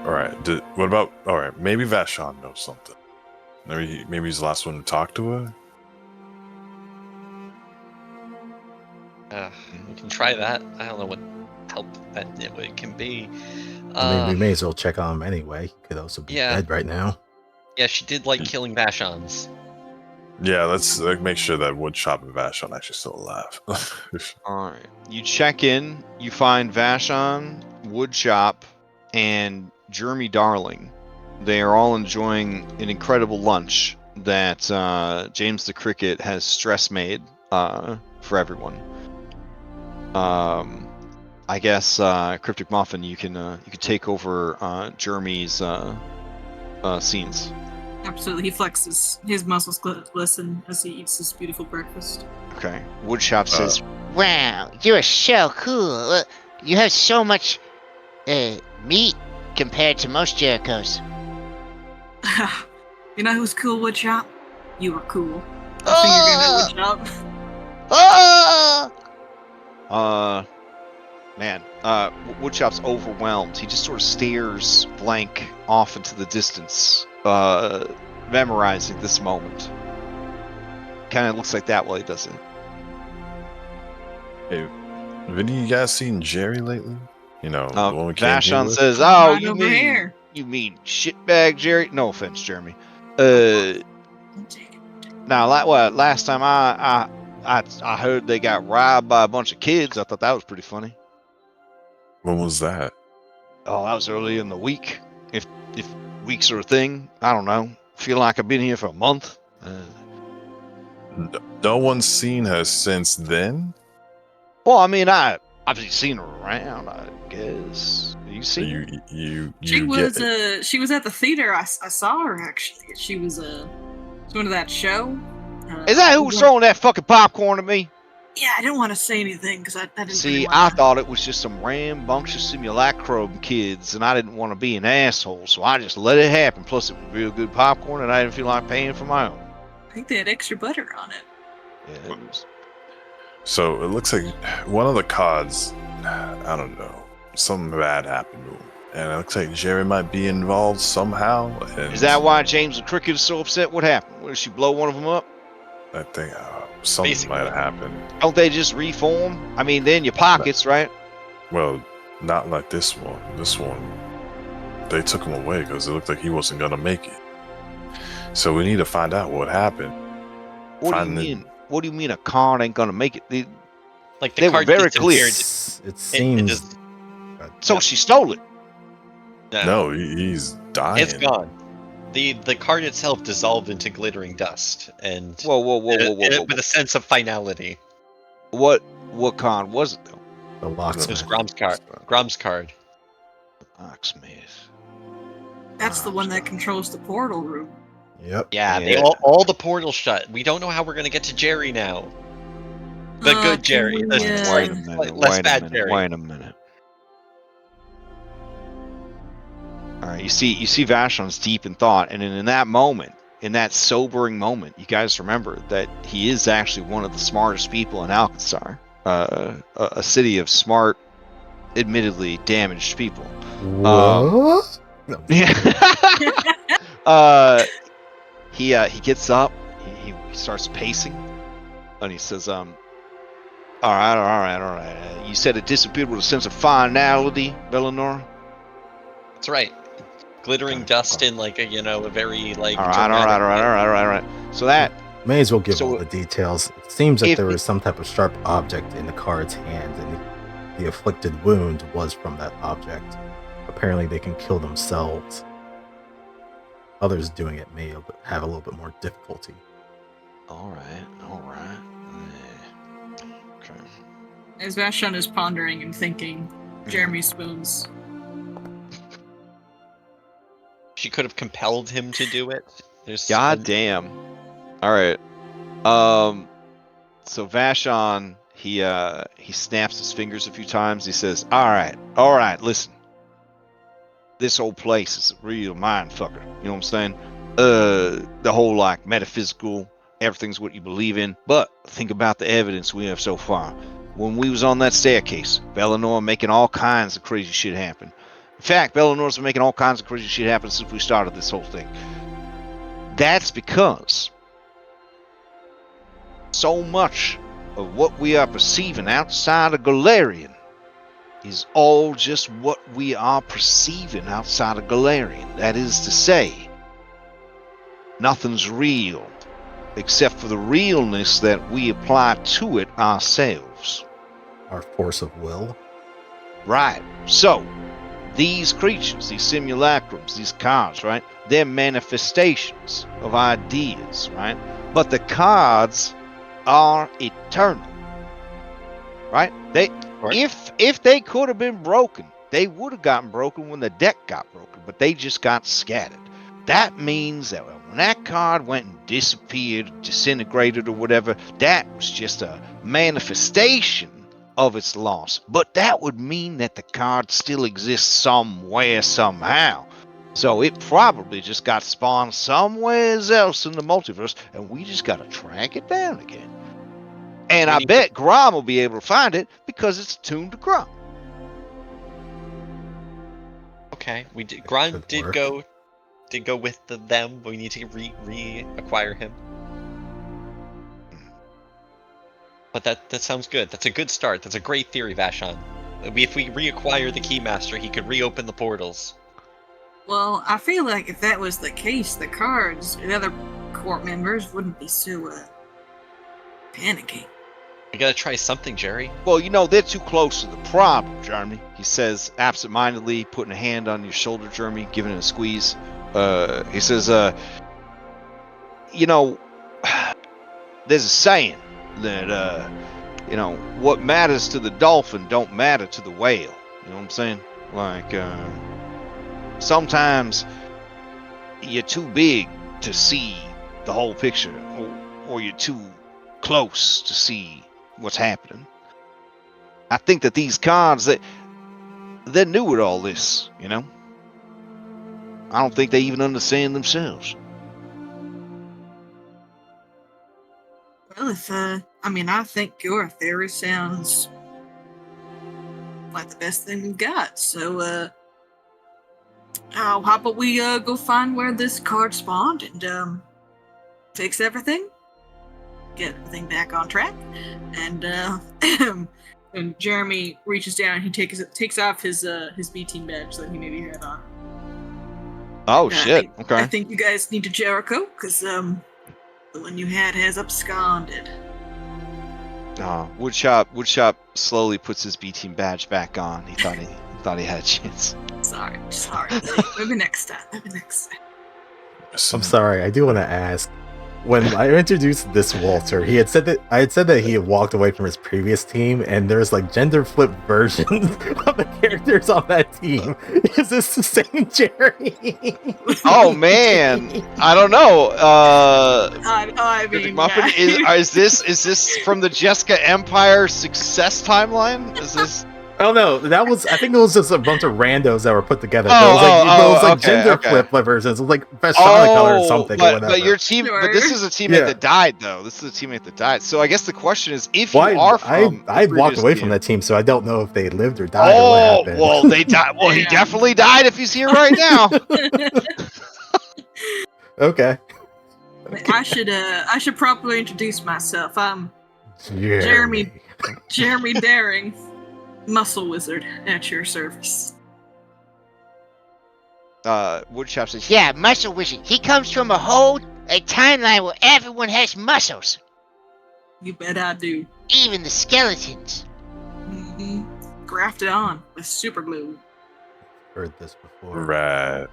All right. What about? All right. Maybe Vashon knows something. Maybe he's the last one to talk to her. We can try that. I don't know what help that it can be. I mean, we may as well check on him anyway. He could also be dead right now. Yeah, she did like killing Vashons. Yeah, let's make sure that Woodshop and Vashon actually still alive. All right. You check in. You find Vashon, Woodshop, and Jeremy Darling. They are all enjoying an incredible lunch that James the Cricket has stress made for everyone. I guess Cryptic Muffin, you can take over Jeremy's scenes. Absolutely, he flexes. His muscles glisten as he eats this beautiful breakfast. Okay. Woodshop says, Wow, you're so cool. You have so much meat compared to most Jerichos. You know who's cool, Woodshop? You were cool. I think you're gonna Woodshop. Man, Woodshop's overwhelmed. He just sort of stares blank off into the distance, memorizing this moment. Kind of looks like that while he does it. Hey, have any of you guys seen Jerry lately? You know, the one we came here Vashon with? says, "Oh, Right over here. you mean shitbag Jerry? No offense, Jeremy. Now, last time I heard they got robbed by a bunch of kids. I thought that was pretty funny. When was that? Oh, that was early in the week. If weeks are a thing, I don't know. Feel like I've been here for a month. No one's seen her since then. Well, I mean, I've seen her around. I guess you seen her? She was at the theater. I saw her actually. She was one of that show. Is that who was throwing that fucking popcorn at me? Yeah, I didn't want to say anything because I didn't. See, really I wanna... thought it was just some rambunctious simulacrum kids, and I didn't want to be an asshole, so I just let it happen. Plus, it was real good popcorn, and I didn't feel like paying for my own. I think they had extra butter on it. Yeah, it was... So it looks like one of the cards, I don't know, something bad happened to him. And it looks like Jerry might be involved somehow. And Is that why James the Cricket is so upset? What happened? Did she blow one of them up? I think something Basically. might have happened. Don't they just reform? I mean, they're in your pockets, right? Well, not like this one. This one, they took him away because it looked like he wasn't going to make it. So we need to find out what happened. What do you mean? What do you mean a card ain't gonna make it? They They were very clear. It seems. So she stole it. No, he's dying. It's gone. The card itself dissolved into glittering dust, and Whoa. with a sense of finality. What card was it though? The It was Locksmith. Grom's card. Grom's card. Locksmith. That's the one that controls the portal room. Yep. Yeah, they Yeah. all the portals shut. We don't know how we're gonna get to Jerry now. The good Jerry. The yeah. Wait a minute. less bad Jerry. Wait a minute. All right, you see Vashon's deep in thought, and in that moment, in that sobering moment, you guys remember that he is actually one of the smartest people in Alcazar, a city of smart, admittedly damaged people. What? No. Yeah. He gets up, he starts pacing, and he says, all right. You said it disappeared with a sense of finality, Bellinor? That's right. Glittering dust in like a a very like. All right. So that May as well give So, all the details. It seems like if there it- was some type of sharp object in the card's hand, and the afflicted wound was from that object. Apparently, they can kill themselves. Others doing it may have a little bit more difficulty. All right. Okay. As Vashon is pondering and thinking, Jeremy spoons. She could have compelled him to do it. There's God damn. All right. So Vashon, he snaps his fingers a few times. He says, all right, listen. This old place is a real mind fucker. You know what I'm saying? The whole like metaphysical, everything's what you believe in. But think about the evidence we have so far. When we was on that staircase, Bellinor making all kinds of crazy shit happen. In fact, Bellinor's been making all kinds of crazy shit happen since we started this whole thing. That's because so much of what we are perceiving outside of Galarian is all just what we are perceiving outside of Galarian. That is to say, nothing's real except for the realness that we apply to it ourselves. Our force of will. Right. So, these creatures, these simulacrums, these cards, right? They're manifestations of ideas, right? But the cards are eternal, right? If they could have been broken, they would have gotten broken when the deck got broken, but they just got scattered. That means that when that card went and disappeared, disintegrated, or whatever, that was just a manifestation of its loss. But that would mean that the card still exists somewhere, somehow. So it probably just got spawned somewhere else in the multiverse, and we just gotta track it down again. And I bet Grom will be able to find it because it's tuned to Grom. Okay, we did. Grom did go with them. We need to reacquire him. But that sounds good. That's a good start. That's a great theory, Vashon. If we reacquire the Keymaster, he could reopen the portals. Well, I feel like if that was the case, the other court members wouldn't be so panicking. We gotta try something, Jerry. Well, they're too close to the problem, Jeremy. He says, absentmindedly, putting a hand on your shoulder, Jeremy, giving it a squeeze. He says, there's a saying that, what matters to the dolphin don't matter to the whale. You know what I'm saying? Like, sometimes you're too big to see the whole picture, or you're too close to see what's happening. I think that these cards, they're new at all this, I don't think they even understand themselves. Well, I think your theory sounds like the best thing we've got. So, how about we go find where this card spawned and fix everything, get everything back on track, and and Jeremy reaches down and he takes off his B-team badge that he maybe had on. Oh shit! Okay. I think you guys need to Jericho because the one you had has absconded. Woodshop slowly puts his B-team badge back on. He thought he had a chance. Sorry. Maybe next time. I'm sorry. I do want to ask. When I introduced this Walter, I had said that he had walked away from his previous team, and there's like gender flip versions of the characters on that team. Is this the same Jerry? Oh man, I don't know. I mean, Muffin, is this from the Jessica Empire success timeline? Is this? Oh no, I think it was just a bunch of randos that were put together. It was like gender flip versions. It was like best Sonic color or something. But your team, but this is a teammate that died though. This is a teammate that died. So I guess the question is, if you are from, I walked away from that team, so I don't know if they lived or died or what happened. Well, they died. Well, he definitely died if he's here right now. Okay. I should properly introduce myself. I'm Jeremy Daring, Muscle Wizard at your service. Woodshop says, yeah, Muscle Wizard. He comes from a timeline where everyone has muscles. You bet I do. Even the skeletons. Mm-hmm. Grafted on with super glue. Heard this before. Right.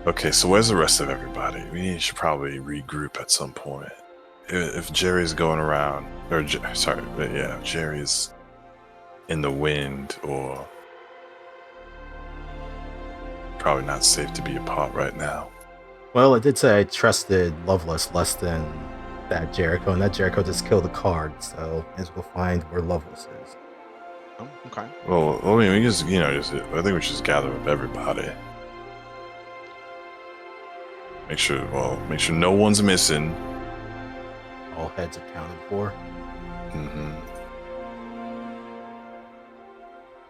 Okay, so where's the rest of everybody? We should probably regroup at some point. If Jerry's going around, if Jerry's in the wind, or Probably not safe to be apart right now. Well, it did say I trusted Loveless less than that Jericho, and that Jericho just killed the card, so as we'll find where Loveless is. Oh, okay. Well, I mean, we just, I think we should just gather up everybody. Make sure no one's missing. All heads accounted for. Mm-hmm.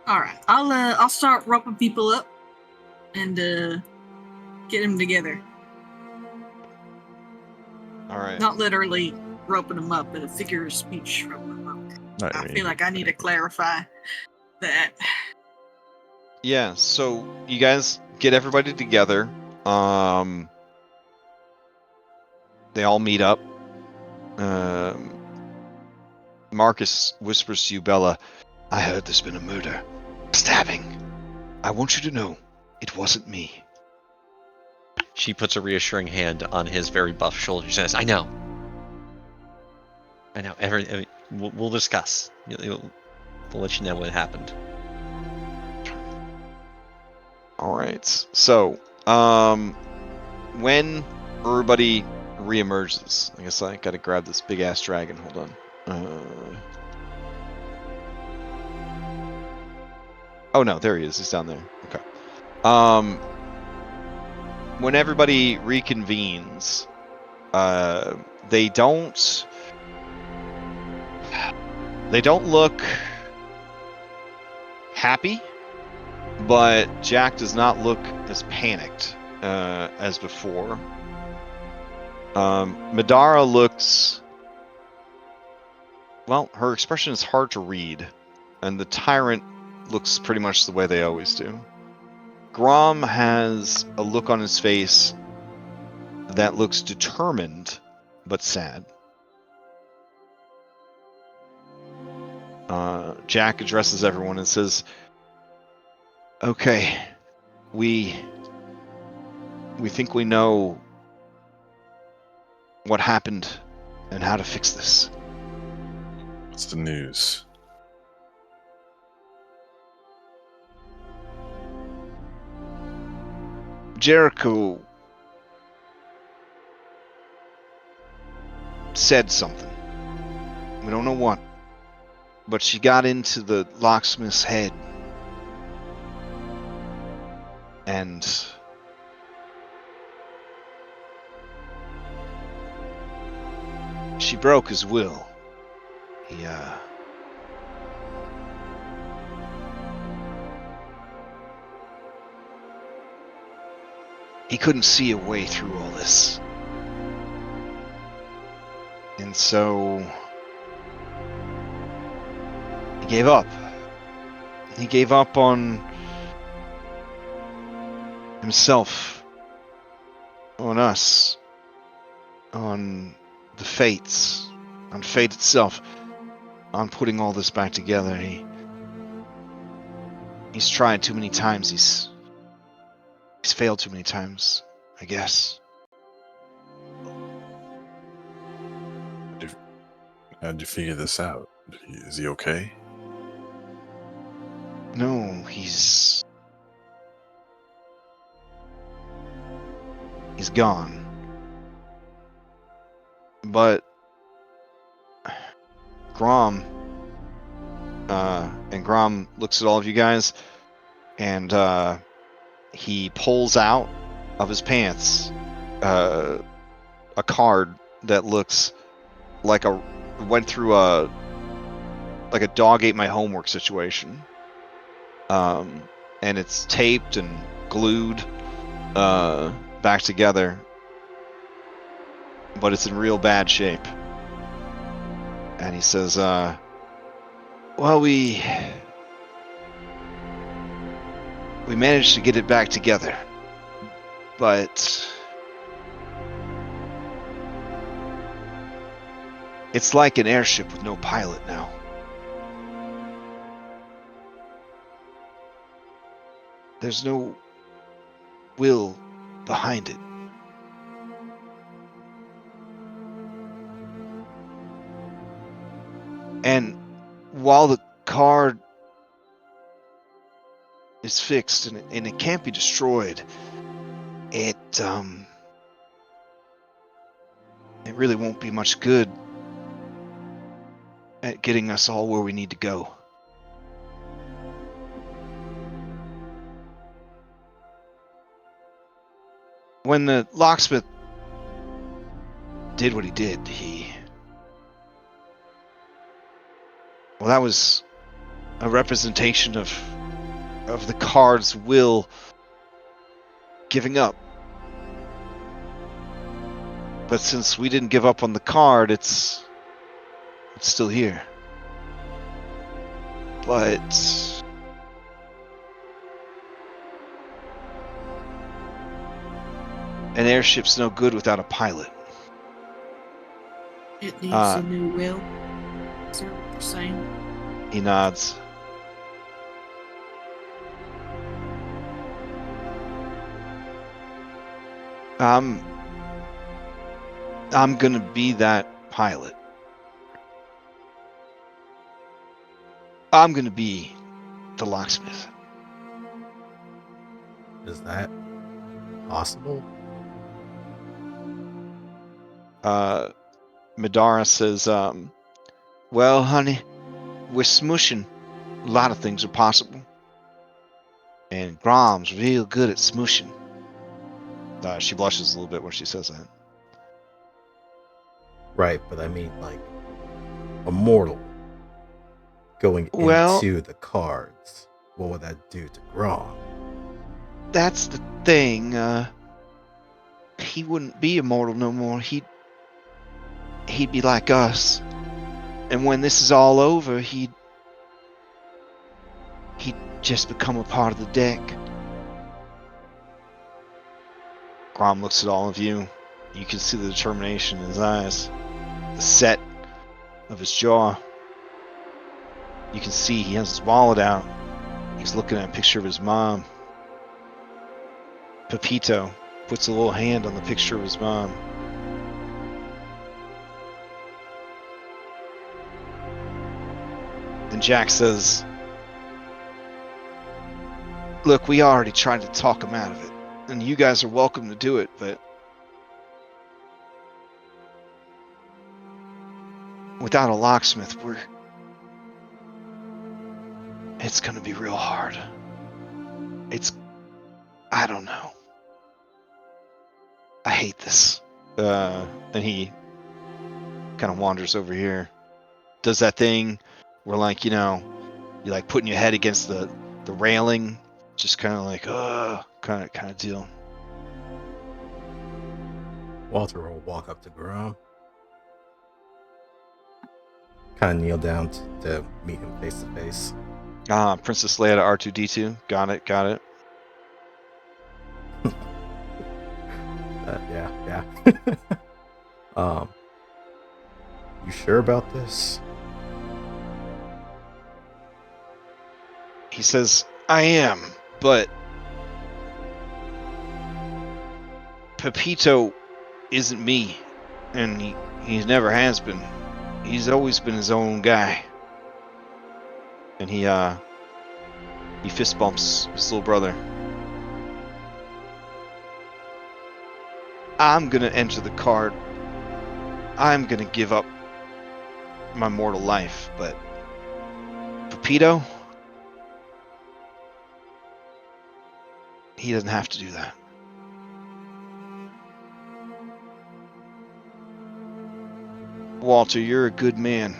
All right, I'll start roping people up and get them together. All right. Not literally roping them up, but a figure of speech roping them up. I feel like I need to clarify that. Yeah, so you guys get everybody together. They all meet up. Marcus whispers to you, Bella, I heard there's been a murder. Stabbing. I want you to know, it wasn't me. She puts a reassuring hand on his very buff shoulder. She says, I know. We'll discuss. We'll let you know what happened. all right. So, when everybody reemerges, I guess I gotta grab this big ass dragon. Hold on. Oh no, there he is. He's down there. Okay. When everybody reconvenes, they don't look happy, but Jack does not look as panicked as before. Madara looks, well, her expression is hard to read, and the tyrant looks pretty much the way they always do. Grom has a look on his face that looks determined but sad. Jack addresses everyone and says, okay, we think we know what happened and how to fix this. What's the news? Jericho said something. We don't know what. But she got into the locksmith's head. And she broke his will. He couldn't see a way through all this. And so he gave up. He gave up on himself, on us, on the fates, on fate itself, on putting all this back together. He's tried too many times. He's failed too many times, I guess. How'd you figure this out? Is he okay? No, he's gone. But Grom, and Grom looks at all of you guys, and he pulls out of his pants a card that looks like went through a dog ate my homework situation. And it's taped and glued back together, but it's in real bad shape. And he says, well, we managed to get it back together, but it's like an airship with no pilot now. There's no will behind it. And while the card is fixed and it can't be destroyed, it really won't be much good at getting us all where we need to go. When the locksmith did what he did, well, that was a representation of the card's will giving up. But since we didn't give up on the card, it's still here. But an airship's no good without a pilot. It needs a new will. Is that what you're saying? He nods. I'm gonna be that pilot. I'm gonna be the locksmith. Is that possible? Madara says, well, honey, we're smushing. A lot of things are possible. And Grom's real good at smushing. She blushes a little bit when she says that. Right, but I mean, like, a mortal going into the cards. What would that do to Grom? That's the thing. He wouldn't be immortal no more. He'd be like us. And when this is all over, he'd just become a part of the deck. Grom looks at all of you. You can see the determination in his eyes. The set of his jaw. You can see he has his wallet out. He's looking at a picture of his mom. Pepito puts a little hand on the picture of his mom. And Jack says, look, we already tried to talk him out of it. And you guys are welcome to do it, but without a locksmith, it's gonna be real hard. I don't know. I hate this. And he kind of wanders over here. Does that thing where, like, you know, you're like putting your head against the railing, just kind of like, kind of deal. Walter will walk up to Grom. Kind of kneel down to meet him face to face. Princess Leia to R2-D2. Got it. Yeah. You sure about this? He says, I am, but Pepito isn't me, and he never has been. He's always been his own guy. And he fist bumps his little brother. I'm gonna enter the card. I'm gonna give up my mortal life, but Pepito, he doesn't have to do that. Walter, you're a good man.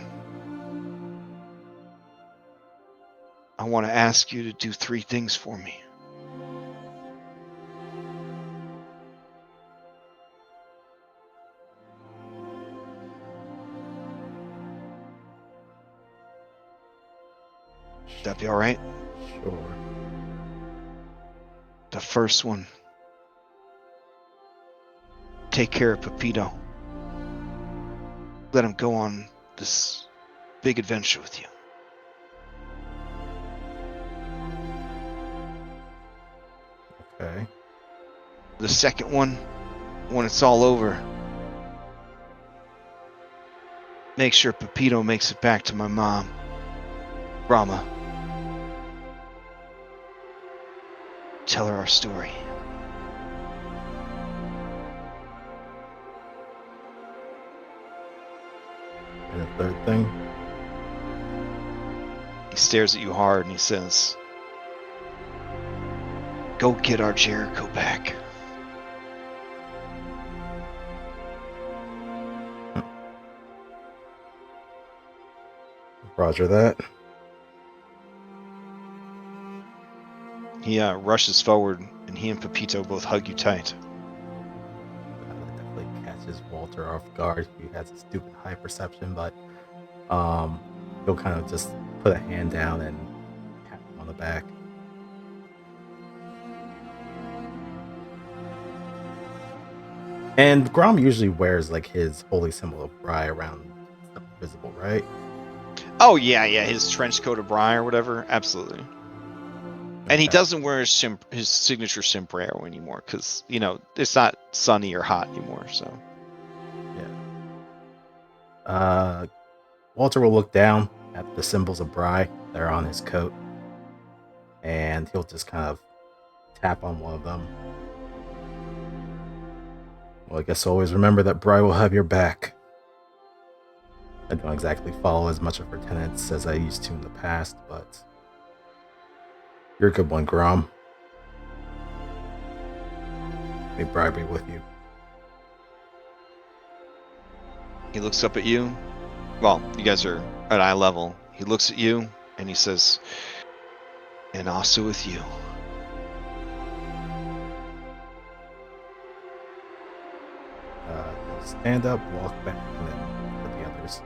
I want to ask you to do 3 things for me. Would that be all right? Sure. The first one, take care of Pepito. Let him go on this big adventure with you. Okay. The second one, when it's all over, make sure Pepito makes it back to my mom, Rama. tell her our story. And the third thing, He stares at you hard and he says, "Go get our Jericho back." Roger that. He rushes forward, and he and Pepito both hug you tight. That definitely catches Walter off guard. He has a stupid high perception, but he'll kind of just put a hand down and tap him on the back. And Grom usually wears like his holy symbol of Bry around stuff visible, right? Oh yeah, his trench coat of Briar or whatever, absolutely. And he Okay. doesn't wear his signature sombrero anymore because it's not sunny or hot anymore. So Yeah. Walter will look down at the symbols of Bry that are on his coat, and he'll just kind of tap on one of them. Well, I guess always remember that Bry will have your back. I don't exactly follow as much of her tenets as I used to in the past, but you're a good one, Grom. May Bry be with you. he looks up at you. Well, you guys are at eye level. He looks at you and he says, "And also with you." He'll stand up, walk back, and then look at the others.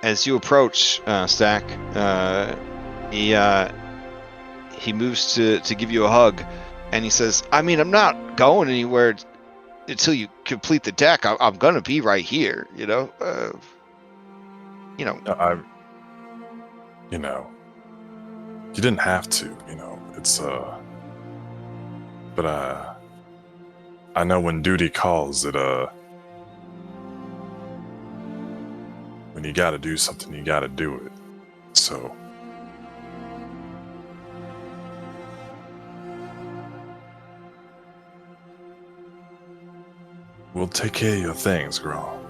As you approach, Stack, he moves to give you a hug, and he says, "I mean, I'm not going anywhere until you complete the deck. I'm gonna be right here. You didn't have to. It's but I know when duty calls, when you got to do something, you got to do it. So. We'll take care of your things, Grom.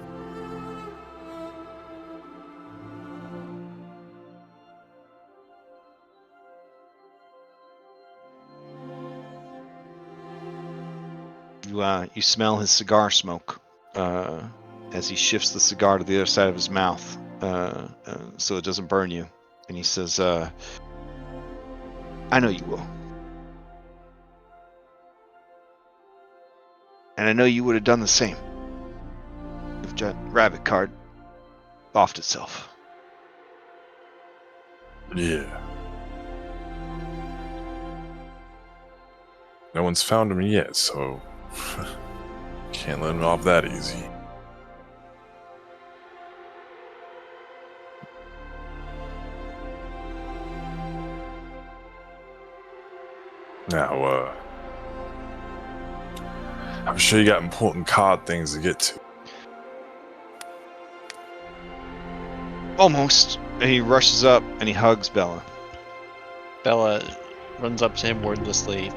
You smell his cigar smoke as he shifts the cigar to the other side of his mouth so it doesn't burn you. And he says, "I know you will. And I know you would have done the same if that rabbit card offed itself." Yeah. No one's found him yet, so can't let him off that easy. Now, I'm sure you got important card things to get to. Almost. And he rushes up and he hugs Bella. Bella runs up to him wordlessly,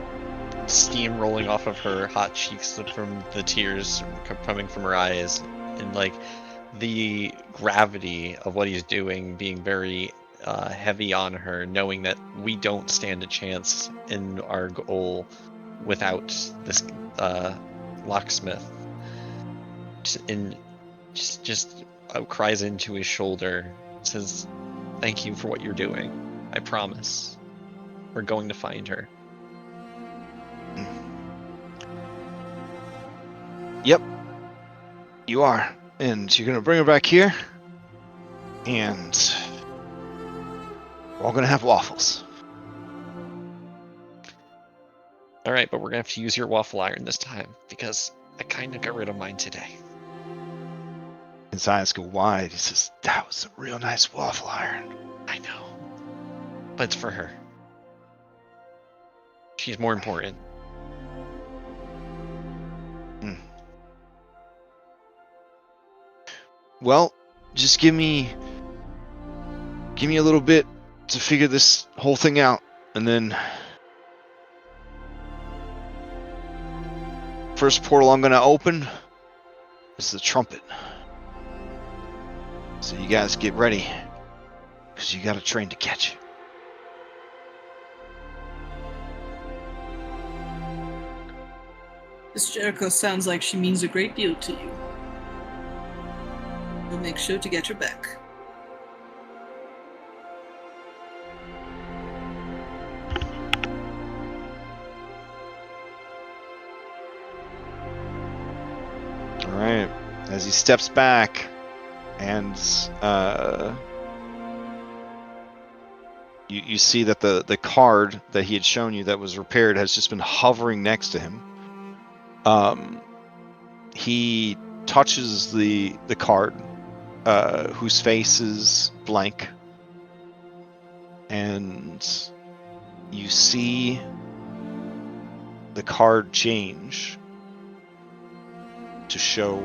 steam rolling off of her hot cheeks from the tears coming from her eyes, and like the gravity of what he's doing being very heavy on her, knowing that we don't stand a chance in our goal without this locksmith. Just cries into his shoulder, says, "Thank you for what you're doing. I promise. We're going to find her." Yep, you are. And you're going to bring her back here. And we're all going to have waffles. All right, but we're going to have to use your waffle iron this time, because I kind of got rid of mine today. His eyes go wide. He says, "That was a real nice waffle iron." I know. But it's for her. She's more important. Well, Just give me a little bit to figure this whole thing out, and then first portal I'm gonna open is the trumpet. So you guys get ready, because you got a train to catch. Miss Jericho sounds like she means a great deal to you. We'll make sure to get her back. Alright, as he steps back, and you see that the card that he had shown you that was repaired has just been hovering next to him. He touches the card, whose face is blank, and you see the card change to show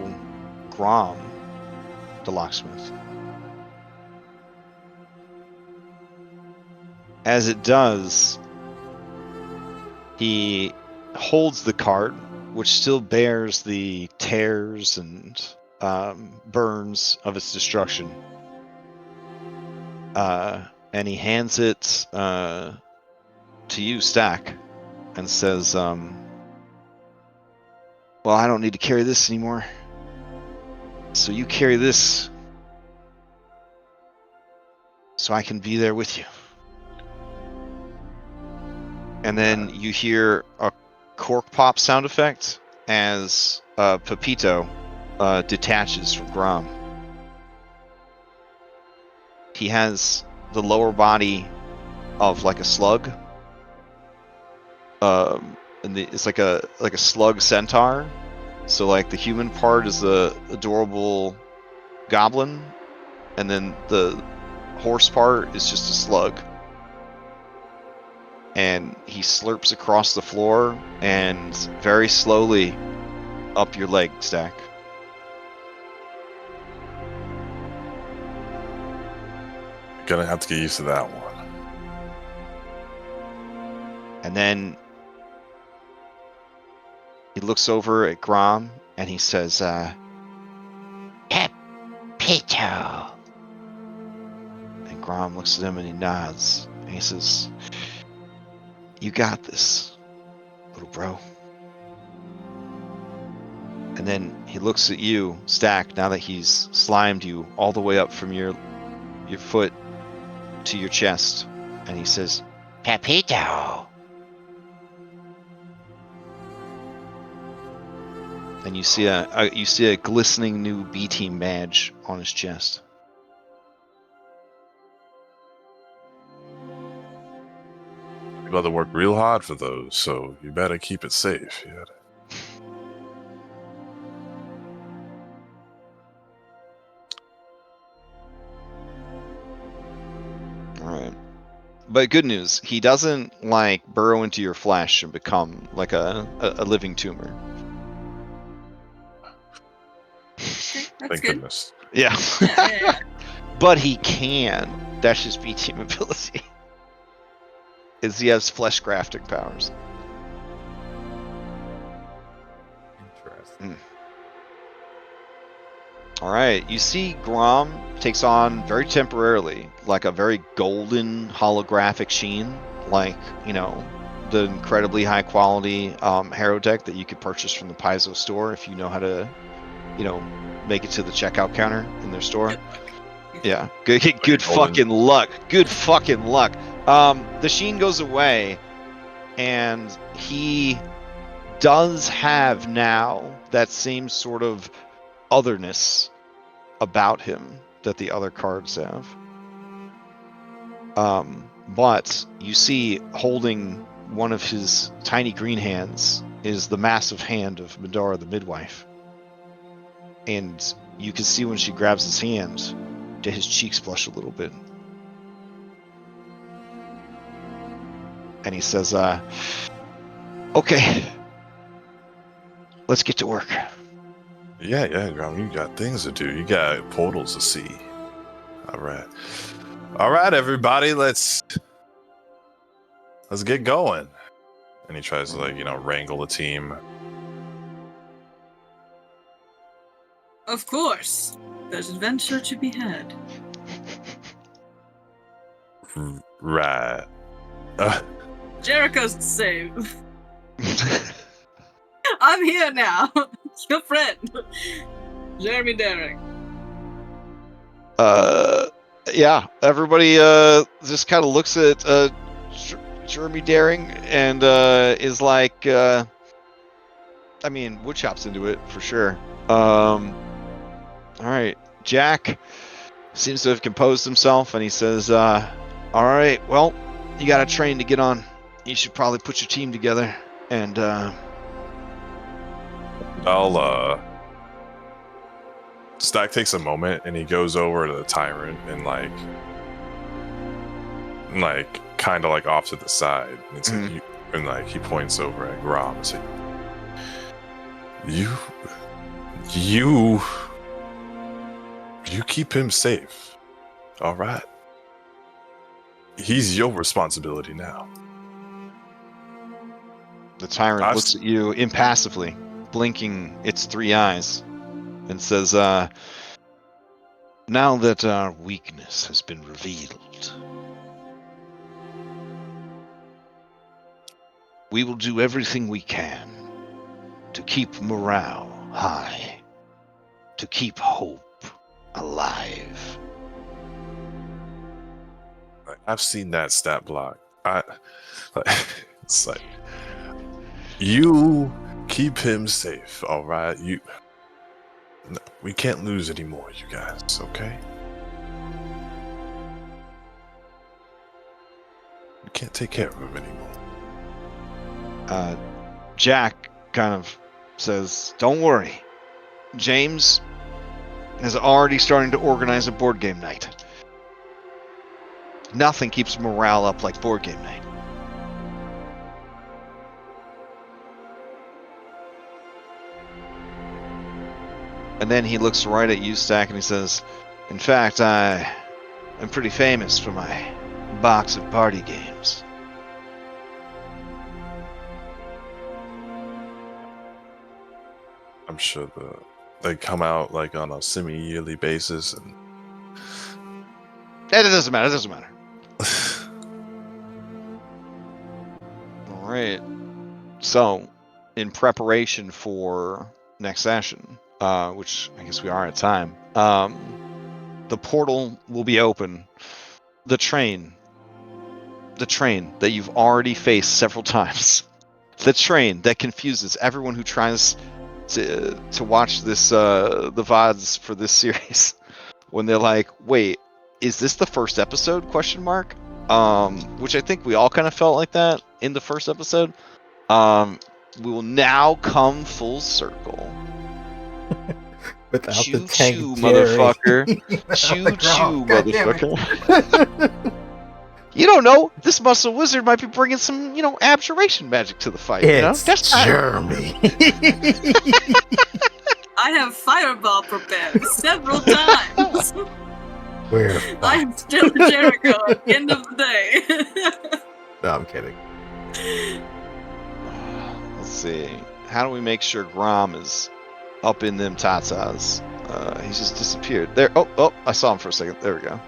Grom, the locksmith. As it does, he holds the card, which still bears the tears and burns of its destruction. And he hands it to you, Stack, and says, well, I don't need to carry this anymore. So you carry this so I can be there with you. And then you hear a cork pop sound effect as Pepito detaches from Grom. He has the lower body of like a slug. And it's like a slug centaur. So like the human part is the adorable goblin, and then the horse part is just a slug. And he slurps across the floor and very slowly up your leg, Stack. Gonna have to get used to that one. And then he looks over at Grom and he says, Pepito. And Grom looks at him and he nods. And he says, you got this, little bro. And then he looks at you, Stack, now that he's slimed you all the way up from your foot to your chest. And he says, Pepito. and you see a glistening new B-Team badge on his chest. People have to work real hard for those, so you better keep it safe. Yeah. Alright. But good news, he doesn't like burrow into your flesh and become like a living tumor. Okay, that's Thank good. goodness. Yeah. Yeah. But he can. That's his B-Team ability. Is he has flesh grafting powers. Interesting. Alright, you see Grom takes on very temporarily like a very golden holographic sheen, like, you know, the incredibly high quality Hero deck that you could purchase from the Paizo store if you know how to, you know, make it to the checkout counter in their store. Yeah, good golden. fucking luck. Good fucking luck. The sheen goes away, and he does have now that same sort of otherness about him that the other cards have. But you see, holding one of his tiny green hands is the massive hand of Medara the midwife. And you can see when she grabs his hand, that his cheeks blush a little bit. And he says, okay, let's get to work. Yeah, Grom, you got things to do. You got portals to see. All right, everybody, let's get going. And he tries to wrangle the team. Of course, there's adventure to be had. Right. Jericho's the same. I'm here now. Your friend, Jeremy Derrick. Yeah, everybody just kind of looks at Jeremy Daring and is like, I mean, Woodchop's into it for sure. All right, Jack seems to have composed himself, and he says, all right, well, you got a train to get on. You should probably put your team together, and Stack takes a moment and he goes over to the tyrant and kind of off to the side. And it's he points over at Grom and says, You keep him safe. All right. He's your responsibility now. the tyrant looks at you impassively, blinking its 3 eyes, and says, now that our weakness has been revealed, we will do everything we can to keep morale high, to keep hope alive. I've seen that stat block. It's like, you keep him safe, all right? No, we can't lose anymore, you guys, okay? We can't take care of him anymore. Jack kind of says, don't worry. James is already starting to organize a board game night. Nothing keeps morale up like board game night. And then he looks right at you, Stack, and he says, in fact, I'm pretty famous for my box of party games. I'm sure they come out on a semi-yearly basis, and It doesn't matter. It doesn't matter. All right. So, in preparation for next session, which I guess we are at time, the portal will be open. The train that you've already faced several times, the train that confuses everyone who tries to watch this the VODs for this series, when they're like, wait, is this the first episode? ? Which I think we all kind of felt like that in the first episode. We will now come full circle. Without Choo the tank, choo, Jerry. motherfucker. Without Choo the choo, ground. God damn it. motherfucker. You don't know. This muscle wizard might be bringing some, abjuration magic to the fight. It's That's not. Jeremy. I have fireball prepared several times. We're I'm still Jericho at the end of the day. No, I'm kidding. Let's see. How do we make sure Grom is up in them tatas? He's just disappeared. There. Oh, I saw him for a second. There we go.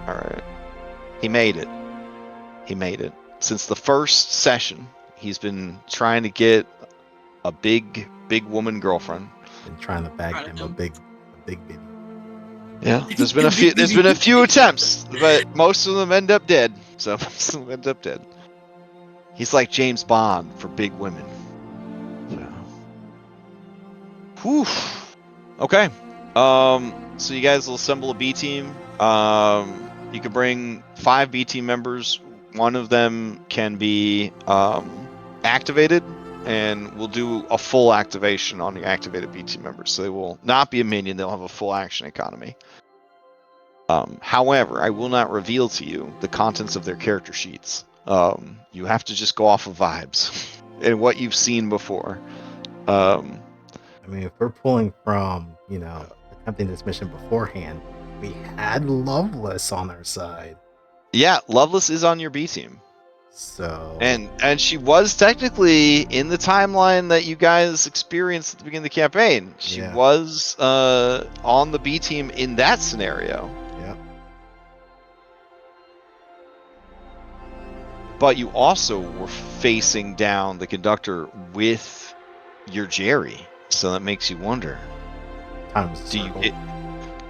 All right. He made it. Since the first session, he's been trying to get a big woman girlfriend. Been trying to bag him a big baby. Yeah, there's been a few attempts, but most of them end up dead. He's like James Bond for big women. So. Whew. Okay. So you guys will assemble a B team. You can bring 5 B team members. One of them can be activated, and we'll do a full activation on the activated B team members. So they will not be a minion. They'll have a full action economy. However, I will not reveal to you the contents of their character sheets. You have to just go off of vibes and what you've seen before. I I mean, if we're pulling from, attempting this mission beforehand, we had Loveless on our side. Yeah, Loveless is on your B team. So And she was technically in the timeline that you guys experienced at the beginning of the campaign. She was on the B team in that scenario. Yeah. But you also were facing down the conductor with your Jerry, so that makes you wonder.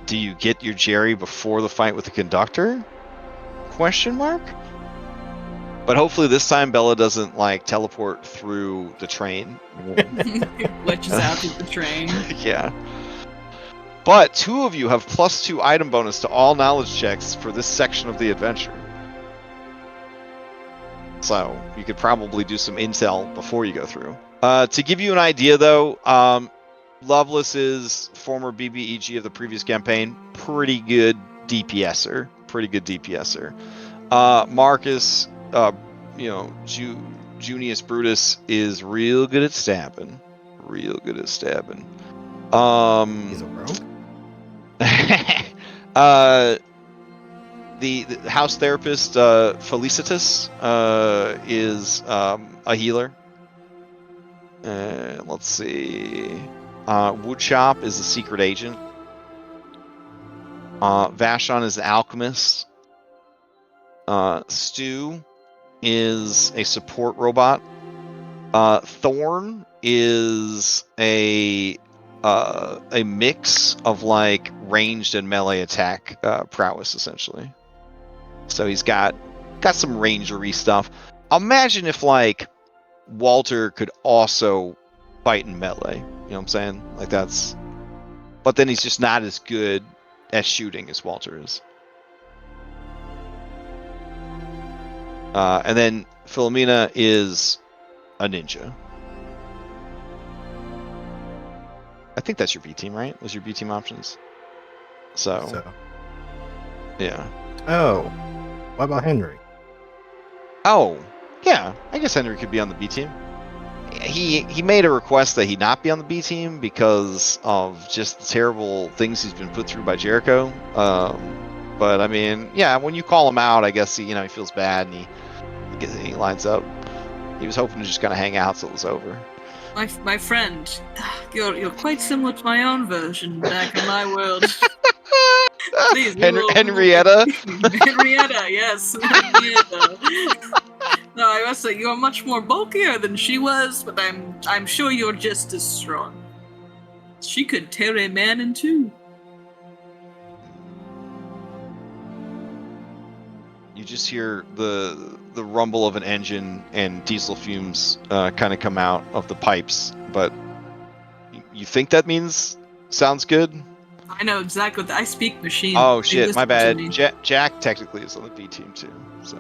Do you get your Jerry before the fight with the conductor? Question mark? But hopefully this time Bella doesn't like teleport through the train. Glitches out through the train. Yeah. But 2 of you have +2 item bonus to all knowledge checks for this section of the adventure. So you could probably do some intel before you go through. To give you an idea though, Loveless is former BBEG of the previous campaign. Pretty good DPSer. Marcus, Junius Brutus is real good at stabbing. He's a rogue? The house therapist, Felicitas, is a healer. Let's see. Woodchop is a secret agent. Vashon is the alchemist. Stu is a support robot. Thorn is a mix of like ranged and melee attack prowess, essentially. So he's got some rangery stuff. Imagine if like Walter could also fight in melee. You know what I'm saying? Like that's. But then he's just not as good at shooting as Walter is. And then Philomena is a ninja. I think that's your B team, right? Was your B team options? So. Yeah. Oh, what about Henry? Oh, yeah. I guess Henry could be on the B team. He made a request that he not be on the B team because of just the terrible things he's been put through by Jericho. But I mean, yeah, when you call him out, I guess he feels bad and he lines up. He was hoping to just kind of hang out till it was over. My friend, you're quite similar to my own version back in my world. Please, Henrietta? Henrietta, yes. Henrietta. No, I must say, you're much more bulkier than she was, but I'm sure you're just as strong. She could tear a man in two. You just hear the rumble of an engine and diesel fumes kind of come out of the pipes, but you think that sounds good? I know exactly what I speak machine. Oh shit, my bad. Jack technically is on the B team too, so.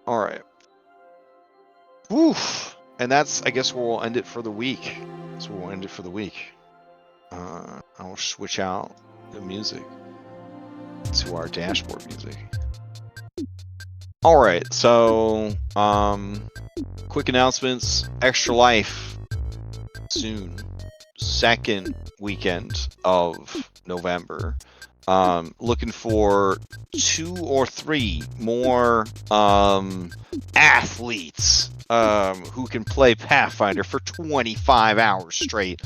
Alright. Woof! And that's, I guess, where we'll end it for the week. I'll switch out the music to our dashboard music. Alright, so quick announcements. Extra Life soon. Second weekend of November. Looking for 2 or 3 more athletes who can play Pathfinder for 25 hours straight.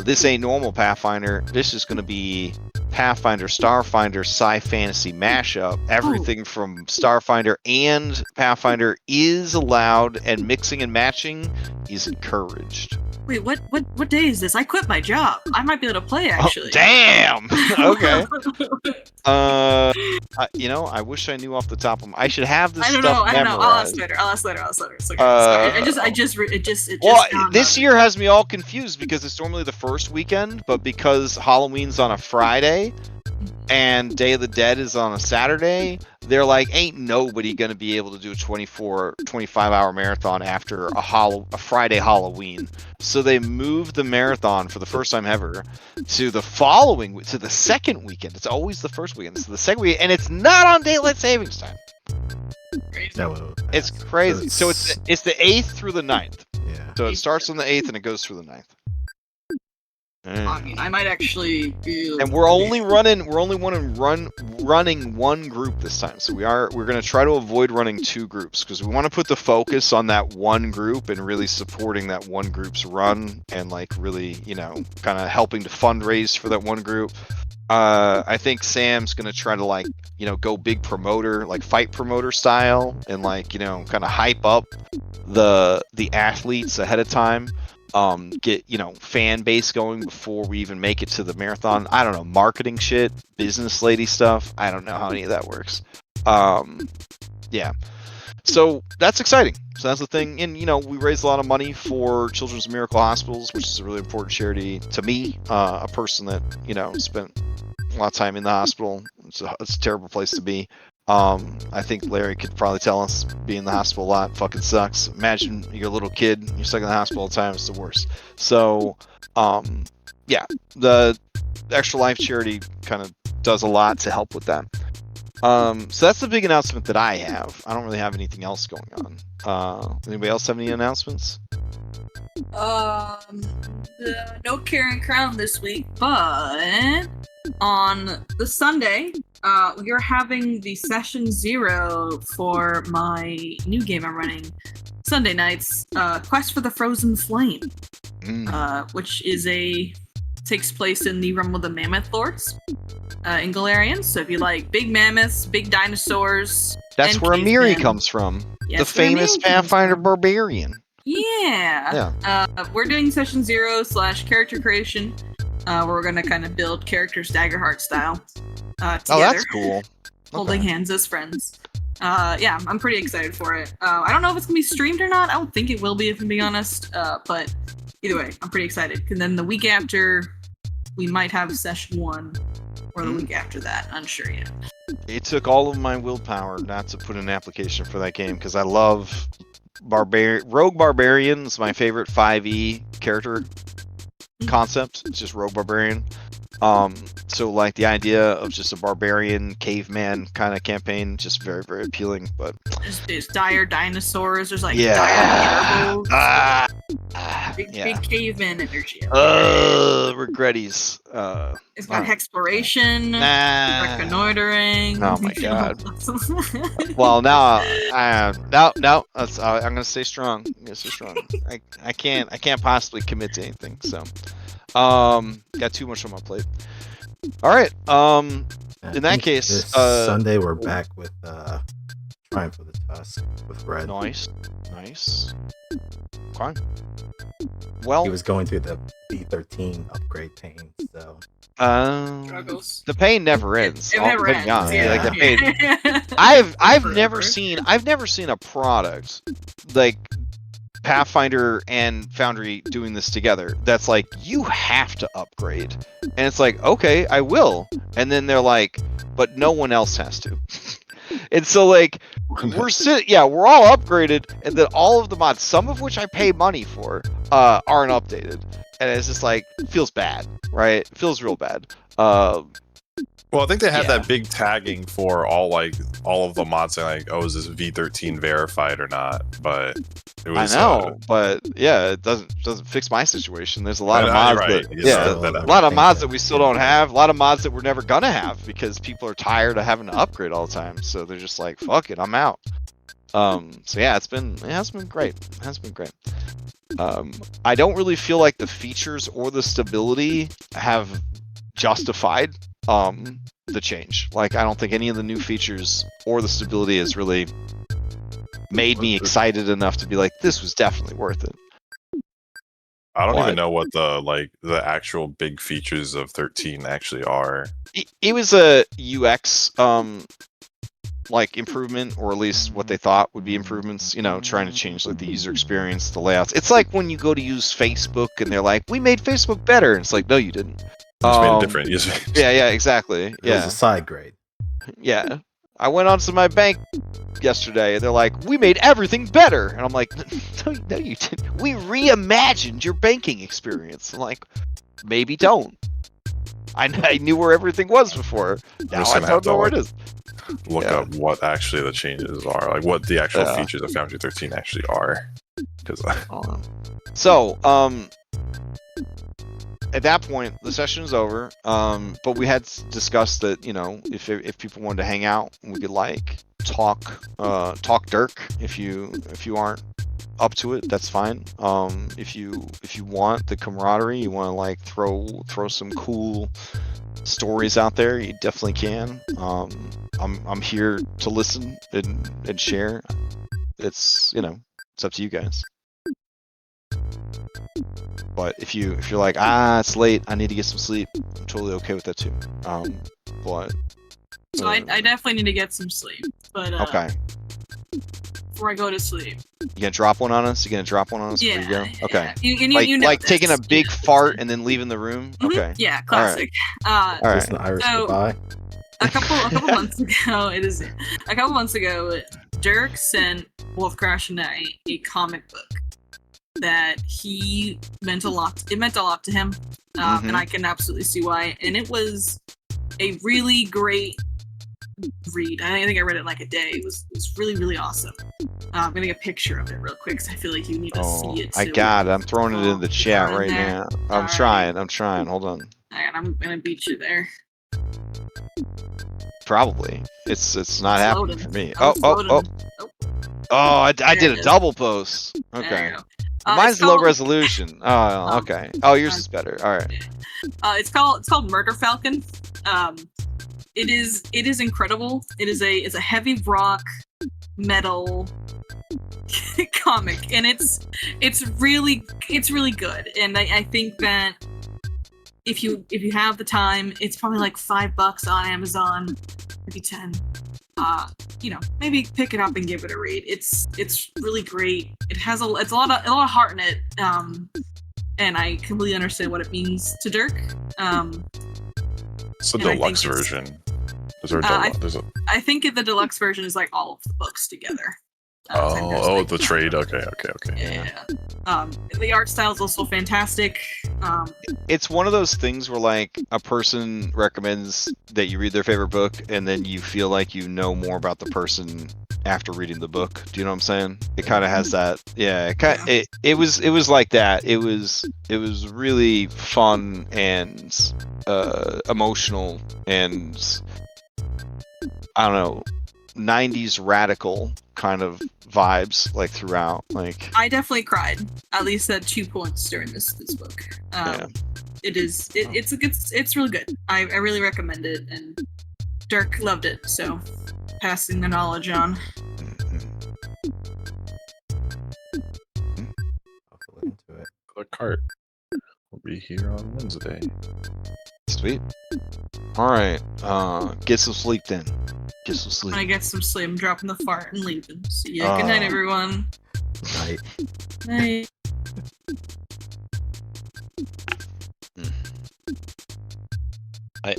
This ain't normal Pathfinder. This is going to be Pathfinder, Starfinder, sci-fantasy mashup. Everything from Starfinder and Pathfinder is allowed, and mixing and matching is encouraged. Wait, what day is this? I quit my job. I might be able to play, actually. Oh, damn! Okay. I wish I knew off the top of my... I should have this stuff memorized. I don't know. I'll ask later. It's okay. Sorry. This year has me all confused because it's normally the first weekend, but because Halloween's on a Friday and Day of the Dead is on a Saturday, they're like, ain't nobody gonna be able to do a 25-hour marathon after a Friday Halloween. So they moved the marathon for the first time ever to the second weekend. It's always the first weekend. It's the second weekend, and it's not on daylight savings time. Crazy. It's crazy. So it's the 8th through the 9th. Yeah. So it starts on the 8th and it goes through the 9th. I mean, I might actually. And we're only running one group this time. So we're gonna try to avoid running 2 groups because we want to put the focus on that one group and really supporting that one group's run and like really, kind of helping to fundraise for that one group. I think Sam's gonna try to like, go big promoter, like fight promoter style, and like, kind of hype up the athletes ahead of time. Get fan base going before we even make it to the marathon. I don't know, marketing shit, business lady stuff. I don't know how any of that works. Yeah. So that's exciting. So that's the thing. And we raise a lot of money for Children's Miracle Hospitals, which is a really important charity to me. A person that spent a lot of time in the hospital. It's a terrible place to be. I think Larry could probably tell us being in the hospital a lot fucking sucks. Imagine you're a little kid, you're stuck in the hospital all the time, it's the worst. So, yeah, the Extra Life charity kind of does a lot to help with that. So that's the big announcement that I have. I don't really have anything else going on. Anybody else have any announcements? No Karen Crown this week, but on the Sunday, we're having the session 0 for my new game I'm running Sunday nights, Quest for the Frozen Flame, which takes place in the realm of the Mammoth Lords in Galarian. So if you like big mammoths, big dinosaurs, that's where Amiri comes from. Yes, the famous Pathfinder barbarian. Yeah. We're doing session 0 / character creation, where we're gonna kind of build characters Daggerheart style. Together, oh, that's cool. Holding hands as friends. Yeah, I'm pretty excited for it. I don't know if it's gonna be streamed or not. I don't think it will be, if I'm being honest. But either way, I'm pretty excited. And then the week after, we might have session 1, or the week after that. Unsure yet. It took all of my willpower not to put in an application for that game because I love Rogue Barbarian is my favorite 5e character concept. It's just Rogue Barbarian. So like the idea of just a barbarian caveman kind of campaign, just very, very appealing. But there's dire dinosaurs. There's like dire turbos. Big caveman energy. Regretties. It's got exploration, reconnoitering. Oh my god. Well, now, no. I'm gonna stay strong. I can't possibly commit to anything. So, got too much on my plate. All right. In that case, this Sunday we're back with Triumph of the Tusk with Red. Nice. Okay. Well, he was going through the B13 upgrade pain, so. The pain never ends. It never ends. Like the pain. I've never seen a product like Pathfinder and Foundry doing this together that's like, you have to upgrade, and it's like, okay, I will, and then they're like, but no one else has to. And so like we're all upgraded, and then all of the mods, some of which I pay money for, aren't updated, and it's just like, feels bad, right? It feels real bad. Well, I think they had that big tagging for all of the mods saying like, oh, is this V13 verified or not? But it was, I know, but yeah, it doesn't fix my situation. There's a lot of mods a lot of mods that we still don't have. A lot of mods that we're never gonna have because people are tired of having to upgrade all the time. So they're just like, fuck it, I'm out. So yeah, it has been great. I don't really feel like the features or the stability have justified the change. Like, I don't think any of the new features or the stability has really made me excited enough to be like, this was definitely worth it. I don't even know what the actual big features of 13 actually are. It was a UX like improvement, or at least what they thought would be improvements, trying to change like the user experience, the layouts. It's like when you go to use Facebook and they're like, we made Facebook better, and it's like, no, you didn't. Just made a different user. Yeah, exactly. It was a side grade. Yeah. I went on to my bank yesterday, and they're like, we made everything better. And I'm like, no, you didn't. We reimagined your banking experience. I'm like, maybe don't. I knew where everything was before. Now I don't know where it is. Look up what actually the changes are, like what the actual features of Foundry 13 actually are. Because So, at that point, the session is over. But we had discussed that, you know, if people wanted to hang out, we could like talk Dirk. If you aren't up to it, that's fine. If you want the camaraderie, you want to like throw some cool stories out there, you definitely can. I'm here to listen and share. It's, you know, it's up to you guys. But if you're like, it's late, I need to get some sleep, I'm totally okay with that too. But so I definitely need to get some sleep. But okay. Before I go to sleep, You gonna drop one on us? Before you go? Okay. Yeah. You know like this. taking a big fart and then leaving the room? Okay. Yeah, classic. All right. Just an Irish goodbye. A couple months ago, a couple months ago, Dirk sent Wolf Crash and I a comic book that he meant a lot. It meant a lot to him, and I can absolutely see why. And it was a really great read. I think I read it in like a day. It was really, really awesome. I'm gonna get a picture of it real quick because I feel like you need to see it. I got it. I'm throwing it in the chat right now. I'm trying. Hold on. Alright, I'm gonna beat you there. Probably. It's not happening for me. Oh, I did a double post. Okay. Mine's low resolution. Oh, okay. Oh, yours is better. All right. It's called Murder Falcon. It is incredible. It's a heavy rock metal comic, and it's really good. And I think that if you have the time, it's probably like $5 on Amazon, maybe 10. You know, maybe pick it up and give it a read. It's really great. It's a lot of heart in it. And I completely understand what it means to Dirk. It's the deluxe version. Is there a deluxe? I think the deluxe version is like all of the books together. The trade. Okay. Yeah. The art style is also fantastic. It's one of those things where like a person recommends that you read their favorite book, and then you feel like you know more about the person after reading the book. Do you know what I'm saying? It kind of has that. Yeah. It was like that. It was really fun and emotional, and I don't know, 90s radical kind of vibes like throughout. Like I definitely cried at least at 2 points during this book. It's really good. I really recommend it, and Dirk loved it, so passing the knowledge on. I'll go into it. The cart will be here on Wednesday. Sweet. All right. Get some sleep then. Get some sleep. I get some sleep. I'm dropping the fart and leaving. See ya. Good night, everyone. Night. Night.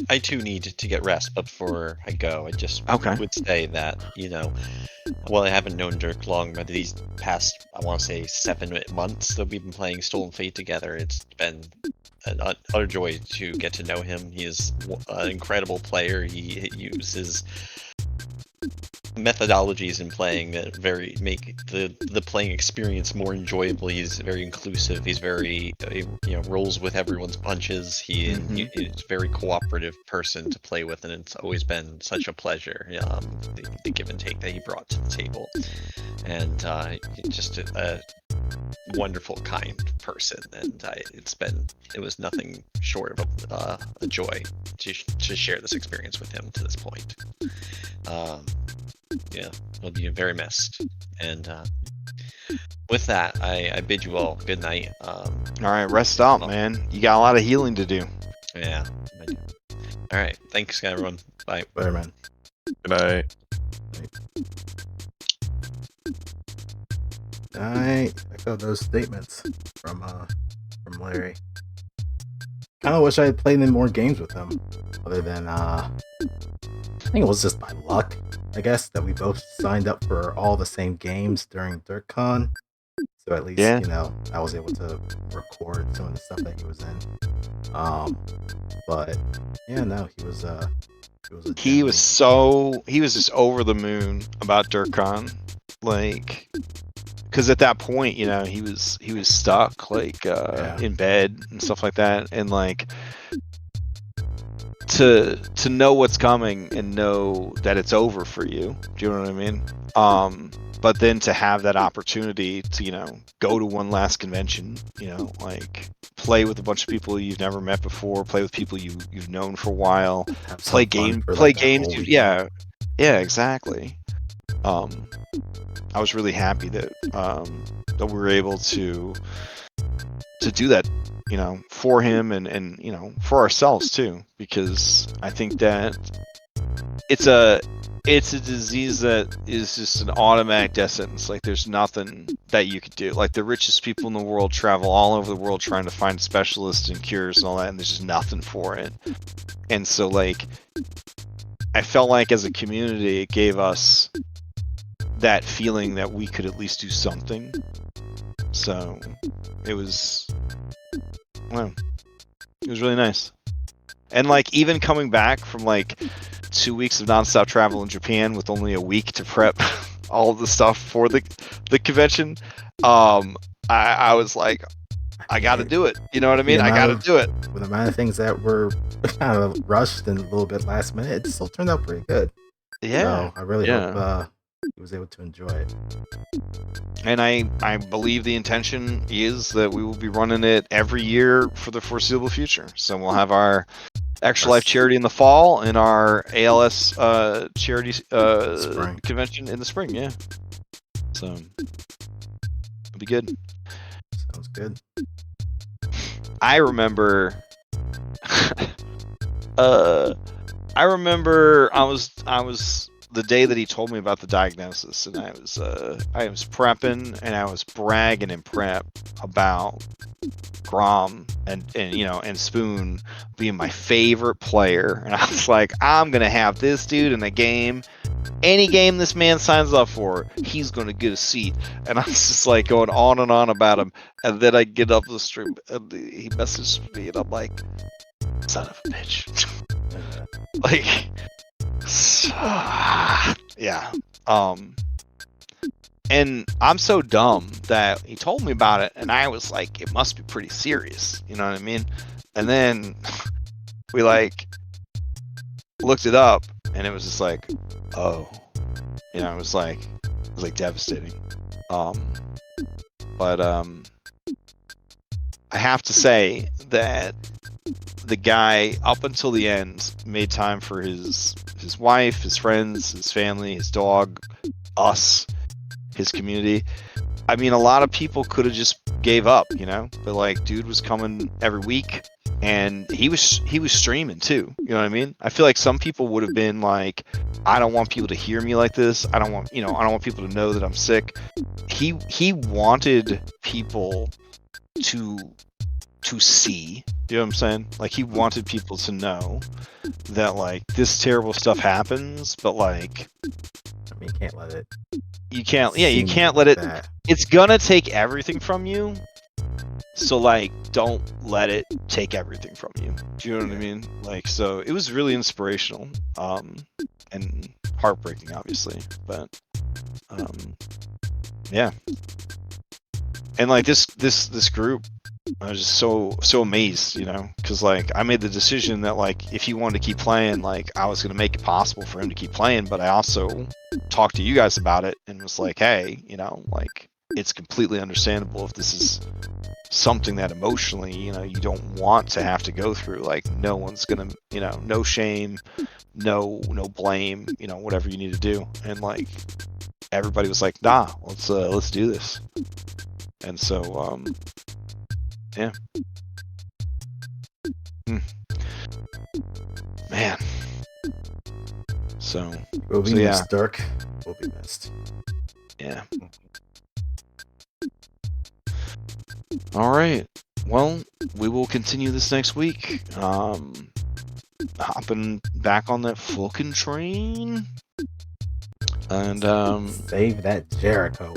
I too need to get rest, but before I go, I just would say that, you know, well, I haven't known Dirk long, but these past, I want to say 7 months that we've been playing Stolen Fate together, it's been an utter joy to get to know him. He is an incredible player. He uses methodologies in playing that make the playing experience more enjoyable. He's very inclusive. He's very rolls with everyone's punches. He is a very cooperative person to play with, and it's always been such a pleasure. The give and take that he brought to the table, and just a wonderful, kind person, and it was nothing short of a joy to share this experience with him to this point. Yeah, he'll be very missed. And with that, I bid you all good night. All right, rest up, man. You got a lot of healing to do. Yeah, I do. All right, thanks, everyone. Bye. Bye, man. Good night. I echo those statements from Larry. Kind of wish I had played in more games with him, other than I think it was just by luck, I guess, that we both signed up for all the same games during DirtCon. So at least, I was able to record some of the stuff that he was in. But yeah, no, he was just over the moon about DirtCon. Like, because at that point, you know, he was stuck like in bed and stuff like that, and like to know what's coming and know that it's over for you. Do you know what I mean? But then to have that opportunity to, you know, go to one last convention, you know, like play with a bunch of people you've never met before, play with people you've known for a while, play games, yeah, exactly. I was really happy that that we were able to do that, you know, for him and you know, for ourselves too, because I think that it's a disease that is just an automatic death sentence. Like there's nothing that you could do. Like the richest people in the world travel all over the world trying to find specialists and cures and all that, and there's just nothing for it. And so like I felt like as a community it gave us that feeling that we could at least do something. So it was, well, it was really nice. And like even coming back from like 2 weeks of nonstop travel in Japan with only a week to prep all of the stuff for the convention, I was like, I got to do it. You know what I mean? I got to do it. With the amount of things that were kind of rushed and a little bit last minute, it still turned out pretty good. Yeah. So I really hope he was able to enjoy it. And I believe the intention is that we will be running it every year for the foreseeable future. So we'll have our Extra Life charity in the fall and our ALS charity convention in the spring. Yeah. So it'll be good. Sounds good. I remember I was the day that he told me about the diagnosis, and I was prepping and I was bragging in prep about Grom and you know, and Spoon being my favorite player, and I was like, I'm gonna have this dude in the game. Any game this man signs up for, he's gonna get a seat. And I was just like going on and on about him, and then I get up the stream and he messaged me and I'm like, son of a bitch. Like, yeah. And I'm so dumb that he told me about it and I was like, it must be pretty serious, you know what I mean? And then we like looked it up and it was just like, oh, you know, it was like devastating. But I have to say that the guy up until the end made time for his wife, his friends, his family, his dog, us, his community. I mean, a lot of people could have just gave up, you know, but like dude was coming every week and he was streaming too, you know what I mean? I feel like some people would have been like, I don't want people to hear me like this. I don't want people to know that I'm sick. He wanted people to see, you know what I'm saying? Like he wanted people to know that like this terrible stuff happens, but like, I mean, you can't let it. You can't let it. It's gonna take everything from you. So like, don't let it take everything from you. Do you know what I mean? Like, so it was really inspirational, and heartbreaking, obviously, but yeah. And like this group, I was just so amazed, you know, because like I made the decision that like if he wanted to keep playing, like I was gonna make it possible for him to keep playing, but I also talked to you guys about it and was like, hey, you know, like it's completely understandable if this is something that emotionally, you know, you don't want to have to go through. Like no one's gonna, you know, no shame, no blame, you know, whatever you need to do. And like everybody was like, nah, let's do this. And so yeah. Man. So we'll be missed, Dirk. We'll be missed. Yeah. All right. Well, we will continue this next week. Hopping back on that fucking train. And save that Jericho.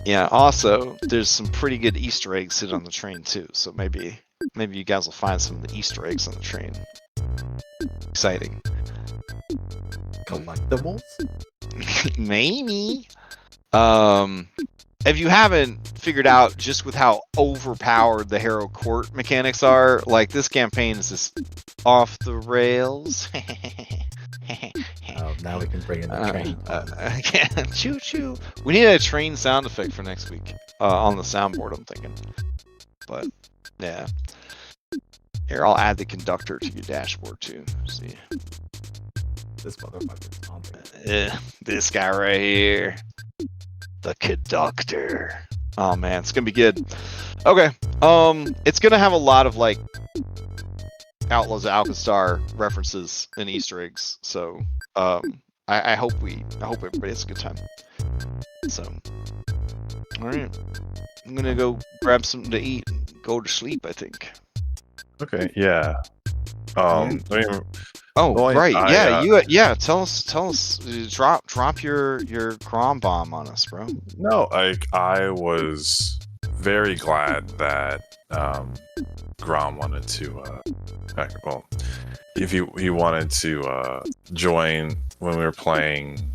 Yeah, also, there's some pretty good Easter eggs sitting on the train too, so maybe you guys will find some of the Easter eggs on the train. Exciting. Collectibles? Maybe. If you haven't figured out just with how overpowered the Harrow Court mechanics are, like this campaign is just off the rails. Now we can bring in the train. Choo choo. We need a train sound effect for next week on the soundboard, I'm thinking. But yeah. Here, I'll add the conductor to your dashboard too. See. This motherfucker's on there. This guy right here. The conductor. Oh man, it's gonna be good. Okay. It's gonna have a lot of like Outlaws of Alcastar references and Easter eggs. So I hope everybody has a good time. So alright. I'm gonna go grab something to eat and go to sleep, I think. Okay, yeah. I mean, Oh, well, right. I, Tell us. Drop your crom bomb on us, bro. No, I was very glad that Grom wanted to. Well, if he wanted to join when we were playing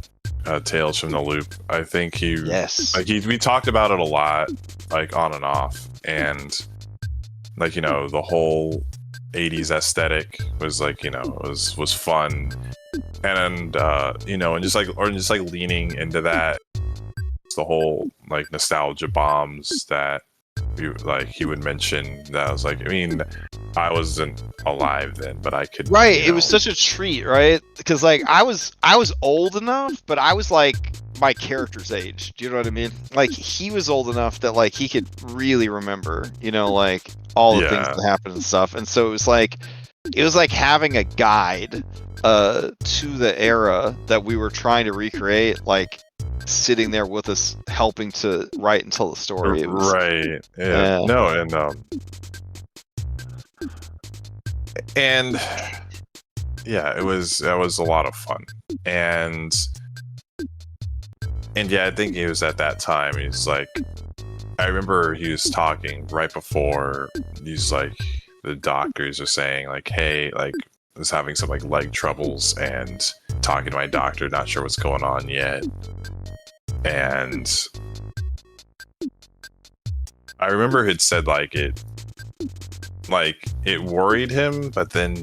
Tales from the Loop, I think we talked about it a lot, like on and off, and like the whole 80s aesthetic was like was fun, and and just like leaning into that, the whole like nostalgia bombs that he would mention. That was like, I mean, I wasn't alive then, but I could. Right, it was such a treat, right? Because like I was old enough, but I was like my character's age. Do you know what I mean? Like he was old enough that like he could really remember, like all the things that happened and stuff. And so it was like having a guide to the era that we were trying to recreate, like sitting there with us, helping to write and tell the story. It was, right. Yeah. No, and yeah, that was a lot of fun. And yeah, I think it was at that time. He's like, I remember he was talking right before. He's like, the doctors are saying like, hey, like, I was having some like leg troubles and talking to my doctor, not sure what's going on yet. And I remember it said like it worried him, but then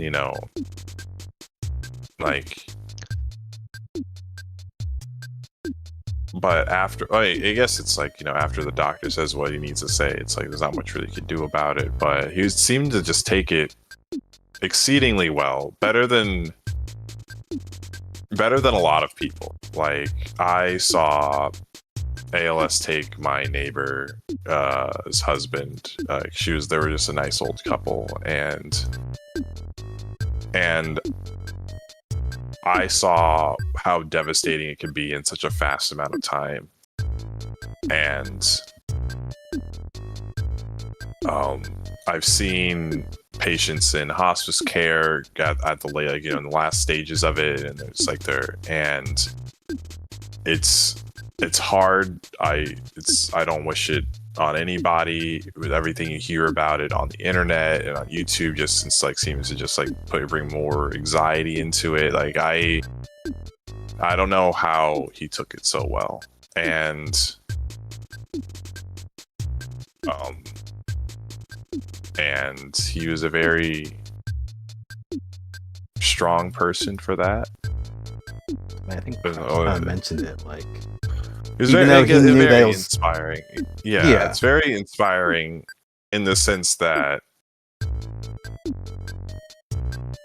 but after, I guess it's like, after the doctor says what he needs to say, it's like there's not much really he could do about it. But he seemed to just take it exceedingly well, better than a lot of people. Like I saw ALS take my neighbor, his husband. They were just a nice old couple, and I saw how devastating it can be in such a fast amount of time. And I've seen patients in hospice care at the late, like, in the last stages of it, and it's like it's hard. I don't wish it on anybody, with everything you hear about it on the internet and on YouTube, just since like seems to just like bring more anxiety into it. Like I don't know how he took it so well. And he was a very strong person for that. I think I mentioned it, like, it was very inspiring. Yeah, it's very inspiring in the sense that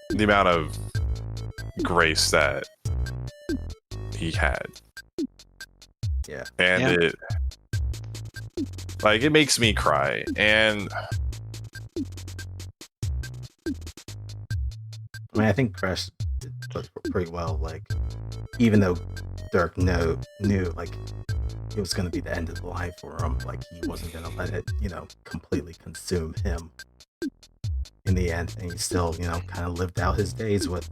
the amount of grace that he had. Yeah. And it makes me cry. And I mean, I think Crash did pretty well. Like, even though Dirk knew like it was going to be the end of the line for him, like he wasn't going to let it, completely consume him in the end. And he still, kind of lived out his days with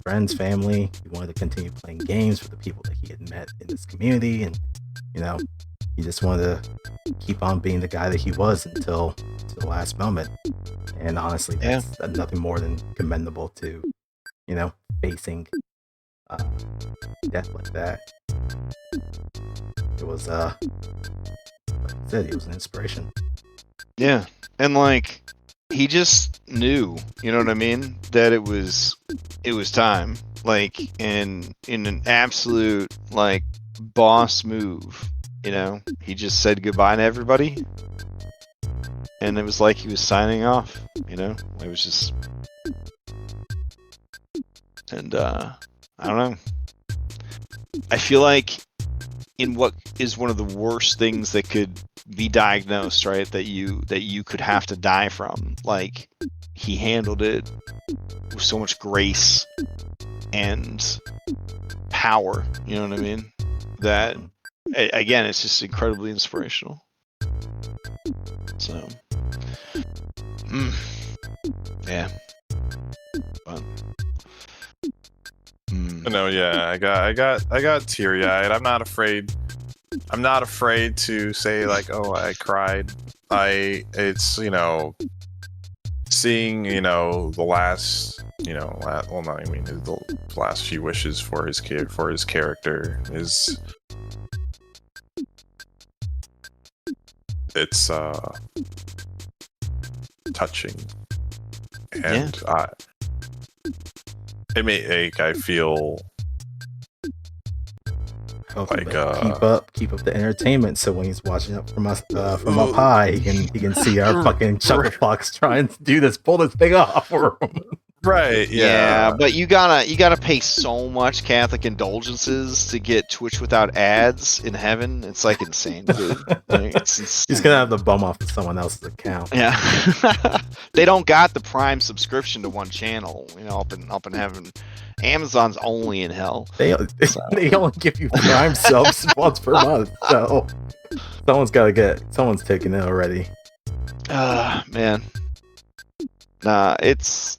friends, family. He wanted to continue playing games with the people that he had met in this community, and he just wanted to keep on being the guy that he was until the last moment. And honestly, that's nothing more than commendable to, facing death like that. it was like I said, he was an inspiration. Yeah, and like he just knew, you know what I mean, that it was time. Like in an absolute like boss move, you know, he just said goodbye to everybody, and it was like he was signing off. You know, it was just, and I don't know. I feel like in what is one of the worst things that could be diagnosed, right? That you could have to die from. Like he handled it with so much grace and power. You know what I mean? That again, it's just incredibly inspirational. So, yeah. But, No, yeah, I got teary eyed. I'm not afraid to say like, oh, I cried. It's, you know, seeing, you know, the last, you know, well, not I mean the last few wishes for his character is, it's touching, and yeah. It may I feel like keep up the entertainment. So when he's watching up from us from up high, he can see our fucking Chucklefox trying to pull this thing off for him. Right, yeah, but you gotta pay so much Catholic indulgences to get Twitch without ads in heaven. It's like insane, dude. Like, it's insane. He's gonna have the bum off of someone else's account. Yeah, they don't got the Prime subscription to one channel. You know, up in heaven. Amazon's only in hell. They only give you Prime subs once per month, so someone's taking it already. Man, nah, it's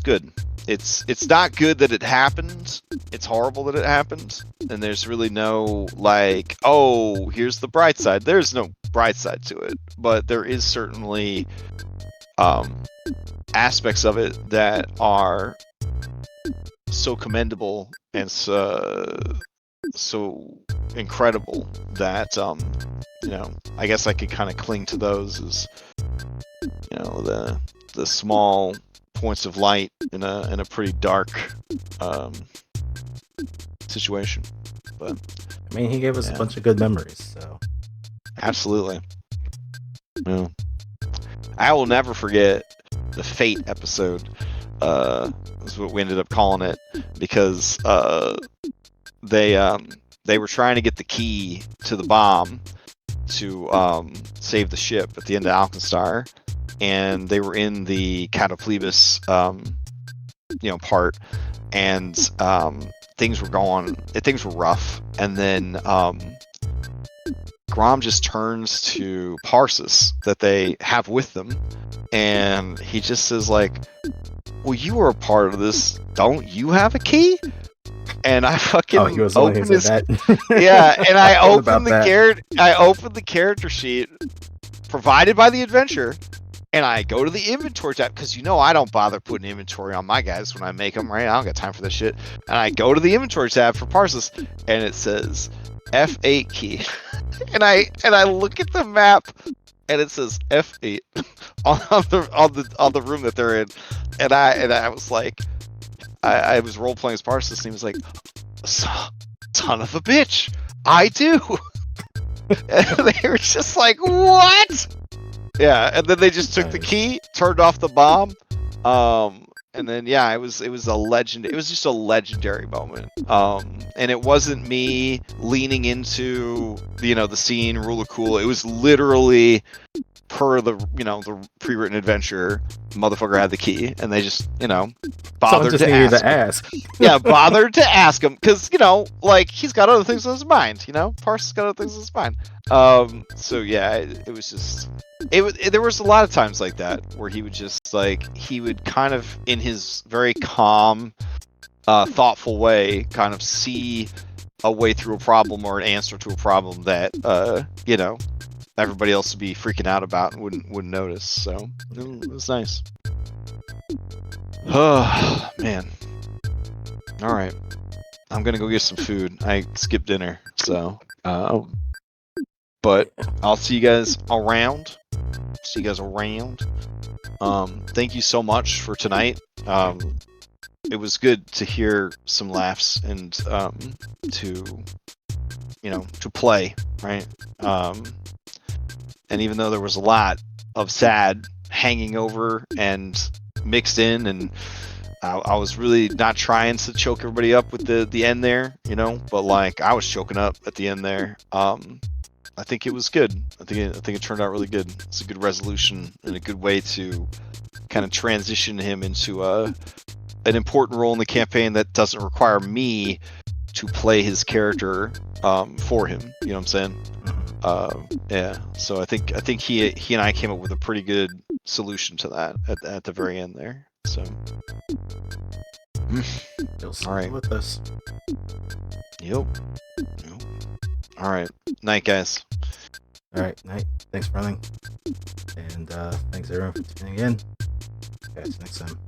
good. It's not good that it happened. It's horrible that it happened. And there's really no like, oh, here's the bright side. There's no bright side to it. But there is certainly aspects of it that are so commendable and so incredible that you know, I guess I could kind of cling to those as, you know, the small points of light in a pretty dark situation. But I mean, he gave us a bunch of good memories, so absolutely. Yeah. I will never forget the Fate episode. Is what we ended up calling it, because they were trying to get the key to the bomb to save the ship at the end of Alkenstar, and they were in the Cataplebis you know, part, and things were rough, and then Grom just turns to Parsis that they have with them, and he just says like, well, you were a part of this. Don't you have a key? And I fucking opened his... Yeah, and I opened the character sheet provided by the adventure, and I go to the inventory tab, because you know I don't bother putting inventory on my guys when I make them, right? I don't got time for this shit. And I go to the inventory tab for Parsis, and it says F8 key. and I look at the map, and it says F8 on the room that they're in, and I was like, I was role playing as Parsis, and he was like, son of a bitch, I do. And they were just like, what? Yeah, and then they just took the key, turned off the bomb, and then yeah, it was a legend. It was just a legendary moment. And it wasn't me leaning into the scene, rule of cool. It was literally per the pre-written adventure. Motherfucker had the key, and they just bothered to ask. Yeah, bothered to ask him, because like he's got other things on his mind. Parsons got other things on his mind. So yeah, it was just. There was a lot of times like that where he would just he would kind of, in his very calm, thoughtful way, kind of see a way through a problem or an answer to a problem that everybody else would be freaking out about and wouldn't notice. So it was nice. Oh man. All right, I'm gonna go get some food. I skipped dinner, so But I'll see you guys around. Thank you so much for tonight. It was good to hear some laughs and to play, right? And even though there was a lot of sad hanging over and mixed in, and I was really not trying to choke everybody up with the end there, but like I was choking up at the end there. I think it was good. I think it turned out really good. It's a good resolution and a good way to kind of transition him into an important role in the campaign that doesn't require me to play his character for him. You know what I'm saying? Yeah. So I think he and I came up with a pretty good solution to that at the very end there. So. All right. With us. Yep. All right. Night, guys. All right. Night. Thanks for running. And thanks everyone for tuning in. Catch you next time.